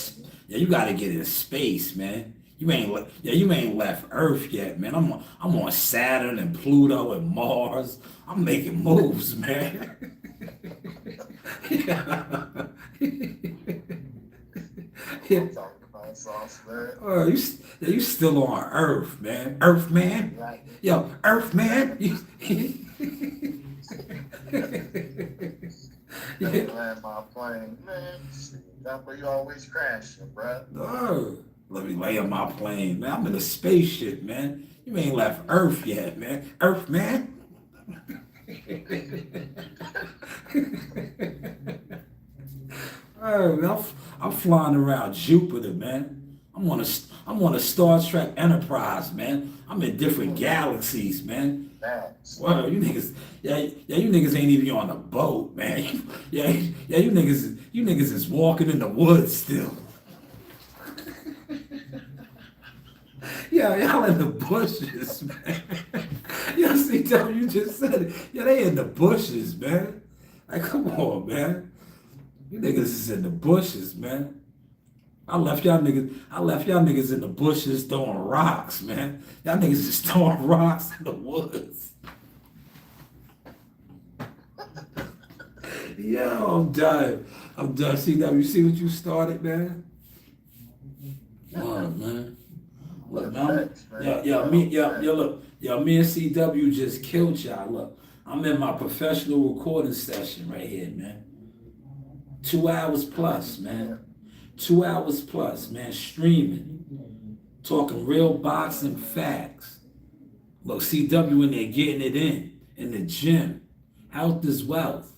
Yeah, you gotta get in space, man. You ain't left Earth yet, man. I'm on Saturn and Pluto and Mars. I'm making moves, man. Yeah. Yeah. I'm talking about sauce, man. Oh, you still on Earth, man. Earth man. Right. Yo, Earth man. Let me land my plane, man. That's where you always crashing, bro. Oh, let me lay on my plane, man. I'm in a spaceship, man. You ain't left Earth yet, man. Earth man. Oh, man, I'm flying around Jupiter, man. I'm on a Star Trek Enterprise, man. I'm in different galaxies, man. Wow, you niggas, you niggas ain't even on a boat, man. You niggas is walking in the woods still. Yeah, y'all in the bushes, man. Y'all see, you just said it. Yeah, they in the bushes, man. Like, come on, man. You niggas is in the bushes, man. I left y'all niggas in the bushes throwing rocks, man. Y'all niggas just throwing rocks in the woods. Yo, I'm done. CW, see what you started, man? What, man? Look, man. Me and CW just killed y'all. Look, I'm in my professional recording session right here, man. 2 hours plus, man. 2 hours plus, man, streaming, talking real boxing facts. Look, CW in there getting it in the gym. Health is wealth.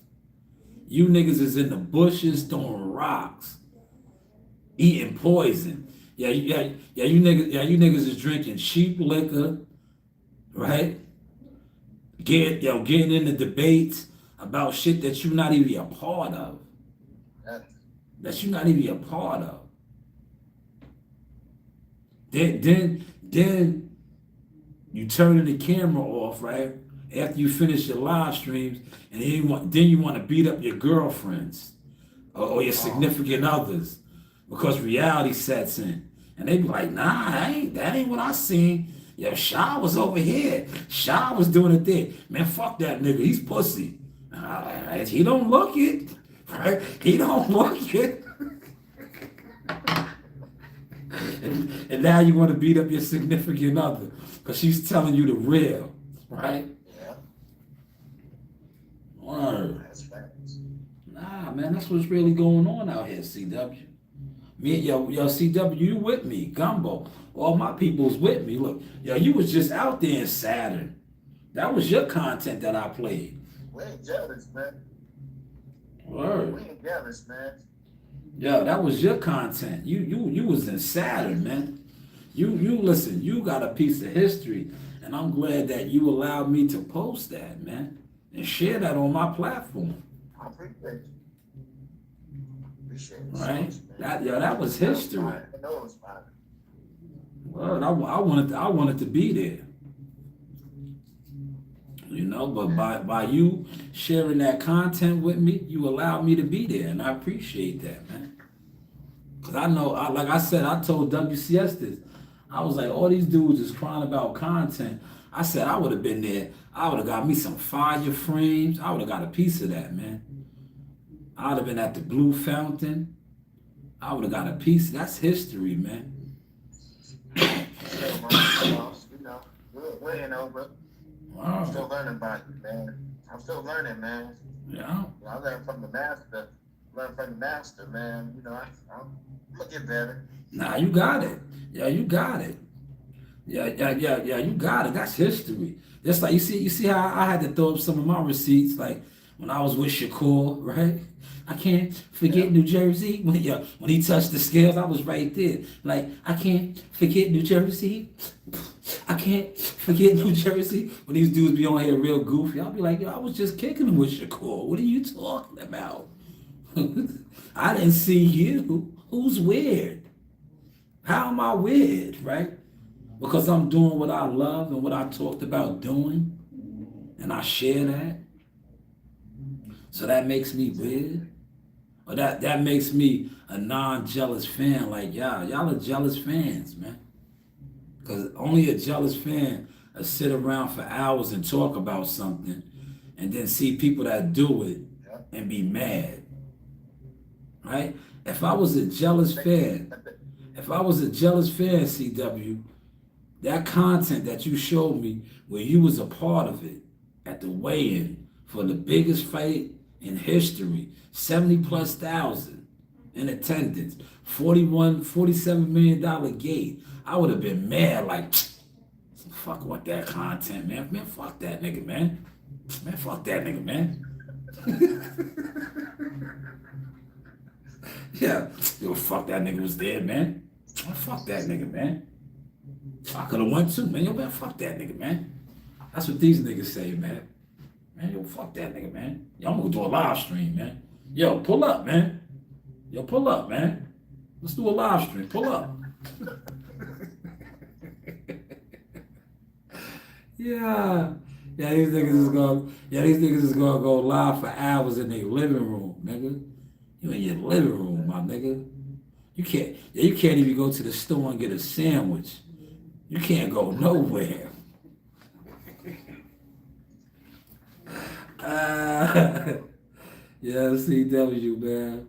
You niggas is in the bushes throwing rocks, eating poison. You niggas is drinking cheap liquor, right? Getting into debates about shit that you're not even a part of. That you're not even a part of. Then you turn the camera off, right? After you finish your live streams, and then you want to beat up your girlfriends or your significant others because reality sets in. And they be like, nah, that ain't what I seen. Yo, Shaw was over here. Shaw was doing it there. Man, fuck that nigga. He's pussy. He don't look it. Right? He don't look it. and now you want to beat up your significant other because she's telling you the real, right? Yeah. Word. That's facts. Nah, man, that's what's really going on out here, CW. Yo, CW, you with me, Gumbo. All my people's with me. Look, you was just out there in Saturn. That was your content that I played. We ain't jealous, man. Word. We ain't jealous, man. Yo, that was your content. You was in Saturn, man. You listen, you got a piece of history, and I'm glad that you allowed me to post that, man, and share that on my platform. I appreciate you. Appreciate it. Right? So much, That was history. I know it's fine. Word, I wanted to be there. You know, but by you sharing that content with me, you allowed me to be there, and I appreciate that, man. Cause I know, like I said, I told WCS this. I was like, all these dudes is crying about content. I said I would have been there. I would have got me some fire frames. I would have got a piece of that, man. I would have been at the Blue Fountain. I would have got a piece. That's history, man. You know, we're in over. Wow. I'm still learning about you, man. I'm still learning, man. Yeah. I learned from the master. Man. You know, I'm gonna get better. Nah, you got it. Yeah, you got it. Yeah, you got it. That's history. Just like you see how I had to throw up some of my receipts, like when I was with Shakur, right? I can't forget New Jersey. When he touched the scales, I was right there. Like, I can't forget New Jersey. I can't forget New Jersey. When these dudes be on here real goofy, I'll be like, yo, I was just kicking them with Shakur. What are you talking about? I didn't see you. Who's weird? How am I weird, right? because I'm doing what I love and what I talked about doing, and I share that. So that makes me weird, or that makes me a non-jealous fan. Like y'all are jealous fans, man. Because only a jealous fan will sit around for hours and talk about something, and then see people that do it and be mad, right? If I was a jealous fan, CW, that content that you showed me where you was a part of it at the weigh-in for the biggest fight in history, 70 plus thousand in attendance, 47 million dollar gate, I would have been mad like, fuck with that content, man. Man, fuck that nigga, man. Man, fuck that nigga, man. Yeah, yo, fuck that nigga was there, man. Fuck that nigga, man. I could have won too, man. Yo, man, fuck that nigga, man. That's what these niggas say, man. Man, yo, fuck that nigga, man. Yo, I'm gonna do a live stream, man. Yo, pull up, man. Yo, pull up, man. Let's do a live stream. Pull up. Yeah. These niggas is gonna go live for hours in their living room, nigga. You in your living room, my nigga. You can't even go to the store and get a sandwich. You can't go nowhere. Yeah, CW, man.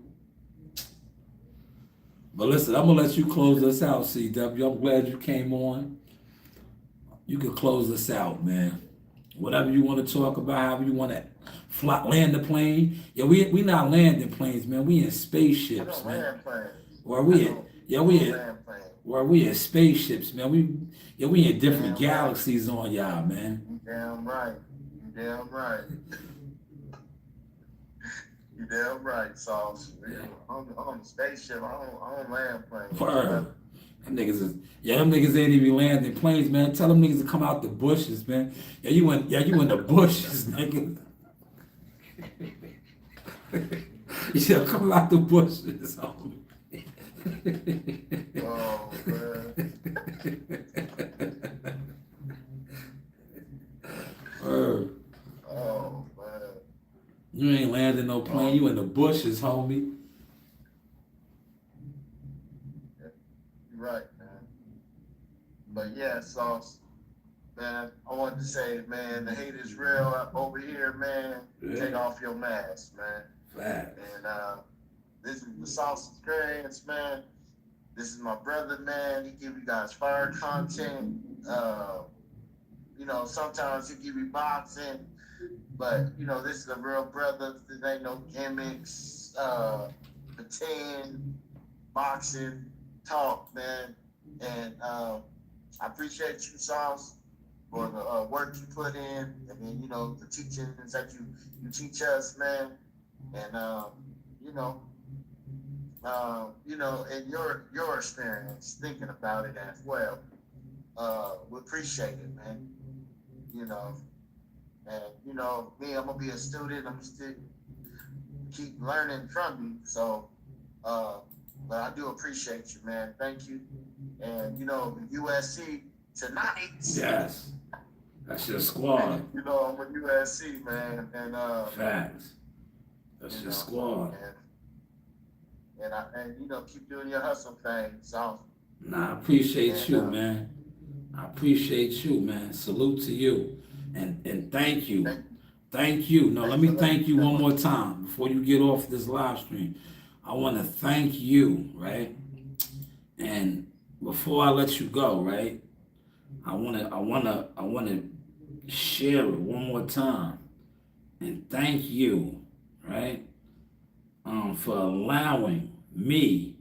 But listen, I'm gonna let you close us out, CW. I'm glad you came on. You can close us out, man. Whatever you want to talk about, however you want to land the plane. Yeah, we not landing planes, man. We in spaceships, man. Land planes. Where we in? Yeah, we in spaceships, man. We in different galaxies on y'all, man. You damn right. You damn right, Sauce. Yeah. On the spaceship, on land planes. Word. Them niggas ain't even landing planes, man. Tell them niggas to come out the bushes, man. You in the bushes, nigga. Yeah, come out the bushes, homie. Oh, man. Word. Oh, man. You ain't landing no plane. You in the bushes, homie. You're right, man. But yeah, Sauce, man, I wanted to say, man, the hate is real over here, man. Yeah. Take off your mask, man. Fact. And this is the Sauce Experience, man. This is my brother, man. He give you guys fire content. Sometimes he give you boxing, but this is a real brother. There ain't no gimmicks, pretend, boxing, talk, man. And I appreciate you, Sauce, for the work you put in, and then the teachings that you teach us, man. And and your experience thinking about it as well. We appreciate it, man. And me, I'm gonna be a student. I'm still keep learning from you. So, but I do appreciate you, man. Thank you. And USC tonight. Yes. That's your squad. I'm with USC, man. And Facts. That's your squad. And keep doing your hustle thing. So. Nah, I appreciate you, man. I appreciate you, man. Salute to you. And thank you. Thank you. No, let me thank you one more time before you get off this live stream. I want to thank you, right? And before I let you go, right? I want to share it one more time and thank you, right? For allowing me,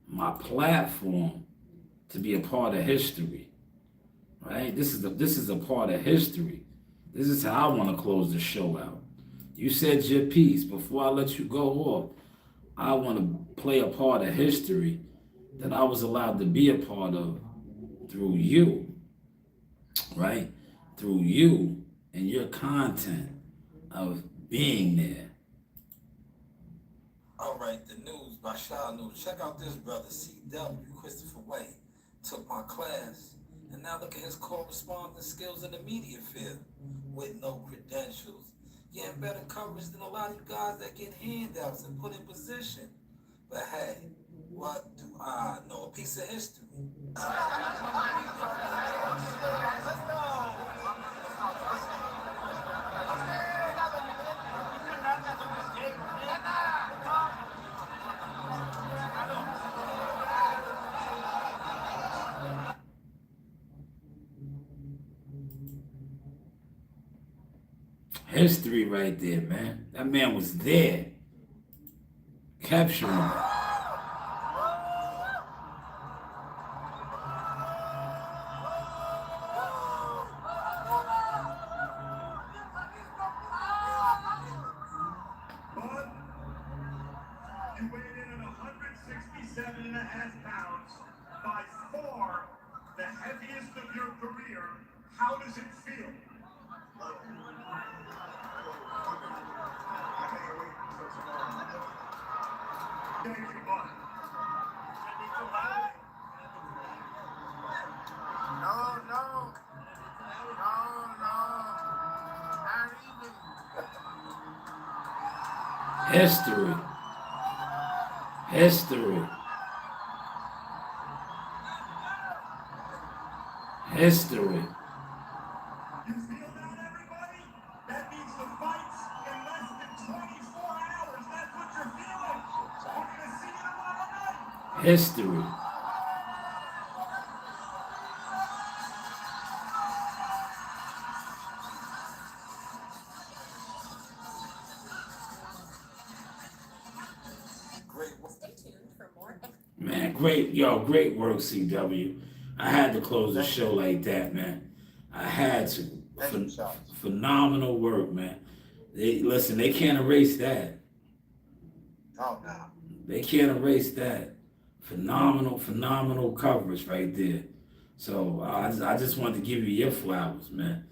my platform, to be a part of history. Right? This is a part of history. This is how I want to close the show out. You said your piece. Before I let you go off, I want to play a part of history that I was allowed to be a part of through you. Right? Through you and your content of being there. All right, the news by Shaw News. Check out this brother, CW, Christopher Wade. Took my class And now look at his correspondence skills in the media field with no credentials. Getting better coverage than a lot of you guys that get handouts and put in position. But hey, what do I know? A piece of history. History right there, man. That man was there. Capturing it. You weighed in at 167.5 pounds, by far the heaviest of your career. How does it feel? Thank you, bud. No, no, not even. History. History. History. You feel that, everybody? That means the fight's in less than 24 hours. That's what you're feeling. We're going to see you tomorrow night. History. Stay tuned for more. Man, great work, CW. I had to close the show like that, man. I had to. Phenomenal work, man. They can't erase that. Oh, no. They can't erase that. Phenomenal coverage right there. So I just wanted to give you your flowers, man.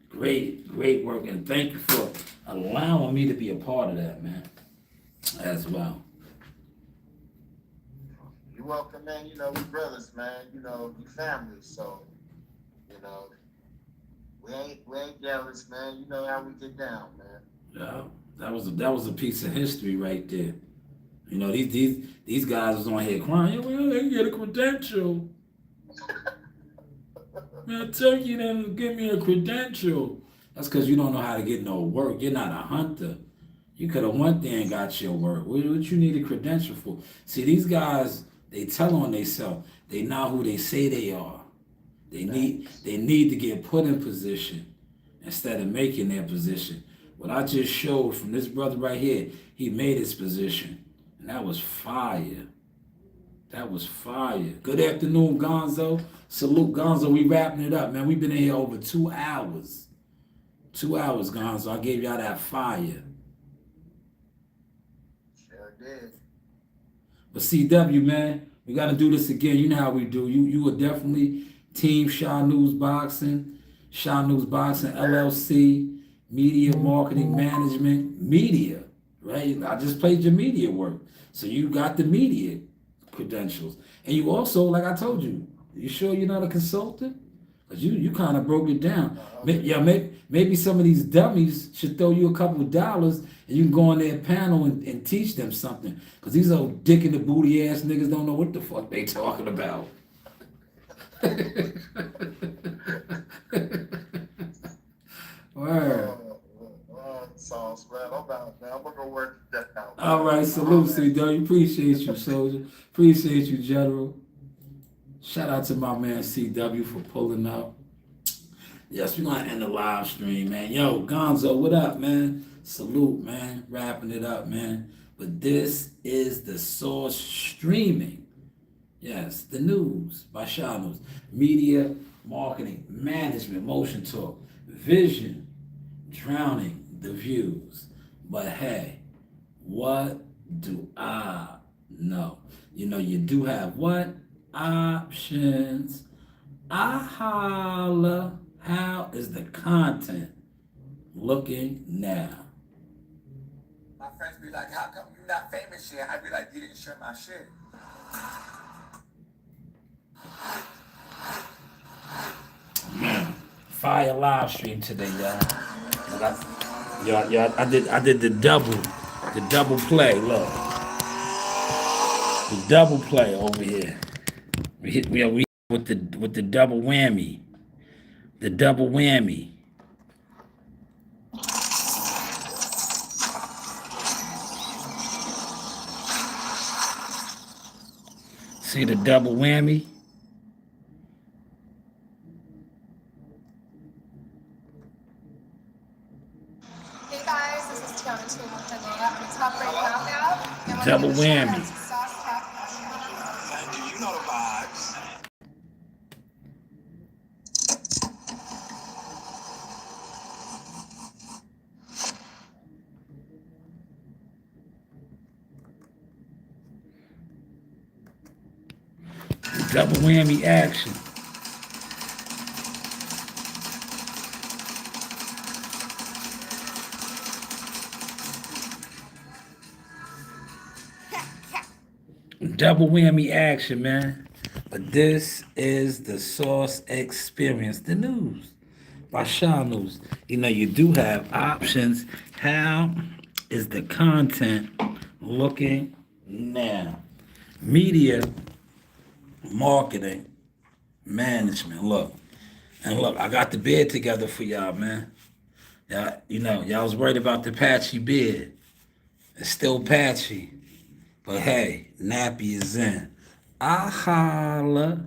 Great work, and thank you for allowing me to be a part of that, man, as well. You're welcome, man. You know, we brothers, man. You know, we family. So, you know, we ain't jealous, man. You know how we get down, man. Yeah, that was a piece of history right there. You know, these guys was on here crying. Well, they get a credential. Man, Turkey didn't give me a credential. That's because you don't know how to get no work. You're not a hunter. You could have went there and got your work. What you need a credential for? See, these guys, they tell on themselves. They not who they say they are. They need to get put in position instead of making their position. What I just showed from this brother right here, he made his position. And that was fire. That was fire. Good afternoon, Gonzo. Salute, Gonzo. We wrapping it up, man. We've been in here over 2 hours. 2 hours, Gonzo. I gave y'all that fire. Sure did. But CW, man, we got to do this again. You know how we do. You were definitely Team Shaw News Boxing, LLC, Media Marketing Management, Media, right? I just played your media work. So you got the media credentials. And you also, like I told you, you sure you're not a consultant? Because you kind of broke it down. Maybe some of these dummies should throw you a couple of dollars and you can go on their panel and teach them something. Because these old dick in the booty ass niggas don't know what the fuck they talking about. Word. Sauce, man. I'm out, man. I'm gonna go work that out. All right, salute, CW. Appreciate you, soldier. Appreciate you, General. Shout out to my man CW for pulling up. Yes, we're gonna end the live stream, man. Yo, Gonzo, what up, man? Salute, man. Wrapping it up, man. But this is the Source streaming. Yes, the news by Shaw News. Media, marketing, management, motion talk, vision, drowning the views. But hey, what do I know? You know, you do have what? Options. I holla. How is the content looking now? My friends be like, how come you're not famous yet? I be like, you didn't share my shit. fire live stream today, y'all. I did the double play. Look, the double play over here. We hit with the double whammy. The double whammy. See the double whammy? Hey guys, this is Tiana Taylor on the top right knockout. Double whammy. Do you know the vibes? Double whammy action. Double whammy action, man. But this is the Source Experience, the news by Shaw News. You know, you do have options. How is the content looking now? Media, marketing, management. Look, I got the bid together for y'all, man. Y'all, y'all was worried about the patchy bid. It's still patchy. But hey, nappy is in. I holla.